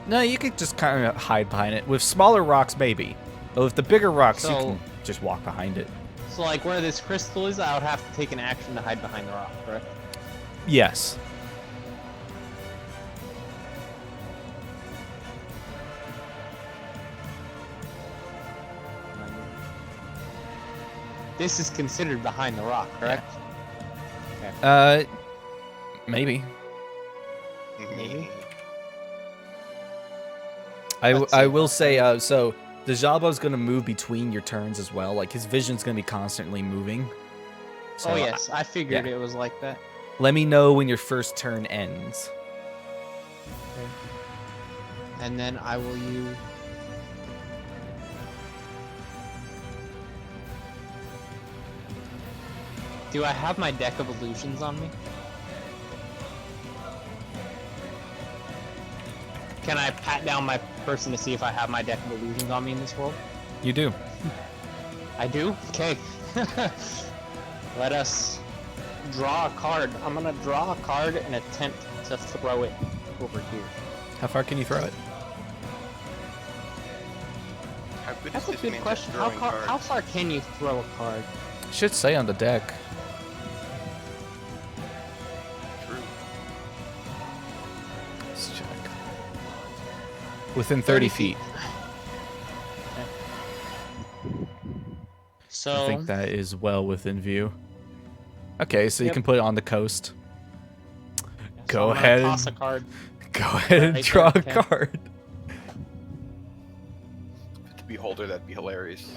No, you could just kind of hide behind it. With smaller rocks, maybe. But with the bigger rocks, you can just walk behind it. So, like, where this crystal is, I would have to take an action to hide behind the rock, correct? Yes. This is considered behind the rock, correct? Maybe. Maybe. I will say, so the Xoblo's going to move between your turns as well. Like, his vision's going to be constantly moving. So, Oh, yes. I figured it was like that. Let me know when your first turn ends. Okay. And then I will use... Do I have my deck of illusions on me? Can I pat down my person to see if I have my deck of illusions on me in this world? You do. I do? Okay. Let us draw a card. I'm gonna draw a card and attempt to throw it over here. How far can you throw it? How good That's is a this good man at question. throwing How cards? far can you throw a card? It should say on the deck. True. Let's check. Within 30 feet. So I think that is well within view. Okay, so you can put it on the coast. Go I'm gonna ahead. Toss a card. Go ahead and Right draw there, a okay. card. To Beholder, that'd be hilarious.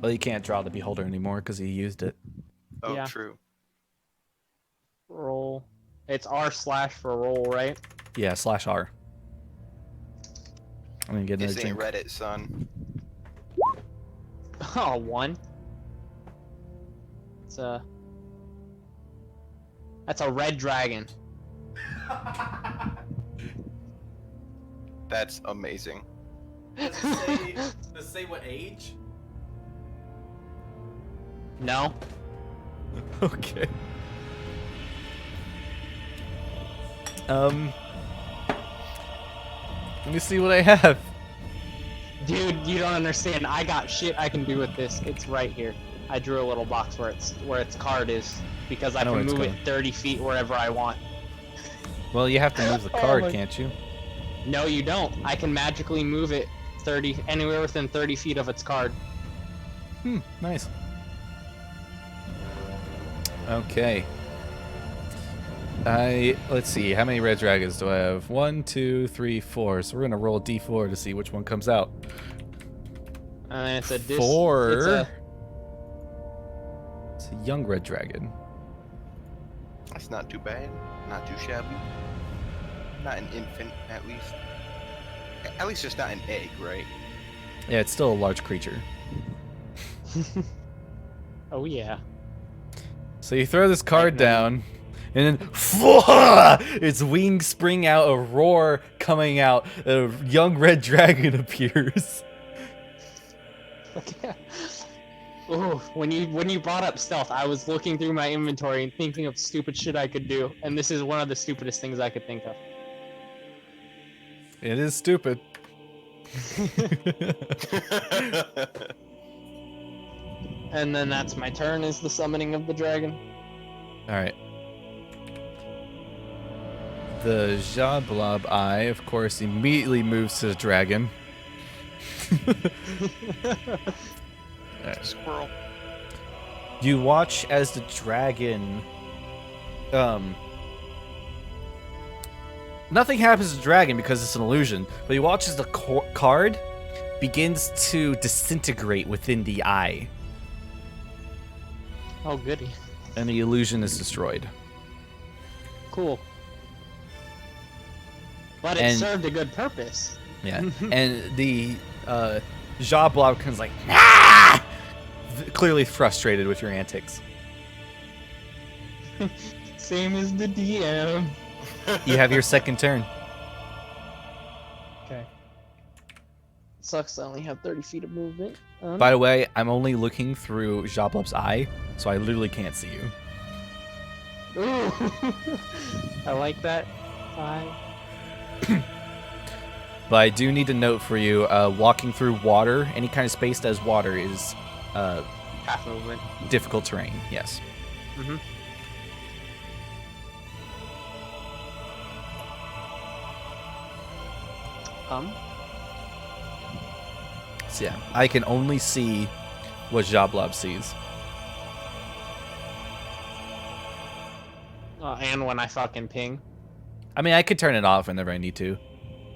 Well, you can't draw the beholder anymore because he used it. Oh, Yeah. true. Roll. It's R/ for roll, right? Yeah, /R. I'm gonna get another This ain't drink. Reddit, son. Oh, 1. It's a. That's a red dragon. That's amazing. Does it say what age? No. Okay. Let me see what I have. Dude, you don't understand. I got shit I can do with this. It's right here. I drew a little box where its card is because I know can where it's move it going. 30 feet wherever I want. Well, you have to move the Oh card, my- can't you? No, you don't. I can magically move it anywhere within 30 feet of its card. Nice. Okay. Let's see, how many red dragons do I have? 1, 2, 3, 4. So we're gonna roll a d4 to see which one comes out. And it's a 4. It's a young red dragon. That's not too bad. Not too shabby. Not an infant, at least. At least it's not an egg, right? Yeah, it's still a large creature. Oh yeah. So you throw this card Like down, and then its wings spring out, a roar coming out, a young red dragon appears. Okay. Ooh, when you brought up stealth, I was looking through my inventory and thinking of stupid shit I could do, and this is one of the stupidest things I could think of. It is stupid. And then that's my turn, is the summoning of the dragon. Alright. The Xoblob eye, of course, immediately moves to the dragon. Squirrel. You watch as the dragon, nothing happens to the dragon because it's an illusion, but you watch as the card begins to disintegrate within the eye. Oh, goody. And the illusion is destroyed. Cool. But it And- served a good purpose. Yeah. And the Xoblob comes like, ah! Clearly frustrated with your antics. Same as the DM. You have your second turn. Okay. Sucks I only have 30 feet of movement. By the way, I'm only looking through Xoblob's eye, so I literally can't see you. Ooh. I like that. 5. But I do need to note for you, walking through water, any kind of space that has water is Half movement. difficult terrain, yes. Mm-hmm. So yeah, I can only see what Xoblob sees. And when I fucking ping. I mean, I could turn it off whenever I need to.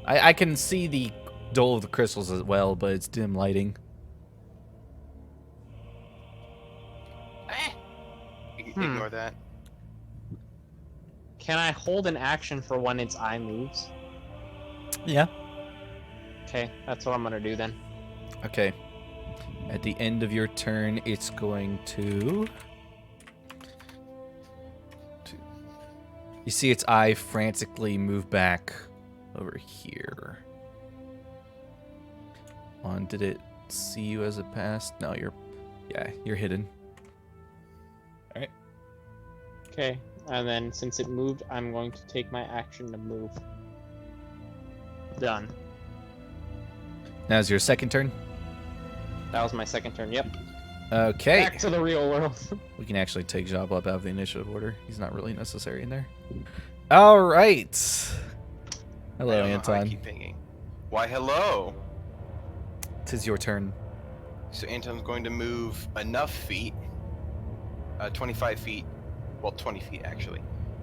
I can see the dull of the crystals as well, but it's dim lighting. Ignore that. Can I hold an action for when its eye moves? Yeah. Okay, that's what I'm gonna do then. Okay. At the end of your turn, it's going to... You see its eye frantically move back over here. Did it see you as it passed? No, you're hidden. Alright. Okay, and then since it moved, I'm going to take my action to move. Done. Now's your second turn. That was my second turn, yep. Okay. Back to the real world. We can actually take Xoblob out of the initiative order. He's not really necessary in there. Alright. Hello, I don't know how I Anton. keep pinging. Why, hello. Tis your turn. So Anton's going to move enough feet, 25 feet, well, 20 feet actually,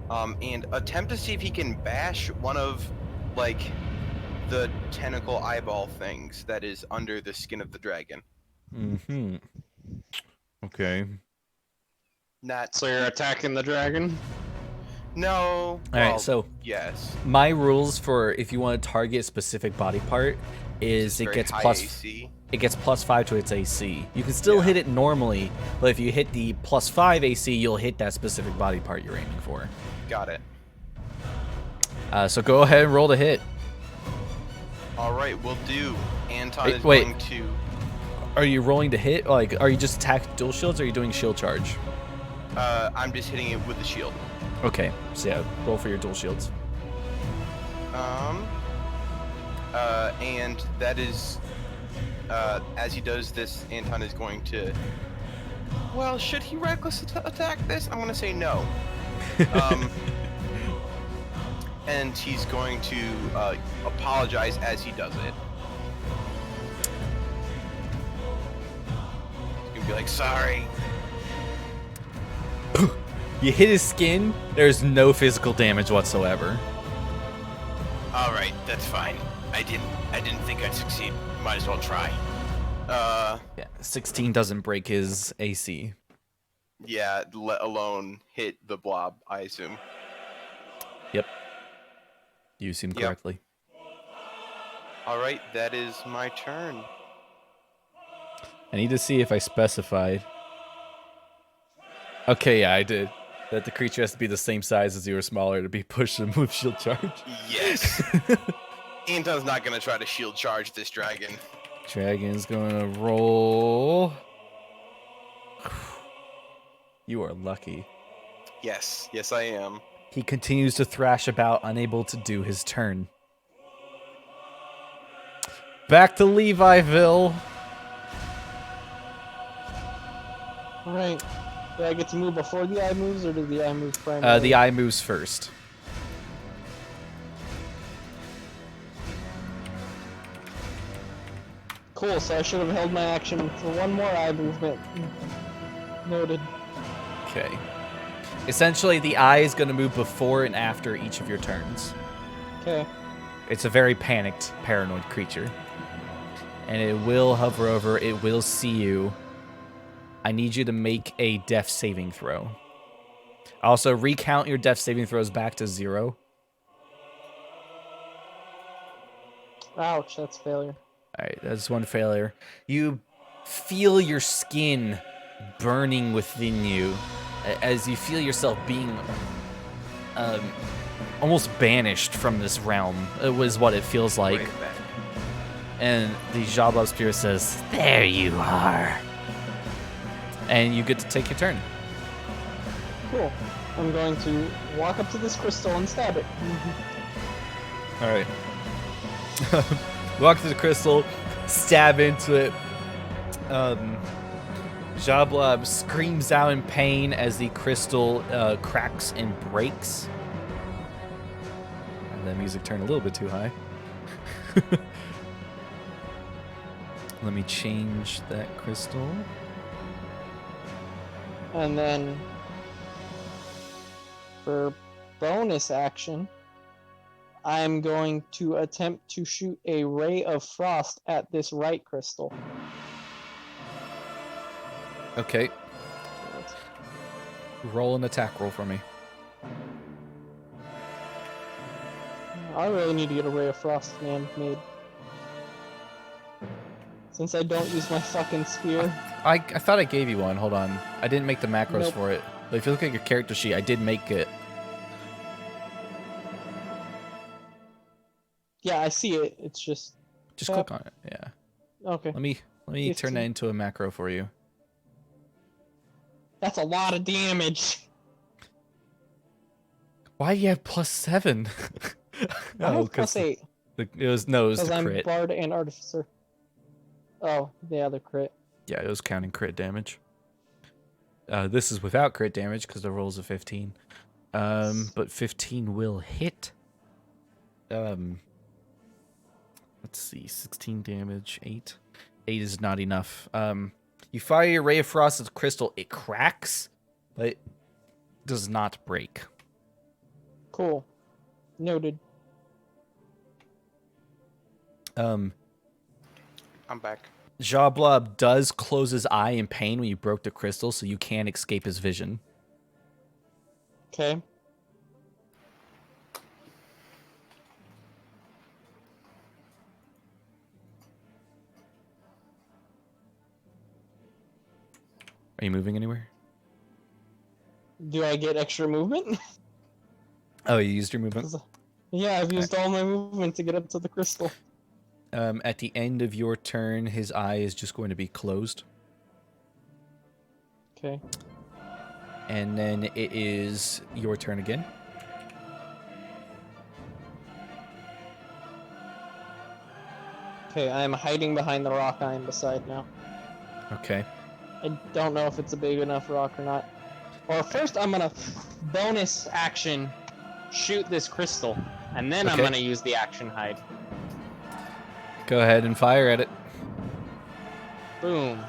and attempt to see if he can bash one of, like, the tentacle eyeball things that is under the skin of the dragon. Mm-hmm. Okay. Not. So you're attacking the dragon? No. Alright, well, so yes. my rules for if you want to target a specific body part is it Very gets high plus AC. it gets +5 to its AC. You can still Yeah. hit it normally, but if you hit the +5 AC, you'll hit that specific body part you're aiming for. Got it. So go ahead and roll to hit. All right, we'll do. Anton Wait, is wait. going to. Are you rolling to hit? Like, are you just attacking dual shields, or are you doing shield charge? I'm just hitting it with the shield. Okay, so yeah, roll for your dual shields. And that is, as he does this, Anton is going to. Well, should he reckless attack this? I'm gonna say no. And he's going to apologize as he does it. He's gonna be like, sorry. You hit his skin. There's no physical damage whatsoever. All right, that's fine. I didn't think I'd succeed. Might as well try. Yeah, 16 doesn't break his AC. Yeah, let alone hit the blob, I assume. Yep. You assume Yep. correctly. All right, that is my turn. I need to see if I specified. Okay, yeah, I did. That the creature has to be the same size as you or smaller to be pushed and move shield charge. Yes. Anton's not gonna try to shield charge this dragon. Dragon's gonna roll. You are lucky. Yes, yes I am. He continues to thrash about, unable to do his turn. Back to Levi-ville. Alright. Do I get to move before the eye moves, or does the eye move primarily? The eye moves first. Cool, so I should have held my action for one more eye movement. Noted. Okay. Essentially, the eye is going to move before and after each of your turns. Okay. It's a very panicked, paranoid creature. And it will hover over, it will see you. I need you to make a death saving throw. Also, recount your death saving throws back to 0. Ouch, that's failure. All right, that's one failure. You feel your skin burning within you as you feel yourself being almost banished from this realm. It was what it feels like. Right back. And the Xoblob spirit says, "There you are." And you get to take your turn. Cool. I'm going to walk up to this crystal and stab it. All right. Walk to the crystal, stab into it. Xoblob screams out in pain as the crystal cracks and breaks. And the music turned a little bit too high. Let me change that crystal. And then for bonus action, I'm going to attempt to shoot a ray of frost at this right crystal. Okay. Roll an attack roll for me. I really need to get a ray of frost made. Since I don't use my fucking spear. I thought I gave you one. Hold on. I didn't make the macros Nope. for it. But if you look at your character sheet, I did make it. Yeah, I see it. It's just Just click on it. Yeah. okay. Let me turn 15. that into a macro for you. That's a lot of damage. Why do you have +7? I have 'cause +8 it was the because I'm crit. bard and artificer. Oh, the other crit. Yeah, it was counting crit damage. This is without crit damage because the roll's a 15. But 15 will hit. Let's see, 16 damage, 8. 8 is not enough. You fire your ray of frost at the crystal. It cracks, but it does not break. Cool. Noted. I'm back. Xoblob does close his eye in pain when you broke the crystal, so you can't escape his vision. Okay. Are you moving anywhere? Do I get extra movement? Oh, you used your movement? Yeah, I've used all my movement to get up to the crystal. At the end of your turn, his eye is just going to be closed. Okay. And then it is your turn again. Okay, I'm hiding behind the rock I am beside now. Okay. I don't know if it's a big enough rock or not. Or first I'm gonna bonus action shoot this crystal, and then I'm Okay. gonna use the action hide. Go ahead and fire at it. Boom.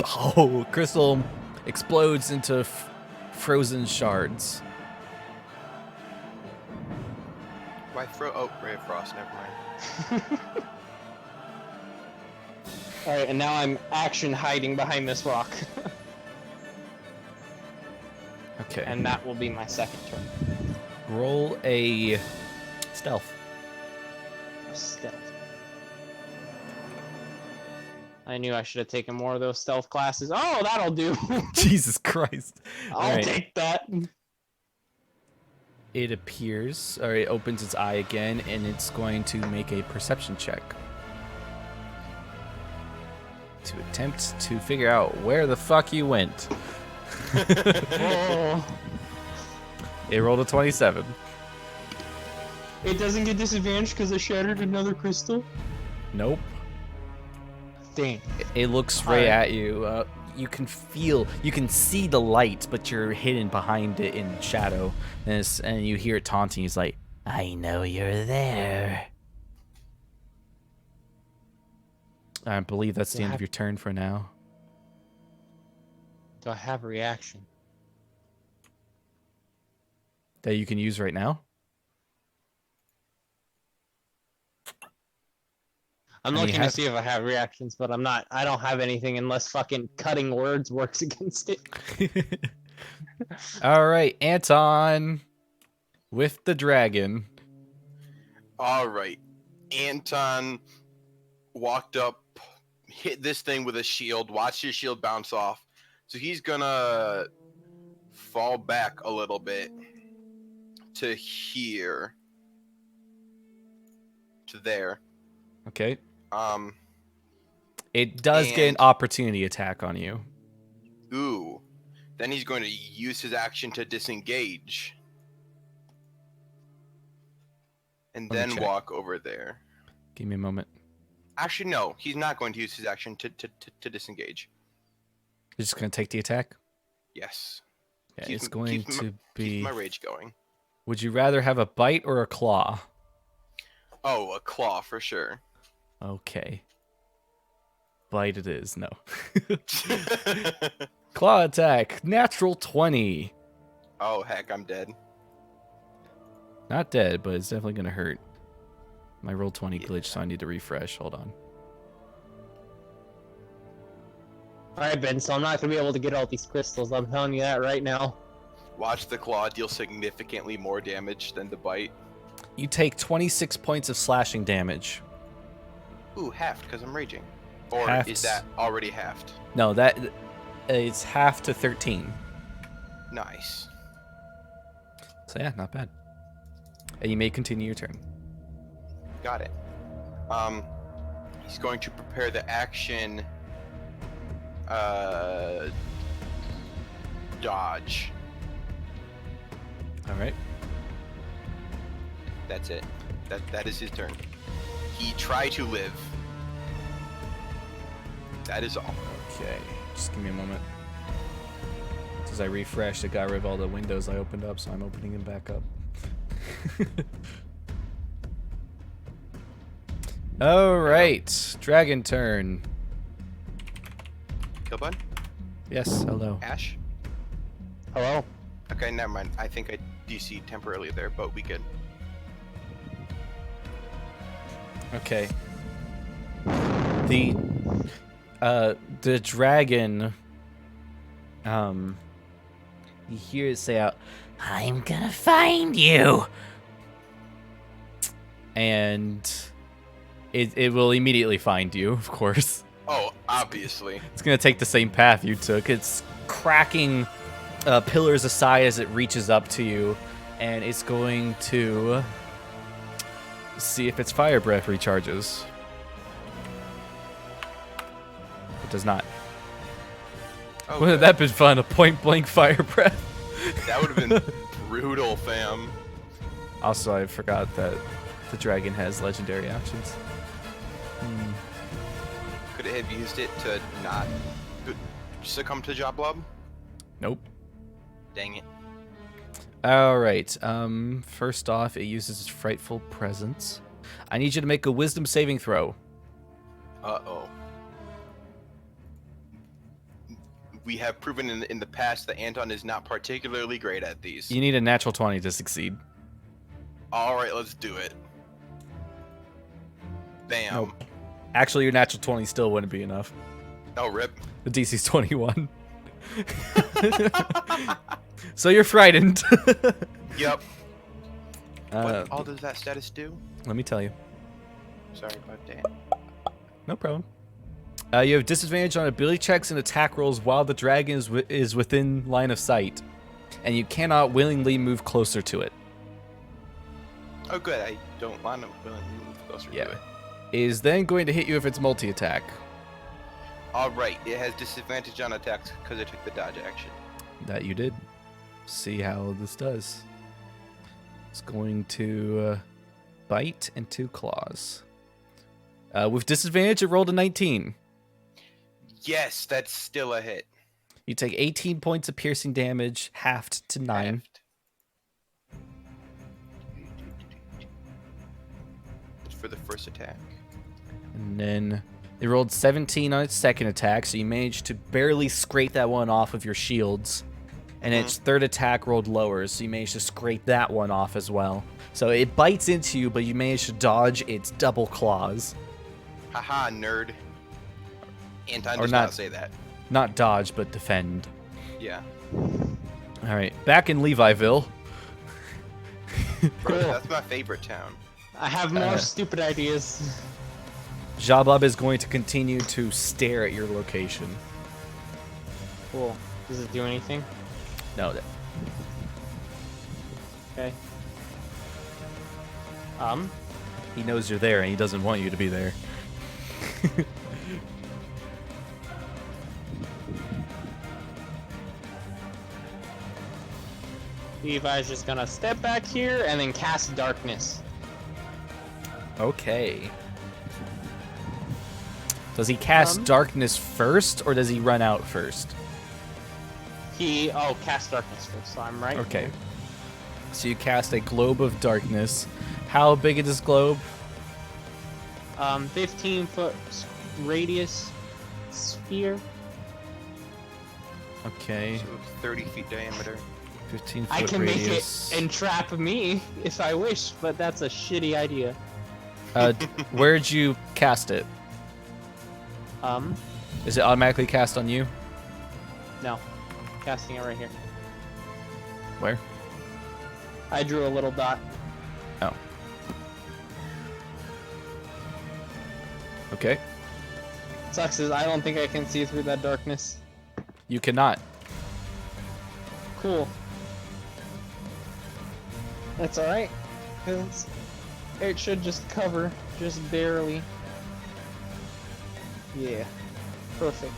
Oh, crystal explodes into frozen shards. Why throw? Oh, Ray of Frost. Never mind. Alright, and now I'm action hiding behind this rock. Okay. And that will be my second turn. Roll a stealth. Stealth. I knew I should have taken more of those stealth classes. Oh, that'll do. Jesus Christ. I'll Alright. take that. It appears, or it opens its eye again, and it's going to make a perception check to attempt to figure out where the fuck you went. Oh. It rolled a 27. It doesn't get disadvantage because I shattered another crystal? Nope. Dang. It looks straight Alright. at you. You can see the light, but you're hidden behind it in shadow. And you hear it taunting. He's like, "I know you're there." I believe that's the end of your turn for now. Do I have a reaction? That you can use right now. I'm And you looking have- to see if I have reactions, but I'm not. I don't have anything unless fucking cutting words works against it. All right, Anton with the dragon. All right. Anton walked up, hit this thing with a shield, watched his shield bounce off. So he's gonna fall back a little bit to here. To there. Okay. Um, It does get an And- opportunity attack on you. ooh. Then he's going to use his action to disengage. And Let me then check. walk over there. Give me a moment. Actually, no. He's not going to use his action to disengage. You're just going to take the attack? Yes. Yeah, Keep it's m- going keep m- to be... Keep my rage going. Would you rather have a bite or a claw? Oh, a claw for sure. Okay. Bite it is. No. Claw attack. Natural 20. Oh, heck, I'm dead. Not dead, but it's definitely going to hurt. My roll 20 Yeah. glitched, so I need to refresh. Hold on. Alright, Ben, so I'm not gonna be able to get all these crystals. I'm telling you that right now. Watch the claw deal significantly more damage than the bite. You take 26 points of slashing damage. Ooh, halved because I'm raging. Or Halved. is that already halved? No, that it's half to 13. Nice. So yeah, not bad. And you may continue your turn. Got it. He's going to prepare the action. Dodge. All right. That's it. That is his turn. He try to live. That is all. Okay, just give me a moment. As I refreshed, it got rid of all the windows I opened up, so I'm opening them back up. All right, dragon turn. Killbud? Yes, hello. Ash? Hello? Okay, never mind. I think I DC'd temporarily there, but we good. Okay. The dragon, you hear it say out, "I'm gonna find you," and it will immediately find you, of course. Oh, obviously. It's gonna take the same path you took. It's cracking pillars aside as it reaches up to you, and it's going to see if its fire breath recharges. It does not. Oh, Wouldn't good. that been fun? A point blank fire breath. That would have been brutal, fam. Also, I forgot that the dragon has legendary actions. Could it have used it to not succumb to Xoblob? Nope. Dang it. All right. First off, it uses its frightful presence. I need you to make a wisdom saving throw. Uh-oh. We have proven in the past that Anton is not particularly great at these. You need a natural 20 to succeed. Alright, let's do it. Bam. Nope. Actually, your natural 20 still wouldn't be enough. Oh, rip. The DC's 21. So you're frightened. Yep. Uh, What all does that status do? let me tell you. Sorry about that. No problem. You have disadvantage on ability checks and attack rolls while the dragon is within line of sight, and you cannot willingly move closer to it. Oh, good. I don't want to willingly move closer Yeah. to it. It is then going to hit you if it's multi-attack. Alright, it has disadvantage on attacks because it took the dodge action. That you did. See how this does. It's going to bite and 2 claws. With disadvantage, it rolled a 19. Yes, that's still a hit. You take 18 points of piercing damage, halved to 9. Halved. For the first attack. And then it rolled 17 on its second attack, so you managed to barely scrape that one off of your shields. And its third attack rolled lower, so you managed to scrape that one off as well. So it bites into you, but you managed to dodge its double claws. Haha, nerd. Anton Or does not- not say that. Not dodge, but defend. Yeah. All right, back in Leeviville. Bro, Cool. that's my favorite town. I have more stupid ideas. Xoblob is going to continue to stare at your location. Cool. Does it do anything? No, Okay. he knows you're there and he doesn't want you to be there. Levi's just gonna step back here and then cast darkness. Okay. Does he cast darkness first, or does he run out first? Cast darkness first, so I'm right. Okay. here. So you cast a globe of darkness. How big is this globe? 15-foot radius sphere. Okay. So 30 feet diameter. 15 foot I can radius. make it entrap me if I wish, but that's a shitty idea. Where'd you cast it? Is it automatically cast on you? No. Casting it right here. Where? I drew a little dot. Oh. Okay. Sucks is I don't think I can see through that darkness. You cannot. Cool. That's alright. Cause it should just cover, just barely. Yeah. Perfect.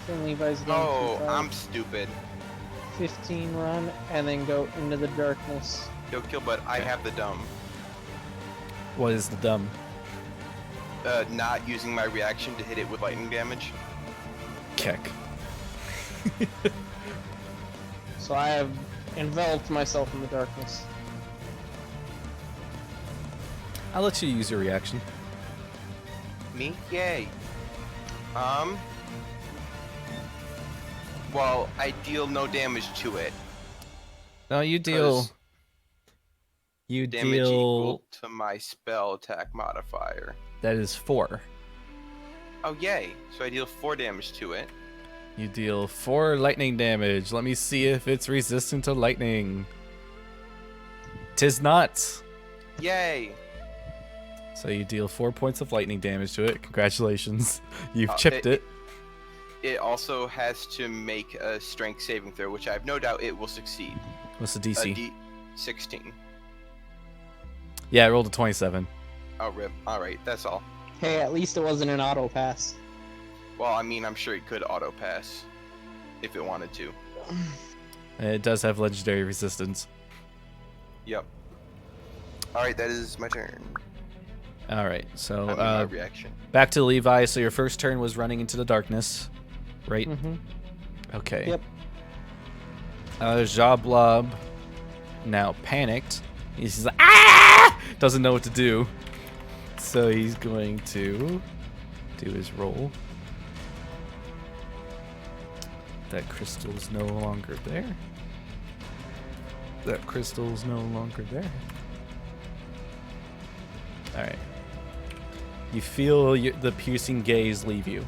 Then Levi's going Oh, to I'm stupid. 15 run and then go into the darkness. Yo, kill, but I have the dumb. What is the dumb? Not using my reaction to hit it with lightning damage. Keck. So I have enveloped myself in the darkness. I'll let you use your reaction. Me? Yay. Well, I deal no damage to it. No, you deal. 'Cause You damage deal. equal to my spell attack modifier. That is 4. Oh, yay. So I deal 4 damage to it. You deal 4 lightning damage. Let me see if it's resistant to lightning. 'Tis not. Yay. So you deal 4 points of lightning damage to it. Congratulations. You've chipped it. It also has to make a strength saving throw, which I have no doubt it will succeed. What's the A DC? D16. Yeah, I rolled a 27. Oh, rip. Alright, that's all. Hey, at least it wasn't an auto pass. Well, I mean, I'm sure it could auto pass if it wanted to. And it does have legendary resistance. Yep. Alright, that is my turn. All right, so I mean, my reaction. back to Levi. So your first turn was running into the darkness, right? Mm-hmm. Okay. Yep. Xoblob, now panicked. He's like, ah! Doesn't know what to do. So he's going to do his roll. That crystal's no longer there. That crystal's no longer there. All right. You feel the piercing gaze leave you.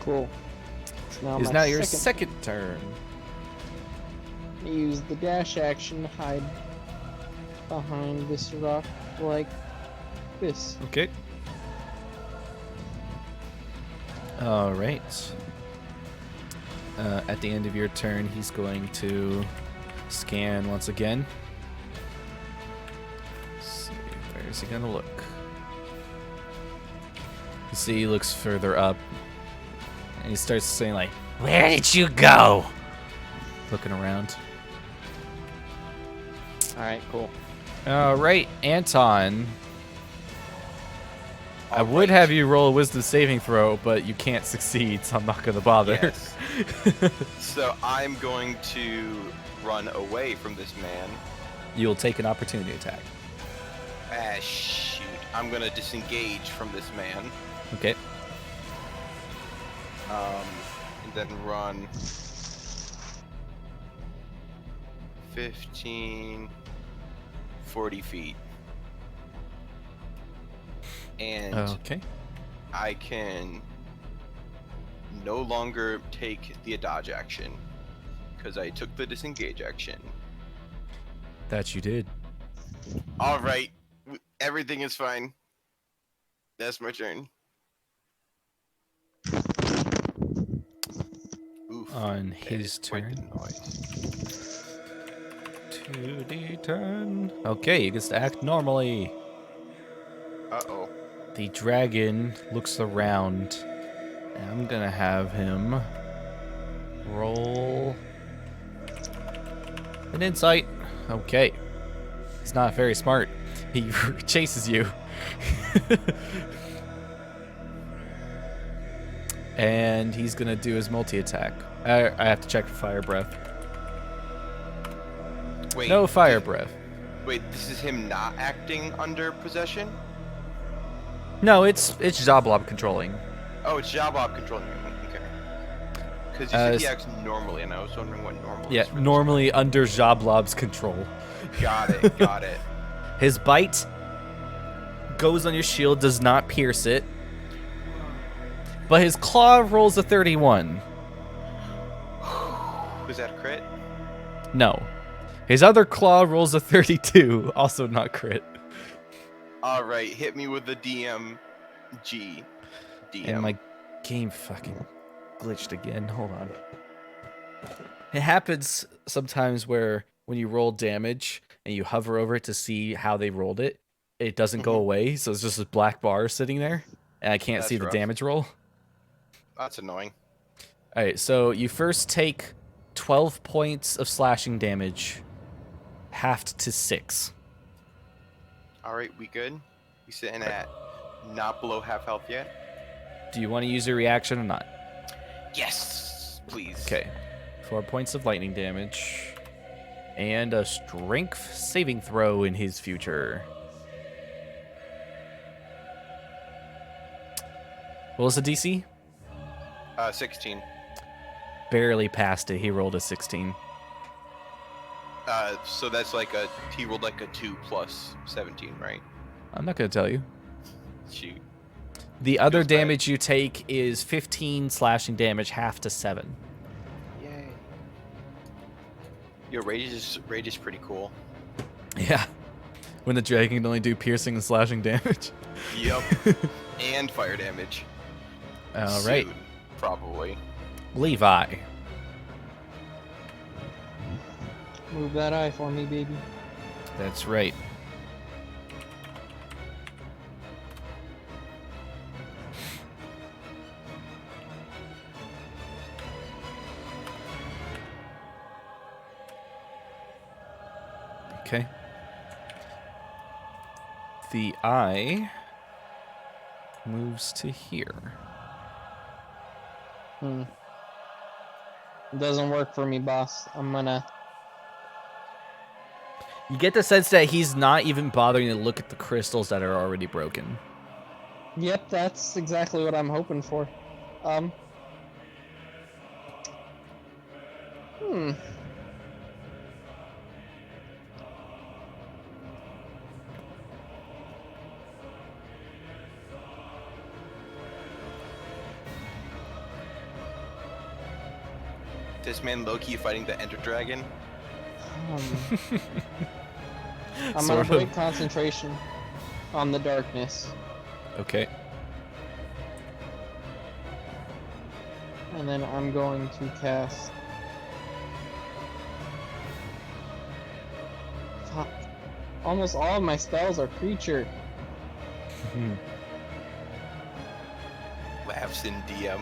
Cool. Now It's my now your second second turn. Use the dash action to hide behind this rock like this. Okay. All right. At the end of your turn, he's going to scan once again. Let's see, where's he gonna look? You see, he looks further up, and he starts saying like, "Where did you go?" Looking around. Alright, cool. All right, Anton. I All would right. have you roll a wisdom saving throw, but you can't succeed, so I'm not going to bother. Yes. So I'm going to run away from this man. You'll take an opportunity attack. Ah, shoot. I'm going to disengage from this man. Okay. And then run 15, 40 feet. And Okay. I can no longer take the dodge action because I took the disengage action. That you did. All right, everything is fine. That's my turn. Oof. On that his is quite the turn. noise. 2d10. Okay, he gets to act normally. Uh-oh. The dragon looks around, and I'm gonna have him roll an insight. Okay. He's not very smart. He chases you. And he's gonna do his multi-attack. I have to check for fire breath. Wait. No fire breath. Wait, this is him not acting under possession? No, it's Xoblob controlling. Oh, it's Xoblob controlling him. Okay. Because you said he acts normally, and I was wondering what normal Yeah, is. For normally under Xoblob's control. this guy. Got it. His bite goes on your shield, does not pierce it. But his claw rolls a 31. Was that a crit? No. His other claw rolls a 32, also not crit. Alright, hit me with the DM. And my game fucking glitched again. Hold on. It happens sometimes where when you roll damage and you hover over it to see how they rolled it, it doesn't go away, so it's just a black bar sitting there, and I can't That's see the rough. damage roll. That's annoying. Alright, so you first take 12 points of slashing damage, halved to 6. Alright, we good? We sitting at not below half health yet? Do you want to use your reaction or not? Yes! Please. Okay. 4 points of lightning damage. And a strength saving throw in his future. What was the DC? 16. Barely passed it. He rolled a 16. So that's like he rolled like a 2 plus 17, right? I'm not going to tell you. Shoot. The other Feels bad. damage you take is 15 slashing damage, half to 7. Yay. Your rage is pretty cool. Yeah. When the dragon can only do piercing and slashing damage. Yep. And fire damage. All right. Soon, probably. Levi. Move that eye for me, baby. That's right. Okay. The eye moves to here. It doesn't work for me, boss. I'm gonna... You get the sense that he's not even bothering to look at the crystals that are already broken. Yep, that's exactly what I'm hoping for. This man Loki fighting the Ender Dragon. I'm gonna Sort break of. concentration on the darkness, Okay. and then I'm going to cast... Fuck. Almost all of my spells are creature. Laughs in DM.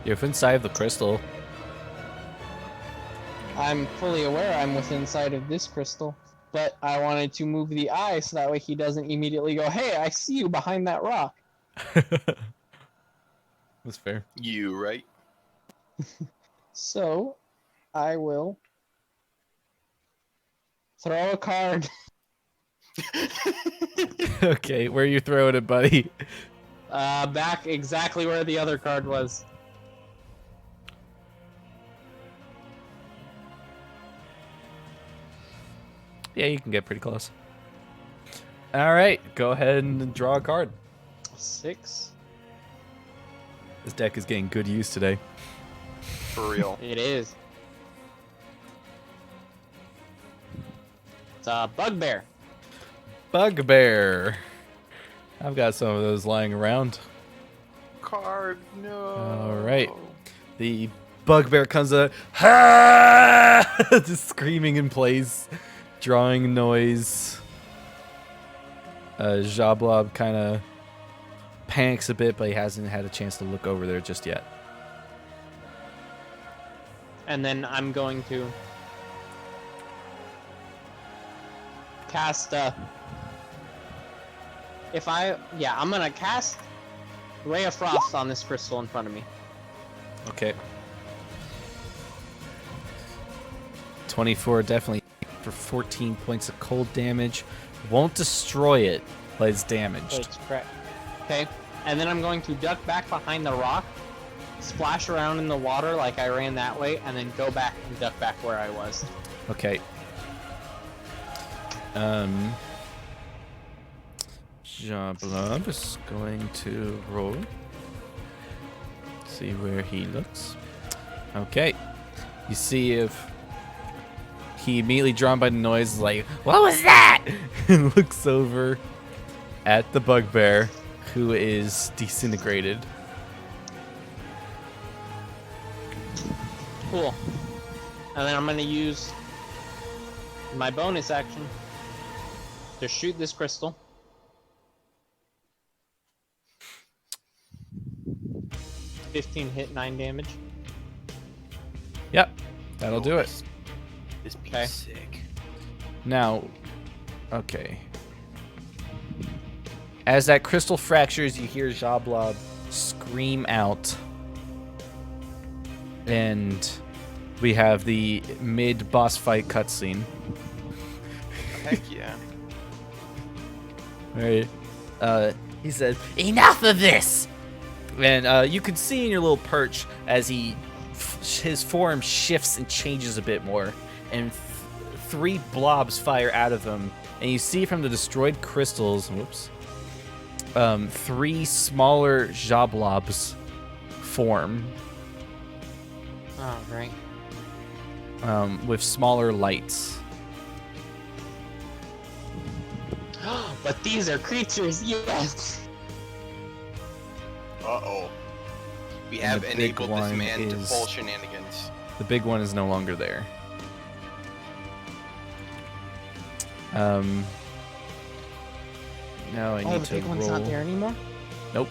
You're inside of the crystal. I'm fully aware I'm within sight of this crystal, but I wanted to move the eye so that way he doesn't immediately go, "Hey, I see you behind that rock." That's fair. You right? So, I will throw a card. Okay, where are you throwing it, buddy? Back exactly where the other card was. Yeah, you can get pretty close. All right, go ahead and draw a card. 6. This deck is getting good use today. For real. It is. It's a bugbear. Bugbear. I've got some of those lying around. Card, no. All right. The bugbear comes up, ha! Just screaming in place, drawing noise. Xoblob kind of panics a bit, but he hasn't had a chance to look over there just yet. And then I'm going to cast I'm gonna cast Ray of Frost on this crystal in front of me. Okay. 24 definitely for 14 points of cold damage. Won't destroy it, but it's So damaged. it's correct. Okay. And then I'm going to duck back behind the rock, splash around in the water like I ran that way, and then go back and duck back where I was. Okay. Xoblob is going to roll. See where he looks. Okay. You see if he immediately drawn by the noise is like, what was that? And looks over at the bugbear, who is disintegrated. Cool. And then I'm going to use my bonus action to shoot this crystal. $15 hit, 9 damage. Yep. That'll do it. This beat's Okay. sick. Now, okay. As that crystal fractures, you hear Xoblob scream out. And we have the mid-boss fight cutscene. Heck yeah. Right. He says, "Enough of this!" And you can see in your little perch as his form shifts and changes a bit more, and 3 blobs fire out of him, and you see from the destroyed crystals, 3 smaller Xoblobs form, Oh, right. with smaller lights. But these are creatures, yes! Uh-oh. We And have the big enabled this one man to is- pull shenanigans. The big one is no longer there. Now I Oh, need the to big roll. one's not there anymore? Nope.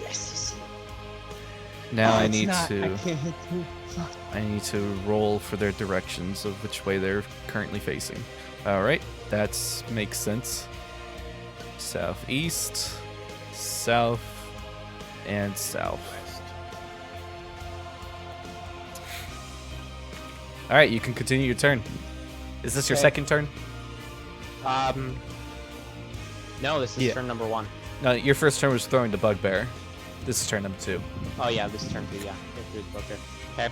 Yes! Now Oh, I it's need not. to. I can't. I need to roll for their directions of which way they're currently facing. All right, that makes sense. Southeast, south, and south. West. All right, you can continue your turn. Is this your Okay. second turn? No, this is Yeah. turn number 1. No, your first turn was throwing the bugbear. This is turn number 2. Oh yeah, this is turn 2, yeah. Okay. Okay.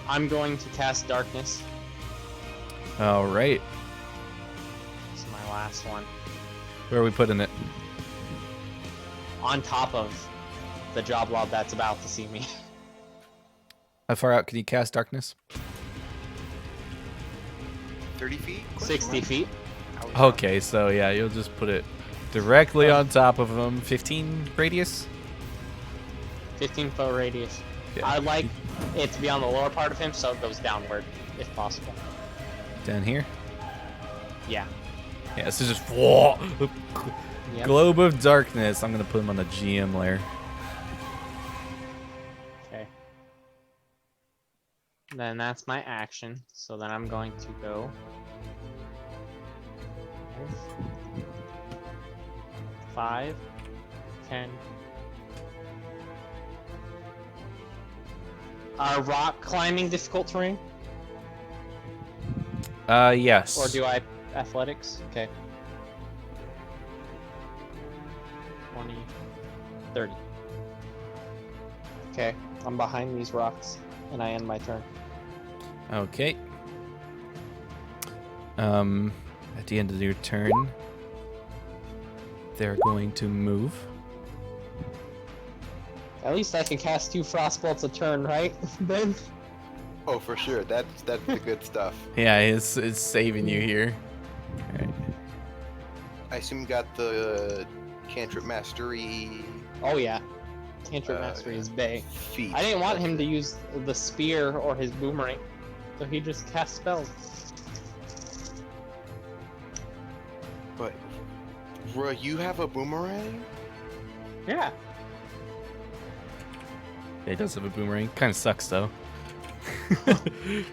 I'm going to cast Darkness. All right, This is my last one. where are we putting it? On top of the Xoblob that's about to see me. How far out can you cast darkness? 30 feet? 60 feet. Okay, so yeah, you'll just put it directly on top of them. 15 radius? 15-foot radius. Yeah. I'd like it to be on the lower part of him, so it goes downward, if possible. Down here? Yeah. Yeah, so just whoa, Yep. globe of darkness. I'm gonna put him on the GM layer. Okay. Then that's my action. So then I'm going to go 5, 10. Rock climbing difficult terrain? Yes. Or do I athletics? Okay. 20, 30. Okay, I'm behind these rocks, and I end my turn. Okay. At the end of your turn, they're going to move. At least I can cast 2 frost bolts a turn, right? Ben? Oh, for sure. That's the good stuff. Yeah, it's saving you here. All right. I assume you got the cantrip mastery Oh yeah. Cantrip Mastery is big. feat. I didn't want him to use the spear or his boomerang, so he just cast spells. But, Roy, you have a boomerang? Yeah. Yeah, he does have a boomerang. Kind of sucks though.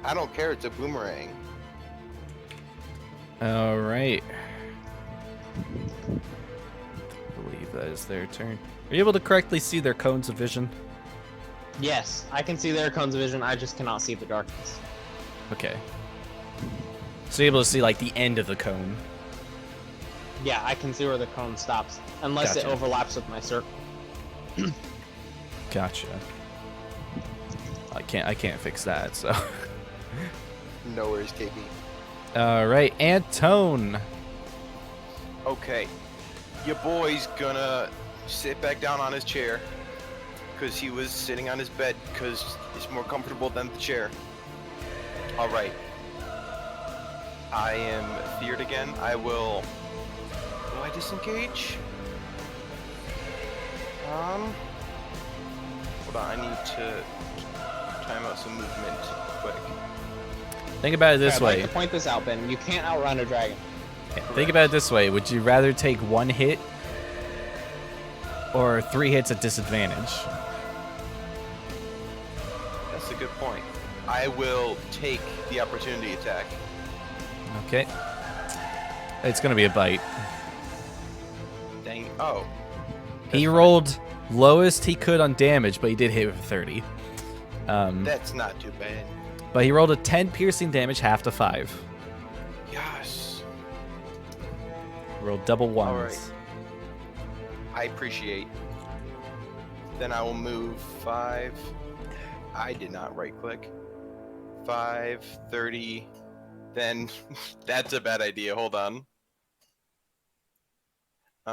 I don't care. It's a boomerang. All right. I believe that is their turn. Are you able to correctly see their cones of vision? Yes, I can see their cones of vision. I just cannot see the darkness. Okay. So you're able to see like the end of the cone. Yeah, I can see where the cone stops, unless it Gotcha. overlaps with my circle. Gotcha. I can't fix that, so. No worries, KB. All right, Anton. Okay. Your boy's gonna sit back down on his chair because he was sitting on his bed because it's more comfortable than the chair. All right. I am feared again. I will. Will I disengage? Hold on. I need to time out some movement quick. Think about it this I'd way. like to point this out, Ben. You can't outrun a dragon. Think about it this way. Would you rather take 1 hit or 3 hits at disadvantage? That's a good point. I will take the opportunity attack. Okay. It's gonna be a bite. Dang. Oh. He rolled lowest he could on damage, but he did hit with 30. That's not too bad. But he rolled a 10 piercing damage, half to 5. Yes. Rolled double ones. All right. I appreciate. Then I will move 5. I did not right click. 5, 30. Then that's a bad idea. Hold on. Do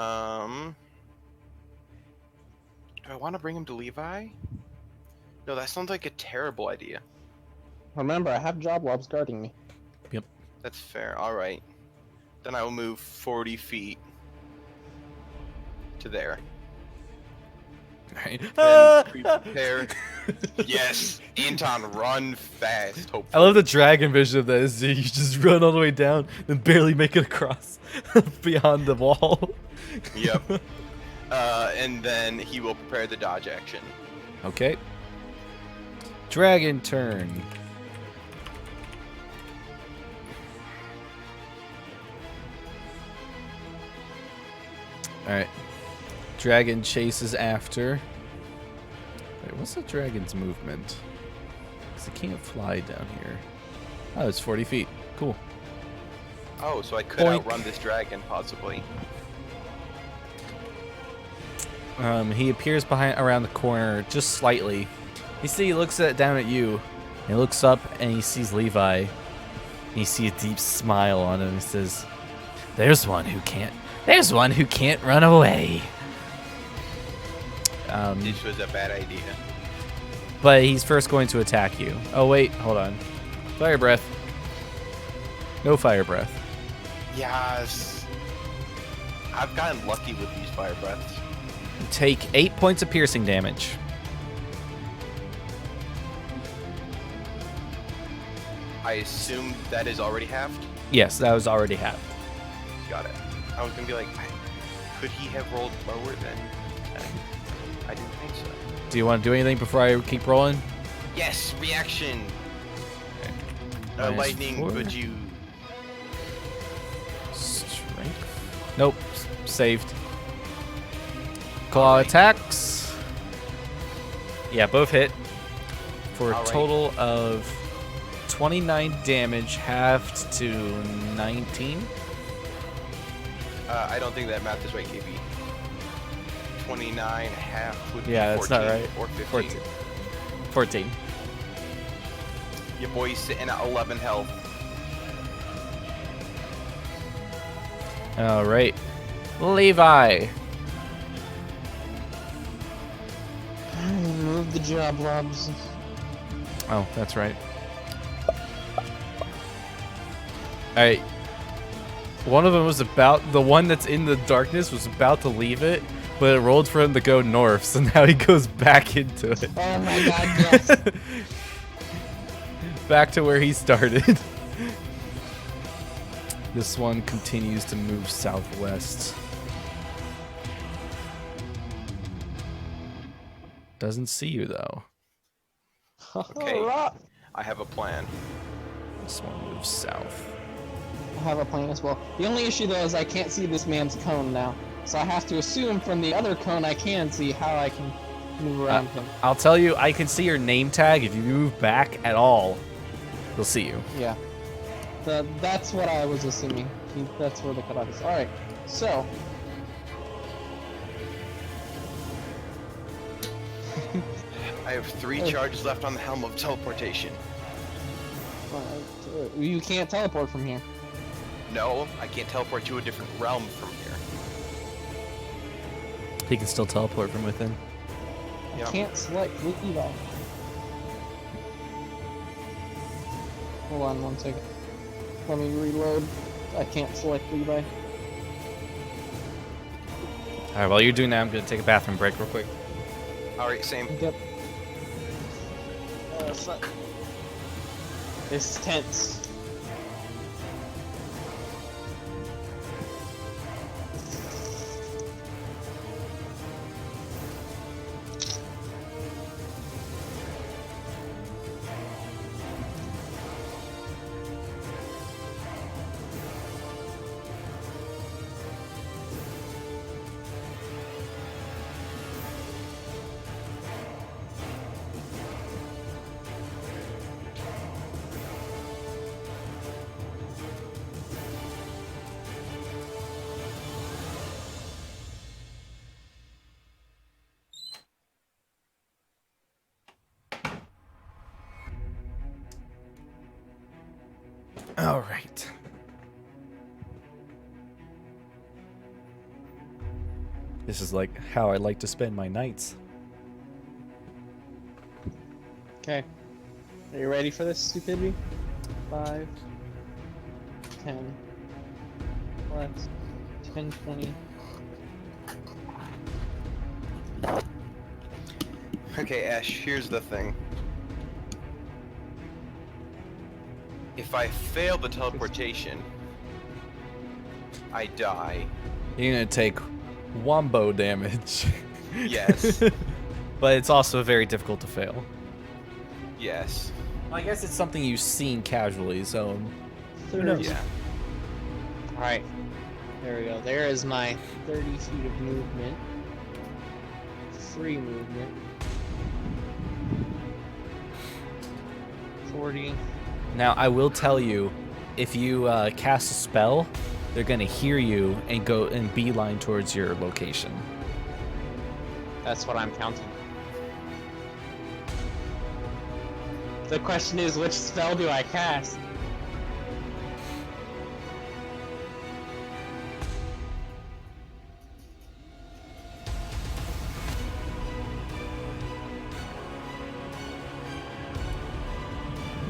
I want to bring him to Levi? No, that sounds like a terrible idea. Remember, I have Xoblobs guarding me. That's fair. All right. Then I will move 40 feet to there. Right. Then prepare. Yes, Anton, run fast. Hopefully. I love the dragon vision of this. You just run all the way down and barely make it across beyond the wall. Yep. And then he will prepare the dodge action. Okay. Dragon turn. Alright. Dragon chases after. Wait, what's the dragon's movement? Because it can't fly down here. Oh, it's 40 feet. Cool. Oh, so I could Boink. outrun this dragon, possibly. He appears around the corner just slightly. You see, he looks down at you. He looks up and he sees Levi. And you see a deep smile on him. He says, "There's one who can't run away." This was a bad idea. But he's first going to attack you. Oh wait, hold on. Fire breath. No fire breath. Yes. I've gotten lucky with these fire breaths. Take 8 points of piercing damage. I assume that is already halved. Yes, that was already half. Got it. I was gonna be like, could he have rolled lower than 10? I didn't think so. Do you want to do anything before I keep rolling? Yes, reaction. Minus Lightning, 4. would you? Strength? Nope. Saved. Claw Alright. attacks. Yeah, both hit. For a Alright. total of 29 damage, halved to 19. I don't think that math is right, KB. 29 half would be Yeah, 14 that's not right. or 15. 14. Your boy's sitting at 11 health. All right, Levi. Move the Xoblobs. Oh, that's right. All right. One of them was the one that's in the darkness was about to leave it, but it rolled for him to go north, so now he goes back into it. Oh my god, yes. Back to where he started. This one continues to move southwest. Doesn't see you though. Okay. Rock. I have a plan. This one moves south. I have a plan as well. The only issue though is I can't see this man's cone now. So I have to assume from the other cone I can see how I can move around him. I'll tell you, I can see your name tag. If you move back at all, he'll see you. Yeah. That's what I was assuming. That's where the cutoff is. Alright, so. I have 3 charges left on the helm of teleportation. You can't teleport from here. No, I can't teleport to a different realm from here. He can still teleport from within. Yep. I can't select Levi. Hold on 1 second. Let me reload. I can't select Levi. All right, while you're doing that, I'm gonna take a bathroom break real quick. Alright, same. Yep. Fuck. This is tense. All right. This is like how I like to spend my nights. Okay. Are you ready for this stupidity? 5, 10, less, 10, 20. Okay, Ash, here's the thing. If I fail the teleportation, I die. You're gonna take wombo damage. Yes. But it's also very difficult to fail. Yes. I guess it's something you've seen casually, so who knows? Yeah. Alright. There we go. There is my 30 feet of movement. Free movement. 40. Now, I will tell you, if you cast a spell, they're gonna hear you and go and beeline towards your location. That's what I'm counting. The question is, which spell do I cast?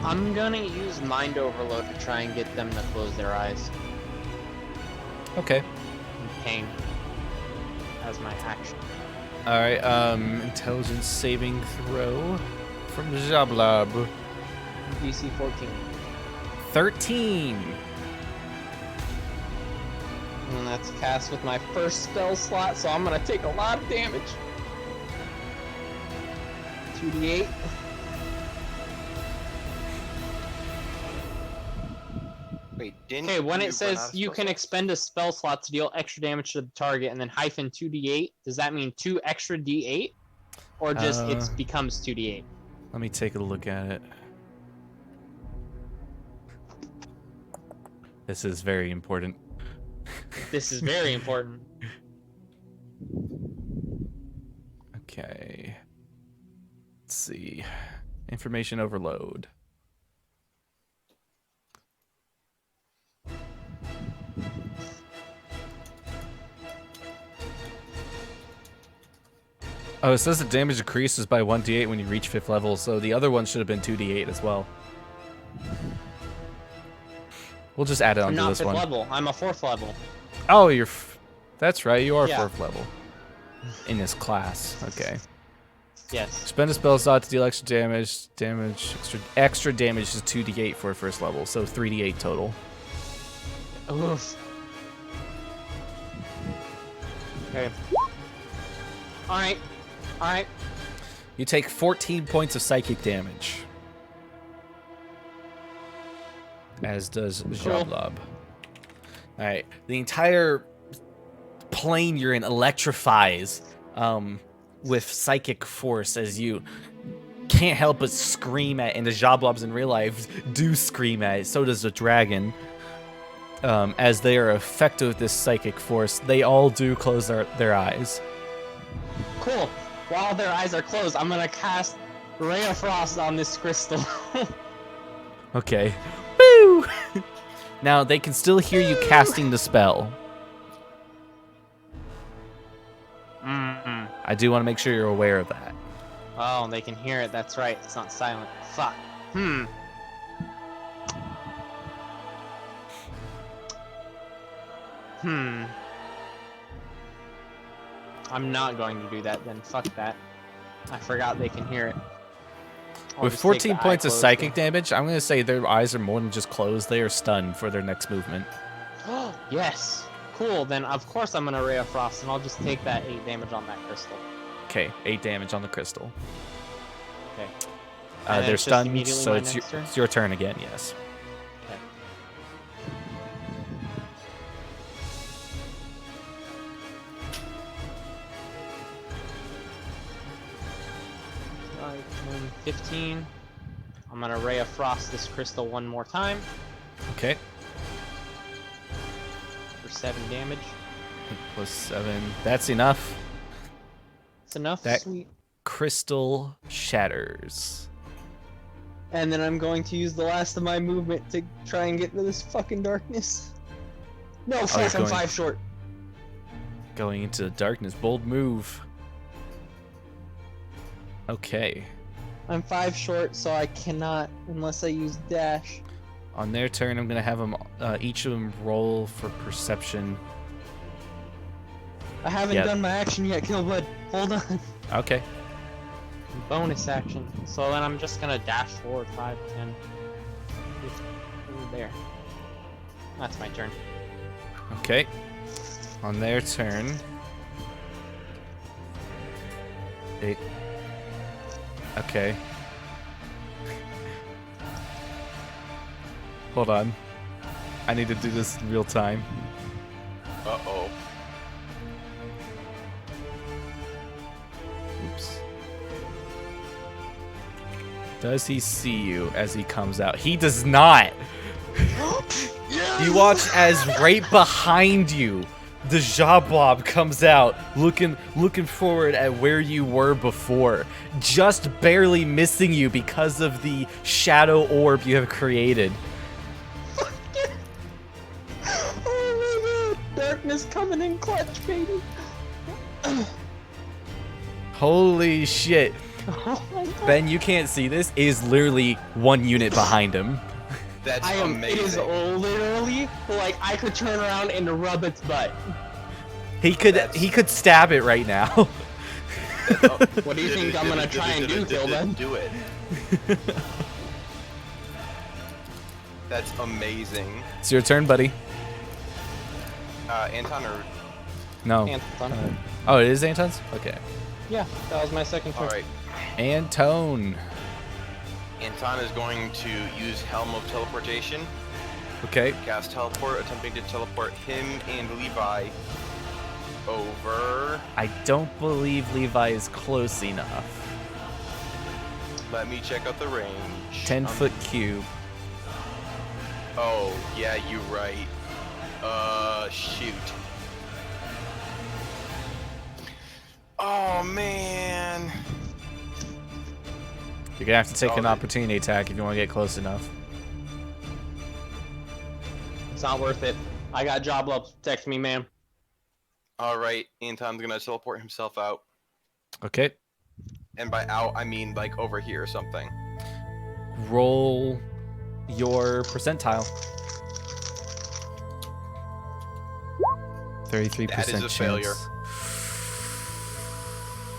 I'm gonna use Mind Overload to try and get them to close their eyes. Okay. And pain as my action. All right. Intelligence saving throw from Xoblob. DC 14. 13. And that's cast with my first spell slot, so I'm gonna take a lot of damage. 2d8. Wait, didn't Okay, when you it run says out of you spell can slots? expend a spell slot to deal extra damage to the target and then hyphen 2d8, does that mean 2 extra d8? Or just it becomes 2d8? Let me take a look at it. This is very important. This is very important. Okay. Let's see. Information overload. Oh, it says the damage increases by 1d8 when you reach 5th level, so the other one should have been 2d8 as well. We'll just add it I'm onto not this 5th one. level. I'm a 4th level. Oh, that's right, you are Yeah. 4th level. In this class, okay. Yes. Spend a spell slot to deal extra damage. Extra damage is 2d8 for 1st level, so 3d8 total. Oof. Okay. Alright. Alright. You take 14 points of psychic damage. As does Xoblob. Alright, the entire plane you're in electrifies with psychic force as you can't help but scream at, and the Xoblobs in real life do scream at it, so does the dragon. As they are affected with this psychic force, they all do close their eyes. Cool. While their eyes are closed, I'm gonna cast Ray of Frost on this crystal. Okay. Woo! Now, they can still hear you casting the spell. Mm-mm. I do want to make sure you're aware of that. Oh, they can hear it. That's right. It's not silent. Fuck. Hmm. I'm not going to do that then. Fuck that. I forgot they can hear it. I'll With just take 14 the points eye of closed psychic damage, I'm going to say their eyes are more than just closed. They are stunned for their next movement. then. Yes. Cool. Then of course I'm gonna Ray of Frost, and I'll just take that 8 damage on that crystal. Okay, 8 damage on the crystal. Okay. And then They're it's just stunned, immediately so my it's next turn? your turn again, yes. Okay. Alright, 15. I'm gonna Ray of Frost this crystal one more time Okay, for 7 damage. plus 7. That's enough. It's enough? That- Sweet. Crystal shatters. And then I'm going to use the last of my movement to try and get into this fucking darkness. No, fuck, I'm going- 5 short. Going into the darkness. Bold move. Okay. I'm 5 short, so I cannot unless I use dash. On their turn, I'm going to have them, each of them roll for perception. I haven't Yeah. done my action yet, Killbud. Hold on. Okay. Bonus action. So then I'm just gonna dash forward 5, 10, 15, there. That's my turn. Okay. On their turn. 8. Okay. Hold on. I need to do this in real time. Uh-oh. Oops. Does he see you as he comes out? He does not. You watch as right behind you, the Xoblob comes out, looking forward at where you were before, just barely missing you because of the shadow orb you have created. Oh my god! Darkness coming in clutch, baby! Holy shit. Oh my god! Ben, you can't see this. It is literally 1 unit behind him. That's It is amazing. literally like I could turn around and rub its butt. He could stab it right now. What do you think I'm gonna try and do, Kilbud? Do it. That's amazing. It's your turn, buddy. Anton or... No. Anton. Oh, it is Anton's? Okay. Yeah, that was my second turn. Alright. Antone. Anton is going to use Helm of Teleportation. Okay. Cast Teleport, attempting to teleport him and Levi over... I don't believe Levi is close enough. Let me check out the range. 10-foot cube. Oh, yeah, you're right. Shoot. Oh, man. You're gonna have to take an Oh, opportunity attack if you want to get close enough. It's not worth it. I got Xoblob. Text me, man. Alright, Anton's gonna teleport himself out. Okay. And by out, I mean like over here or something. Roll your percentile. 33% That is a chance. failure.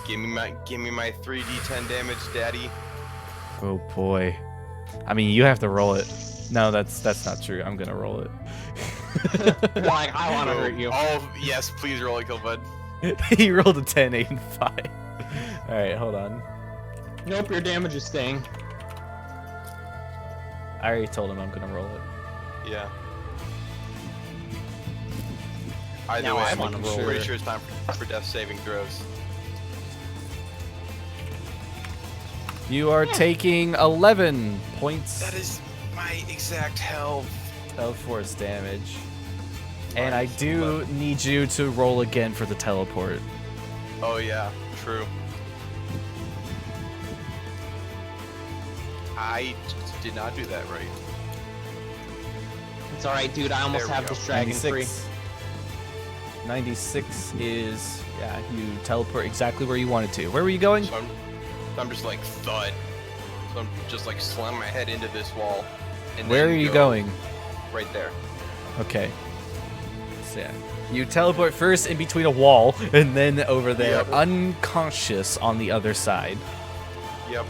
Give me my 3d10 damage, daddy. Oh boy. I mean, you have to roll it. No, that's not true. I'm gonna roll it. Like, I want to hurt you. Oh, yes, please roll a kill, bud. He rolled a 10, 8, and 5. Alright, hold on. Nope, your damage is staying. I already told him I'm gonna roll it. Yeah. Either Now way, I I'm wanna roll pretty it. sure it's time for death saving throws. You are taking 11 points That is my exact health. of force damage. And I Minus do 11. need you to roll again for the teleport. Oh yeah, true. I did not do that right. It's alright, dude. I almost There we have go. this dragon free. 96. 96 is, yeah, you teleport exactly where you wanted to. Where were you going? So I'm just like thud. So I'm just like slamming my head into this wall. And Where then are you go going? Right there. Okay. So yeah, you teleport first in between a wall, and then over there, Yep. unconscious on the other side. Yep.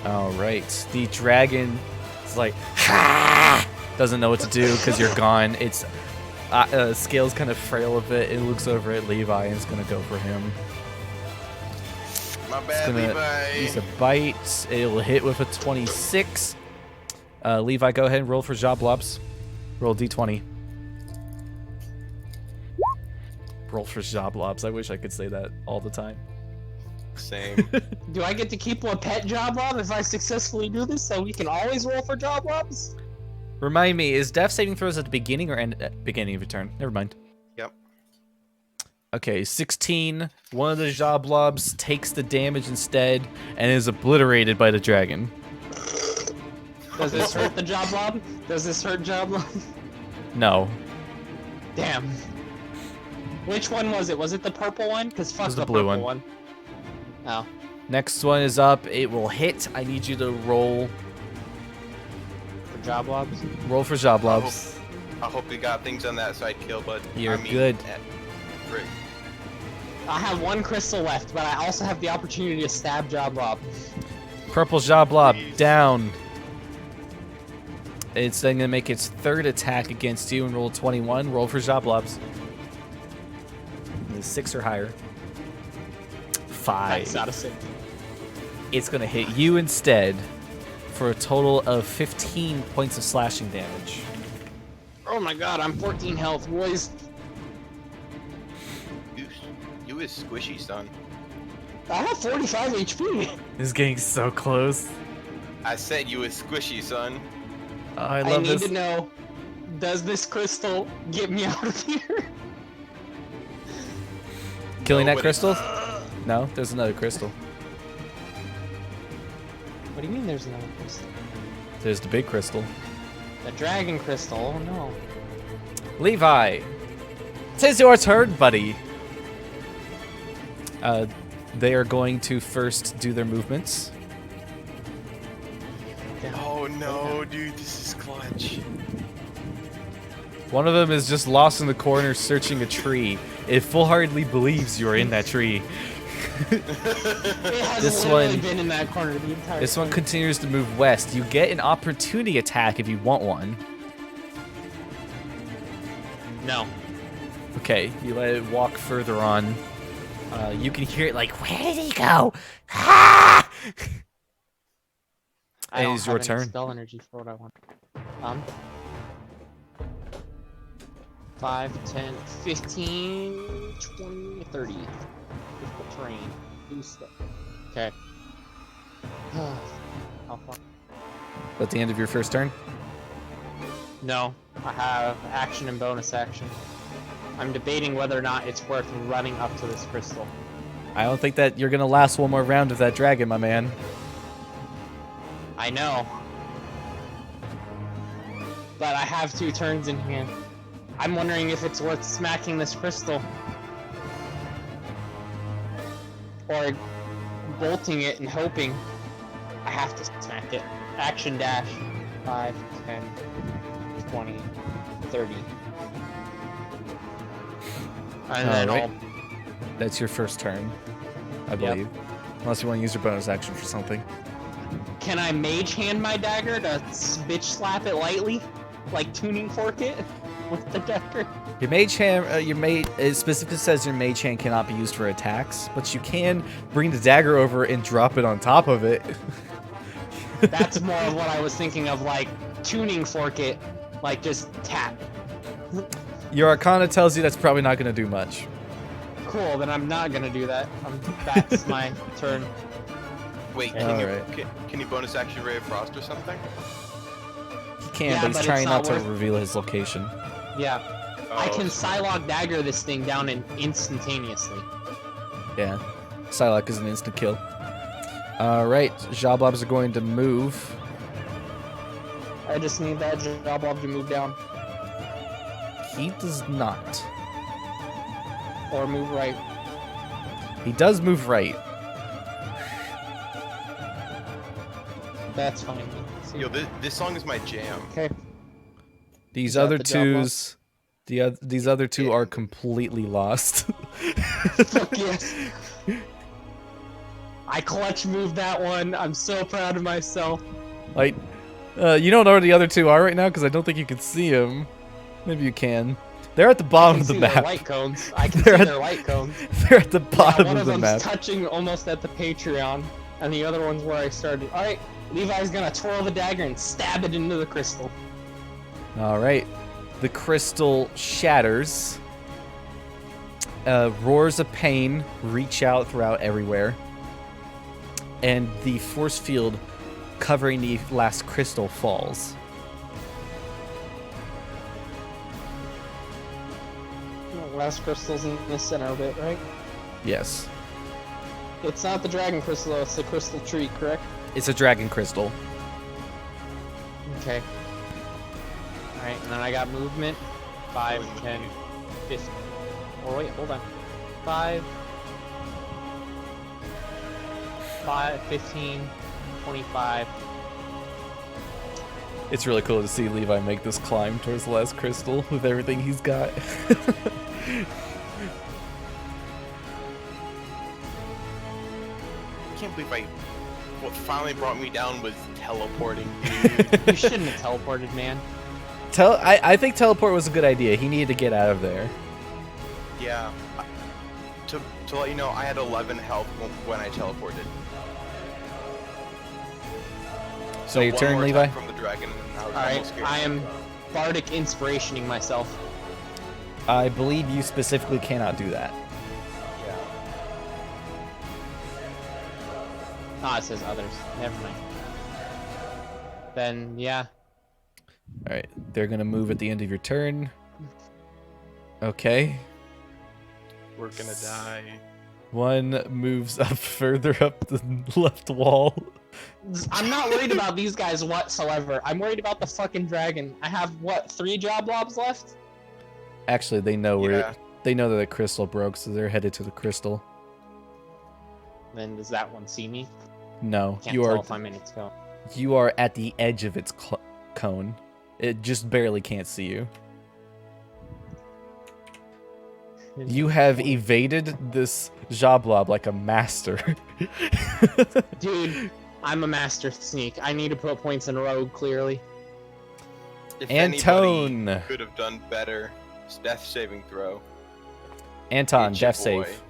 All right, the dragon is like, ha! Doesn't know what to do because you're gone. Its scale's kind of frail a bit. It looks over at Levi and is gonna go for him. My It's bad, gonna Levi. use a bite. It'll hit with a 26. Levi, go ahead and roll for Xoblob. Roll d20. Roll for Xoblob. I wish I could say that all the time. Same. Do I get to keep a pet Xoblob if I successfully do this, so we can always roll for Xoblobs? Remind me, is death saving throws at the beginning or end at beginning of your turn? Never mind. Yep. Okay, 16. One of the Xoblobs takes the damage instead and is obliterated by the dragon. Does this hurt the Xoblob? Does this hurt Xoblob? No. Damn. Which one was it? Was it the purple one? Because fuck was the the blue purple one. one. Oh. Next one is up. It will hit. I need you to roll. For Xoblobs? Roll for Xoblobs. I hope we got things on that side kill, but You're I mean, good. Great. I have one crystal left, but I also have the opportunity to stab Xoblob. Purple Xoblob Please. down. It's then gonna make its third attack against you and roll 21. Roll for Xoblobs. 6 or higher. 5. That's not a 6. It's gonna hit you instead for a total of 15 points of slashing damage. Oh my god, I'm 14 health, boys. You is squishy, son. I have 45 HP. This is getting so close. I said you is squishy, son. Oh, I I love need this. to know, does this crystal get me out of here? Killing that Nobody- crystal? No, there's another crystal. What do you mean there's another crystal? There's the big crystal. The dragon crystal, oh no. Levi, tis your turn, buddy. They are going to first do their movements. Oh no, dude, this is clutch. One of them is just lost in the corner searching a tree. It full-heartedly believes you're in that tree. It has This literally one- been in that corner the entire This one time. continues to move west. You get an opportunity attack if you want one. No. Okay, you let it walk further on. You can hear it like, where did he go? Ah! I It don't is your have any turn. spell energy for what I want. 5, 10, 15, 20, 30. Difficult terrain. Do stuff. Okay. Oh, fuck. At the end of your first turn? No, I have action and bonus action. I'm debating whether or not it's worth running up to this crystal. I don't think that you're gonna last one more round of that dragon, my man. I know. But I have 2 turns in hand. I'm wondering if it's worth smacking this crystal. or bolting it and hoping. I have to smack it. Action dash. 5, 10, 20, 30. And then Alright. I'll... That's your first turn, I believe. Unless you want to use your bonus action for something. Can I mage hand my dagger to bitch slap it lightly? Like tuning fork it with the dagger? Your mage hand, it specifically says your mage hand cannot be used for attacks, but you can bring the dagger over and drop it on top of it. That's more of what I was thinking of, like tuning fork it, like just tap. Your Arcana tells you that's probably not going to do much. Cool, then I'm not gonna do that. That's my turn. Wait, Alright. can you bonus action Ray of Frost or something? He can, Yeah, but he's but trying it's not not to worth- reveal his location. Yeah, I can Oh, Psylocke dagger this thing down instantaneously. Yeah. Psylocke is an instant kill. Alright, Xoblobs are going to move. I just need that Xoblob to move down He does not. or move right. He does move right. That's fine. See. Yo, this song is my jam. Okay. These that other the Xoblob? twos, these other two Yeah. are completely lost. Fuck yes. I clutch moved that one. I'm so proud of myself. Like, you don't know where the other two are right now because I don't think you can see them. Maybe you can. They're at the I bottom can of the see their map. light cones. I can They're see at- their light cones. They're at the Yeah, bottom one of of the them's map. touching almost at the Patreon, and the other one's where I started. All right, Levi's gonna twirl the dagger and stab it into the crystal. All right, the crystal shatters. Roars of pain reach out throughout everywhere, and the force field covering the last crystal falls. Last crystal's in the center of it, right? Yes, It's not the dragon crystal, though, it's the crystal tree, correct? it's a dragon crystal. Okay. Alright, and then I got movement. 5, 10, 15. Oh, wait, hold on. 5, 15, 25. It's really cool to see Levi make this climb towards the last crystal with everything he's got. I can't believe what finally brought me down was teleporting. You shouldn't have teleported, man. I think teleport was a good idea. He needed to get out of there. Yeah. To let you know, I had 11 health when I teleported. So your one turn, more Levi? attack from the dragon, and I was Alright, almost scared. I am bardic inspirationing myself. I believe you specifically cannot do that. Yeah. Ah, it says others. Never mind. Then, yeah. All right, they're gonna move at the end of your turn. Okay, We're gonna die. one moves up further up the left wall. I'm not worried about these guys whatsoever. I'm worried about the fucking dragon. I have, what, 3 Xoblobs left? Actually, they know where Yeah. they know that the crystal broke, so they're headed to the crystal. Then does that one see me? No, Can't you tell are if I'm in its cone. you are at the edge of its cone. It just barely can't see you. You have evaded this Xoblob like a master. Dude, I'm a master sneak. I need to put points in rogue, clearly. If Anton. anybody could have done better, it's death saving throw. Anton, It's your death boy. save.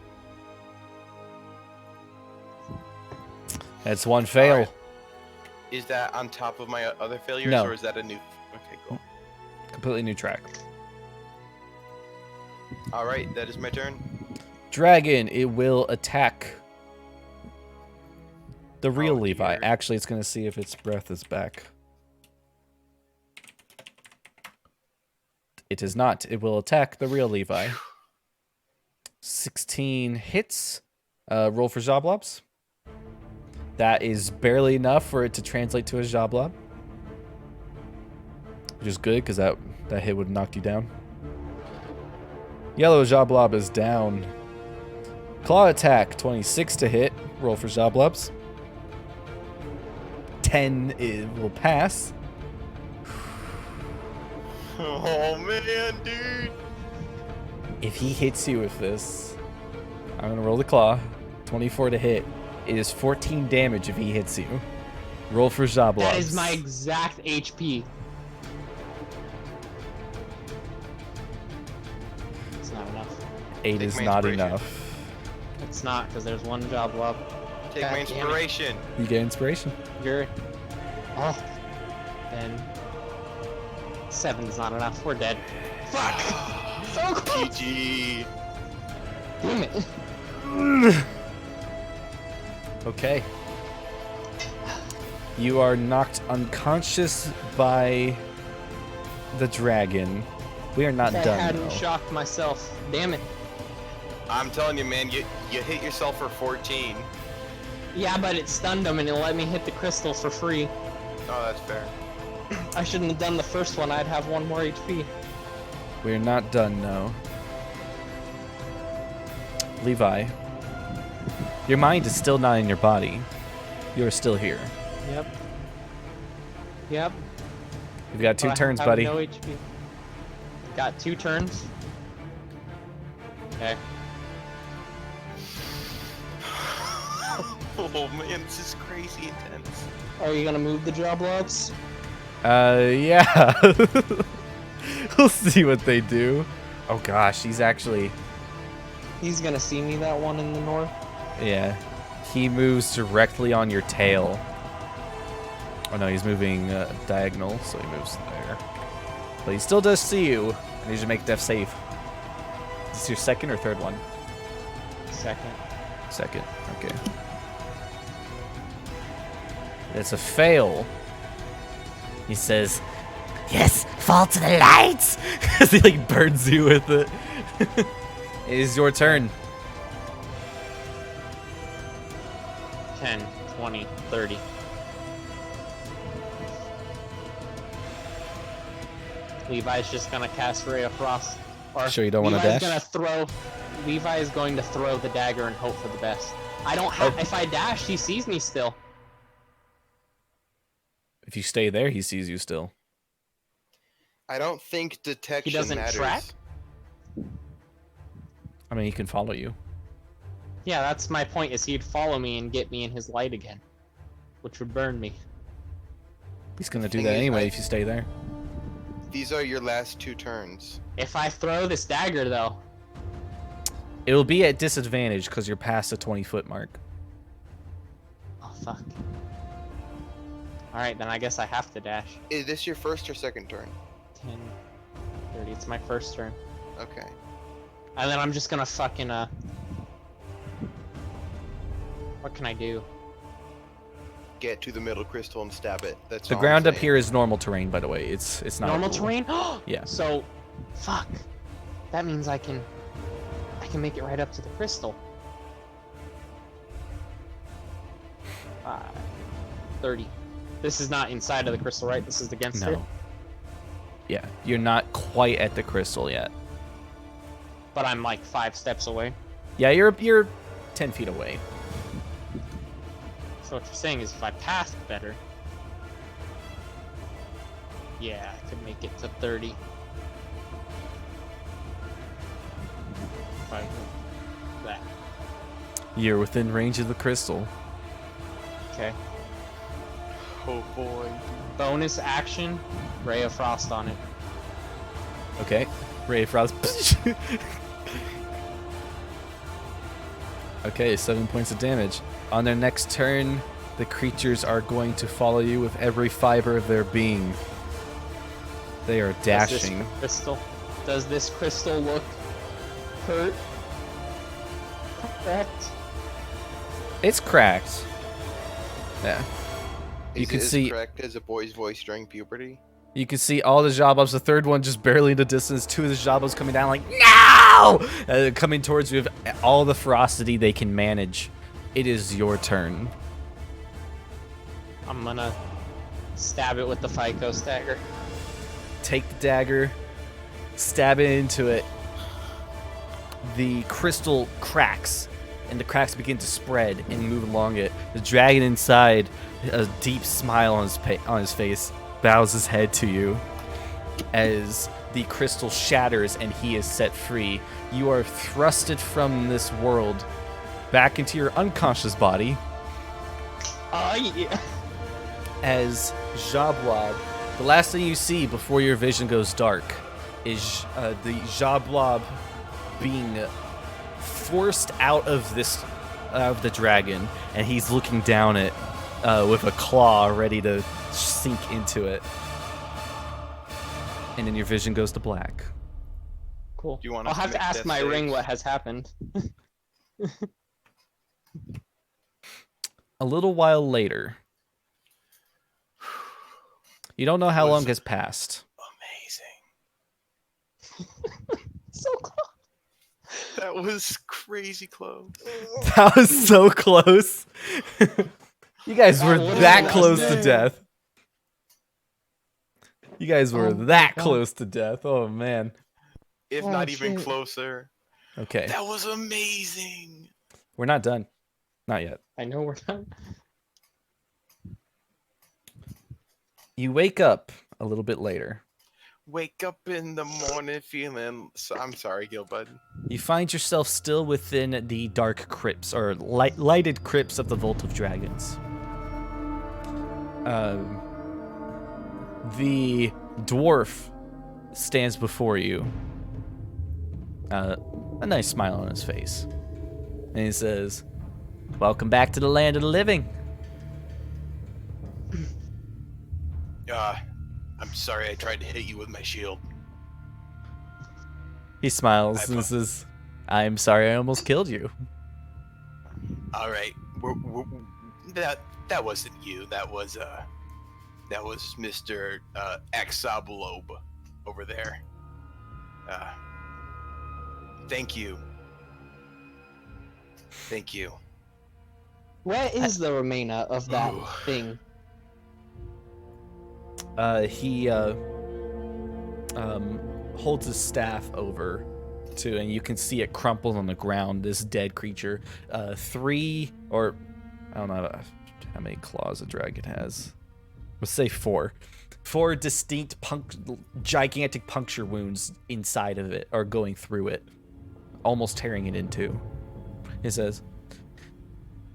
That's one fail. Alright. Is that on top of my other failures, No. or is that a new? Okay, cool. Completely new track. All right, that is my turn. Dragon, it will attack the real Oh, Levi. dear. Actually, it's going to see if its breath is back. It is not. It will attack the real Levi. 16 hits. Roll for Xoblobs. That is barely enough for it to translate to a Xoblob. Which is good, because that hit would have knocked you down. Yellow Xoblob is down. Claw attack, 26 to hit. Roll for Xoblobs. 10 will pass. Oh man, dude. If he hits you with this, I'm gonna roll the claw. 24 to hit. It is 14 damage if he hits you. Roll for Xoblobs. That is my exact HP. It's not enough. 8 Take is my not inspiration. enough. It's not, because there's one Xoblob. Take God my damn it. inspiration. You get inspiration. You're... Oh. Then... 7's not enough. We're dead. Fuck! So close! GG. Damn it. Okay. You are knocked unconscious by the dragon. We are not If I done, hadn't though. shocked myself. Damn it. I'm telling you, man, you hit yourself for 14. Yeah, but it stunned him and it let me hit the crystals for free. Oh, that's fair. I shouldn't have done the first one. I'd have 1 more HP. We're not done, no. Levi, your mind is still not in your body. You're still here. Yep. Yep. You've got 2 But I turns, have buddy. No HP. Got 2 turns. Okay. Oh man, this is crazy intense. Are you gonna move the Xoblobs? Yeah. We'll see what they do. Oh gosh, he's actually... He's gonna see me, that one in the north. Yeah. He moves directly on your tail. Oh no, he's moving diagonal, so he moves there. But he still does see you. I need you to make death save. Is this your second or third one? Second. Second, okay. It's a fail. He says, "Yes, fall to the lights!" As he like burns you with it. It is your turn. 10, 20, 30. Levi's just gonna cast Ray of Frost. Or Sure you don't wanna Levi's dash? gonna throw. Levi is going to throw the dagger and hope for the best. I don't have. Oh. If I dash, he sees me still. If you stay there, he sees you still. I don't think detection He doesn't matters. track? I mean, he can follow you. Yeah, that's my point. Is he'd follow me and get me in his light again, which would burn me. He's gonna do Thing that is, anyway I- if you stay there. These are your last 2 turns. If I throw this dagger, though, It will be at disadvantage because you're past the 20-foot mark. oh fuck. All right, then I guess I have to dash. Is this your first or second turn? 10, 30. It's my first turn. Okay. And then I'm just gonna fucking what can I do? Get to the middle crystal and stab it. That's The all I'm ground up saying. here is normal terrain, by the way. It's not Normal cool. terrain? Yeah. So, fuck. That means I can make it right up to the crystal. 30. This is not inside of the crystal, right? This is against it. No. Yeah, you're not quite at the crystal yet. But I'm like 5 steps away. Yeah, you're 10 feet away. So what you're saying is if I passed better. Yeah, I could make it to 30. If I that. You're within range of the crystal. Okay. Oh boy. Bonus action, Ray of Frost on it. Okay. Ray of Frost. Okay, 7 points of damage. On their next turn, the creatures are going to follow you with every fiber of their being. They are dashing. Does this crystal look hurt? Correct. It's cracked. Yeah. You Is can it as see- correct as a boy's voice during puberty? You can see all the Xoblobs. The third one just barely in the distance. 2 of the Xoblobs coming down like, no! Coming towards you with all the ferocity they can manage. It is your turn. I'm gonna stab it with the Fico dagger. Take the dagger, stab it into it. The crystal cracks and the cracks begin to spread and move along it. The dragon inside, a deep smile on his face, bows his head to you as the crystal shatters and he is set free. You are thrusted from this world back into your unconscious body. Oh, yeah. As Xoblob, the last thing you see before your vision goes dark is the Xoblob being forced out of the dragon, and he's looking down it with a claw ready to sink into it. And then your vision goes to black. Cool. Do you want I'll us to have to make ask death my ring saves? what has happened. A little while later, you don't know how long has passed. Amazing. So close. That was crazy close. That was so close. You guys were That that was close to amazing. death. You guys were Oh my that God. close to death. Oh, man. If Oh, not even shit. closer. Okay. That was amazing. We're not done. Not yet. I know we're done. You wake up a little bit later. Wake up in the morning feeling. I'm sorry, Gilbud. You find yourself still within the dark crypts, or lighted crypts of the Vault of Dragons. The dwarf stands before you. A nice smile on his face. And he says, "Welcome back to the land of the living." I'm sorry I tried to hit you with my shield. He smiles and says, "I'm sorry I almost killed you." All right, that wasn't you. That was Mr. Xoblob over there. Thank you. Thank you. Where is the remainder of that Ooh. thing? He holds his staff over to, and you can see it crumpled on the ground, this dead creature. 3, or I don't know how many claws a dragon has. Let's say 4. 4 distinct gigantic puncture wounds inside of it, or going through it, almost tearing it in two. He says,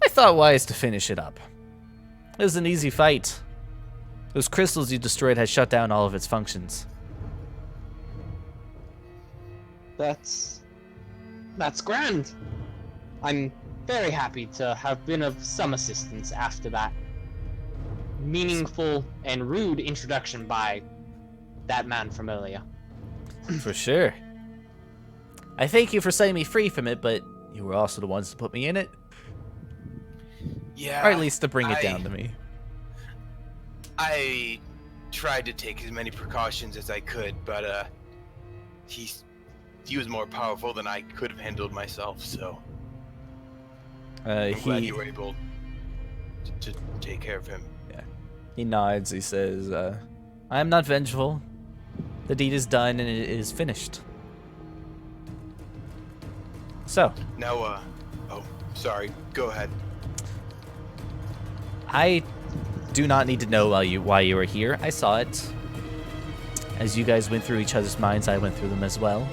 "I thought wise to finish it up. It was an easy fight. Those crystals you destroyed had shut down all of its functions." That's grand. I'm very happy to have been of some assistance after that meaningful and rude introduction by that man from earlier. For sure. I thank you for setting me free from it, but you were also the ones to put me in it. Yeah. Or at least to bring it I- down to me. I tried to take as many precautions as I could, but he was more powerful than I could have handled myself. So I'm glad you were able to take care of him. He nods. He says, "I am not vengeful. The deed is done and it is finished." So, Now, sorry. Go ahead. I do not need to know why you were here. I saw it. As you guys went through each other's minds, I went through them as well.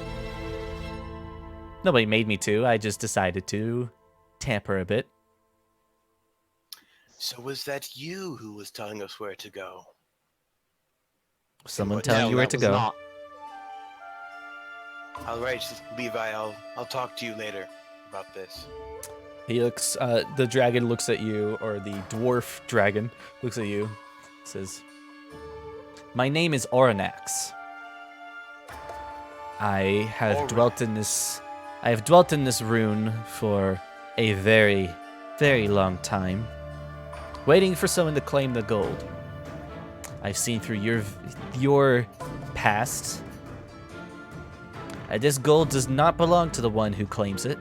Nobody made me to. I just decided to tamper a bit. So was that you who was telling us where to go? Someone what- telling No, you where that to was go. not. All right, Levi. I'll talk to you later about this. He looks, the dragon looks at you, or the dwarf dragon looks at you, says, "My name is Oranax. I have dwelt in this rune for a very, very long time, waiting for someone to claim the gold. I've seen through your past. This gold does not belong to the one who claims it.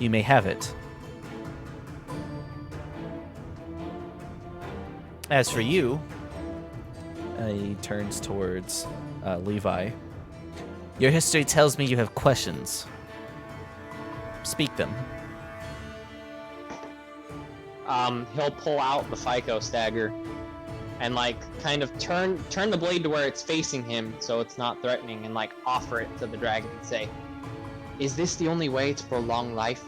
You may have it. As for you," he turns towards Levi, "your history tells me you have questions. Speak them. He'll pull out the Phyco stagger and like kind of turn the blade to where it's facing him so it's not threatening and like offer it to the dragon and say, "Is this the only way to prolong life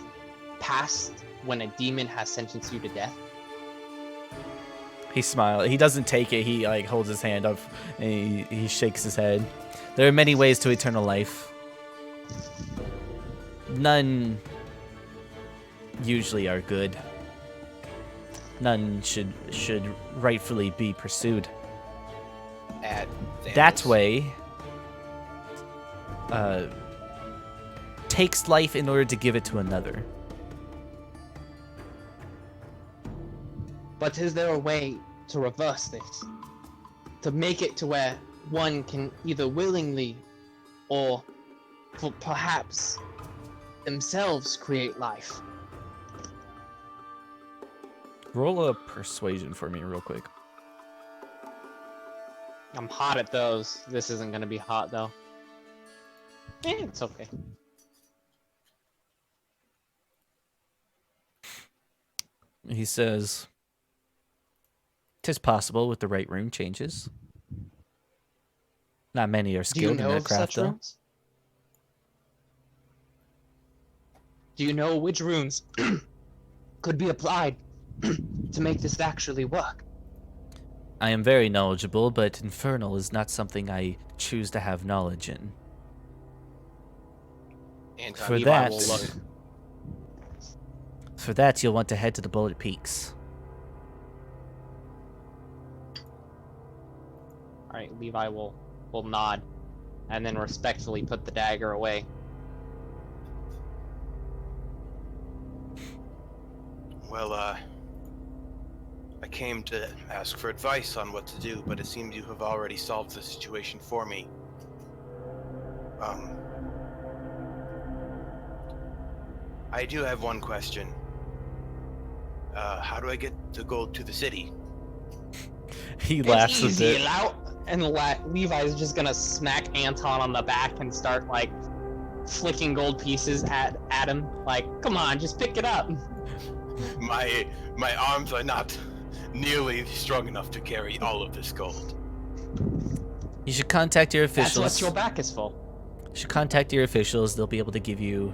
past when a demon has sentenced you to death?" He smiles. He doesn't take it. He like holds his hand up and he shakes his head. There are many ways to eternal life. None usually are good. None should rightfully be pursued. That way takes life in order to give it to another. But is there a way to reverse this? To make it to where one can either willingly or perhaps themselves create life? Roll a persuasion for me real quick. I'm hot at those. This isn't gonna be hot though. It's okay. He says, "'Tis possible with the right rune changes. Not many are Do you skilled in know their of craft, such though." runes? Do you know which runes could be applied to make this actually work? I am very knowledgeable, but infernal is not something I choose to have knowledge in. Anton, For Levi that, will look. you'll want to head to the Bullet Peaks. All right, Levi will nod, and then respectfully put the dagger away. Well, I came to ask for advice on what to do, but it seems you have already solved the situation for me. I do have one question. How do I get the gold to the city? He laughs a Easy, bit. and Levi's just gonna smack Anton on the back and start like flicking gold pieces at him. Like, come on, just pick it up. My arms are not nearly strong enough to carry all of this gold. You should contact your That's officials. what your back is for. You should contact your officials. They'll be able to give you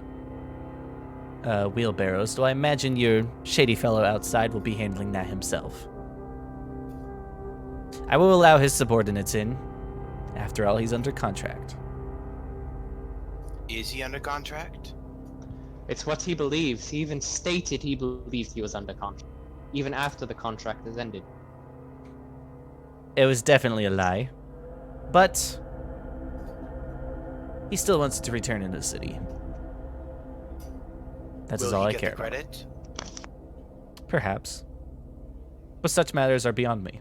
wheelbarrows. So I imagine your shady fellow outside will be handling that himself. I will allow his subordinates in. After all, he's under contract. Is he under contract? It's what he believes. He even stated he believed he was under contract, even after the contract has ended. It was definitely a lie. But he still wants to return into the city. That is all I care the credit? about. Perhaps. But such matters are beyond me.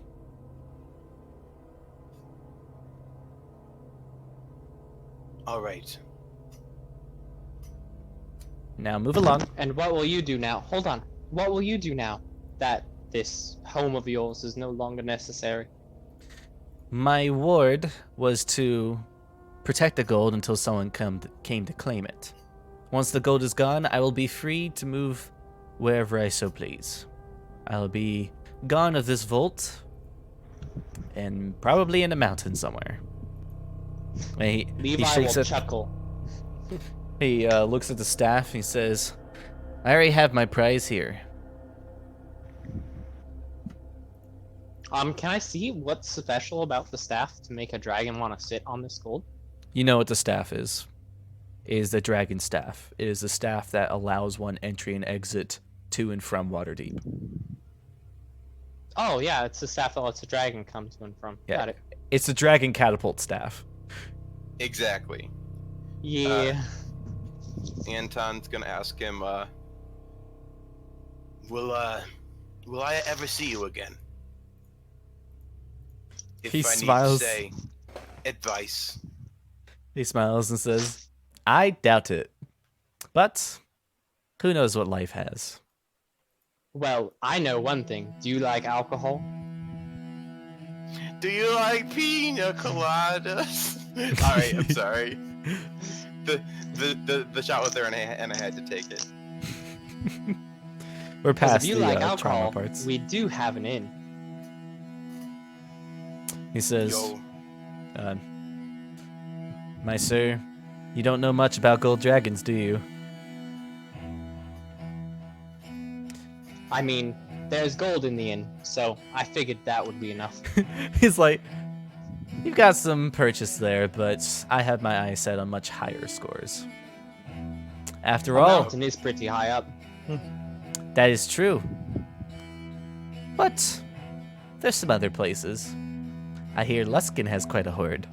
All right. Now move along. And what will you do now? Hold on. What will you do now that this home of yours is no longer necessary? My ward was to protect the gold until someone came to claim it. Once the gold is gone, I will be free to move wherever I so please. I'll be gone of this vault and probably in a mountain somewhere. He Levi shakes will it. chuckle. He looks at the staff and he says, "I already have my prize here." Can I see what's special about the staff to make a dragon want to sit on this gold? You know what the staff is. It is the dragon staff. It is the staff that allows one entry and exit to and from Waterdeep. Oh yeah, it's the staff that lets a dragon come to and from. Yeah. Got it. It's the dragon catapult staff. Exactly. Yeah. Anton's gonna ask him, will I ever see you again? If He I smiles. need to say advice. He smiles and says, "I doubt it. But who knows what life has." Well, I know one thing. Do you like alcohol? Do you like pina coladas? Alright, I'm sorry. the shot was there, and I had to take it. We're Because past if you the like trauma alcohol, parts. we do have an inn. He says, Yo, my sir, you don't know much about gold dragons, do you? I mean, there's gold in the inn, so I figured that would be enough. He's like, you've got some purchase there, but I have my eyes set on much higher scores. After The all, mountain is pretty high up. that is true. But there's some other places. I hear Luskin has quite a hoard.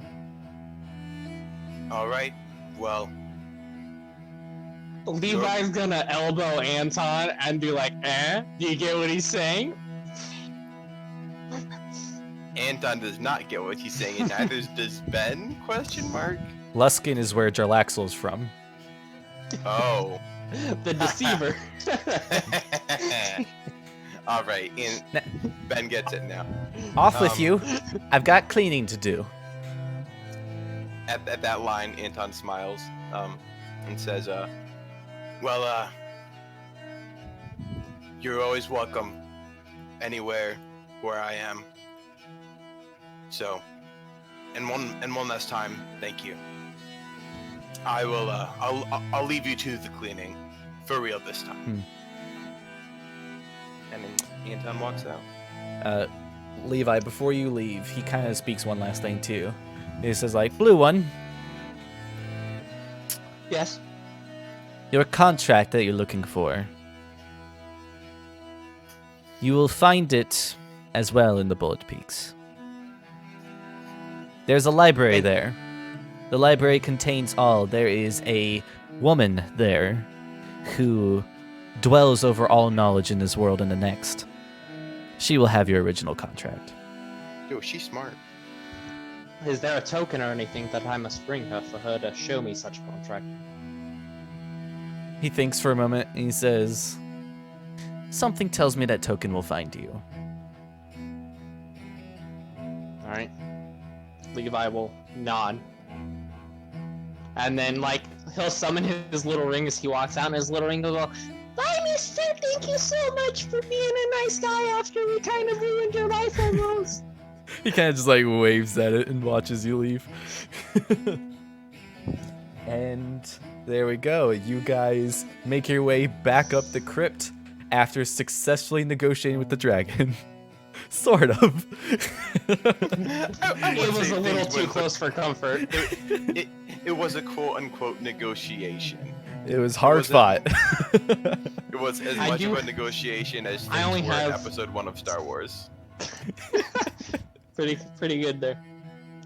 all right. Well, Levi's gonna elbow Anton and be like, eh? Do you get what he's saying? Anton does not get what he's saying, and neither does Ben? Question mark. Luskin is where Jarlaxle's from. Oh. The deceiver. All right, and Ben gets it now. Off with you. I've got cleaning to do. At that line, Anton smiles and says, well, you're always welcome anywhere where I am. So, and one last time, thank you. I will, I'll leave you to the cleaning, for real this time. And then Anton walks out. Levi, before you leave, he kind of speaks one last thing too. He says, like, Blue One, Yes. your contract that you're looking for. You will find it as well in the Bullet Peaks. There's a library there. The library contains all. There is a woman there who dwells over all knowledge in this world and the next. She will have your original contract. Yo, she's smart. Is there a token or anything that I must bring her for her to show me such contract? He thinks for a moment and he says, something tells me that token will find you. Alright. Levi will nod. And then, like, he'll summon his little ring as he walks out, and his little ring will go, "Bye, mister! Thank you so much for being a nice guy after we kind of ruined your life almost." He kind of just like waves at it and watches you leave. And there we go. You guys make your way back up the crypt after successfully negotiating with the dragon. Sort of. It was a little too close for comfort. It was a quote-unquote negotiation. It was hard fought. It was as much of a negotiation as things only were in have- Episode 1 of Star Wars. Pretty good there.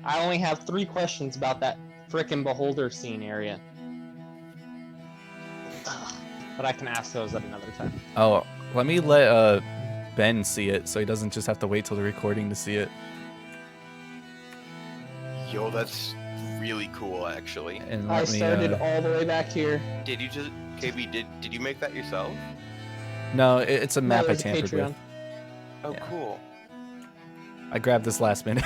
I only have 3 questions about that frickin' beholder scene area. But I can ask those at another time. Oh, let me let Ben see it so he doesn't just have to wait till the recording to see it. Yo, that's really cool, actually. And I let me, started all the way back here. Did you just, KB? Did you make that yourself? No, it's a map I there's a tampered Patreon. with. Oh, Yeah. cool. I grabbed this last minute.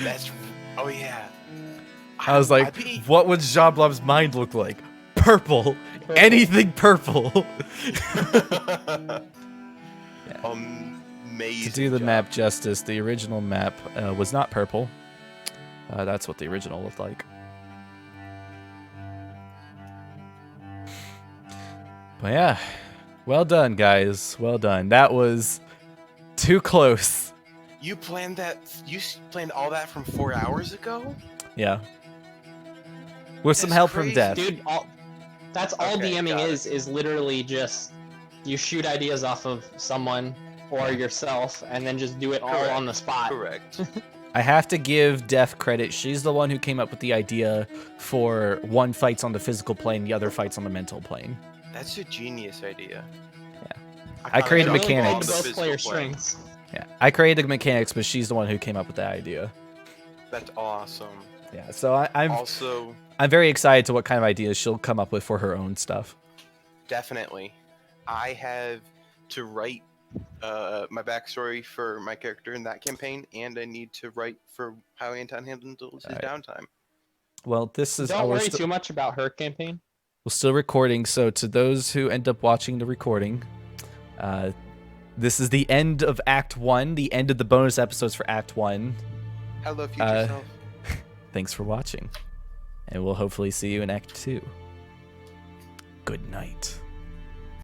That's. Oh yeah. I was like, what would Xoblob's mind look like? Purple. Anything purple. Amazing. To do the job. map justice, the original map was not purple. That's what the original looked like. But yeah, well done, guys. Well done. That was too close. You planned that? You planned all that from 4 hours ago? Yeah. With some That's help from crazy. Death. Dude, that's all Okay, DMing got it. is literally just you shoot ideas off of someone or yourself and then just do it all Correct. on the spot. Correct. I have to give Death credit. She's the one who came up with the idea for one fights on the physical plane, the other fights on the mental plane. That's a genius idea. Yeah. thought I created it was all mechanics. on the Both physical player plane. strengths. Yeah, I created the mechanics, but she's the one who came up with the idea. That's awesome. Yeah, so I'm Also, very excited to what kind of ideas she'll come up with for her own stuff. definitely, I have to write my backstory for my character in that campaign, and I need to write for how Anton handles his Alright. downtime. Well, this is Don't our worry too much about her campaign. we're still recording, so to those who end up watching the recording, this is the end of Act 1, the end of the bonus episodes for Act 1. Hello, future self. Thanks for watching, and we'll hopefully see you in Act 2. Good night.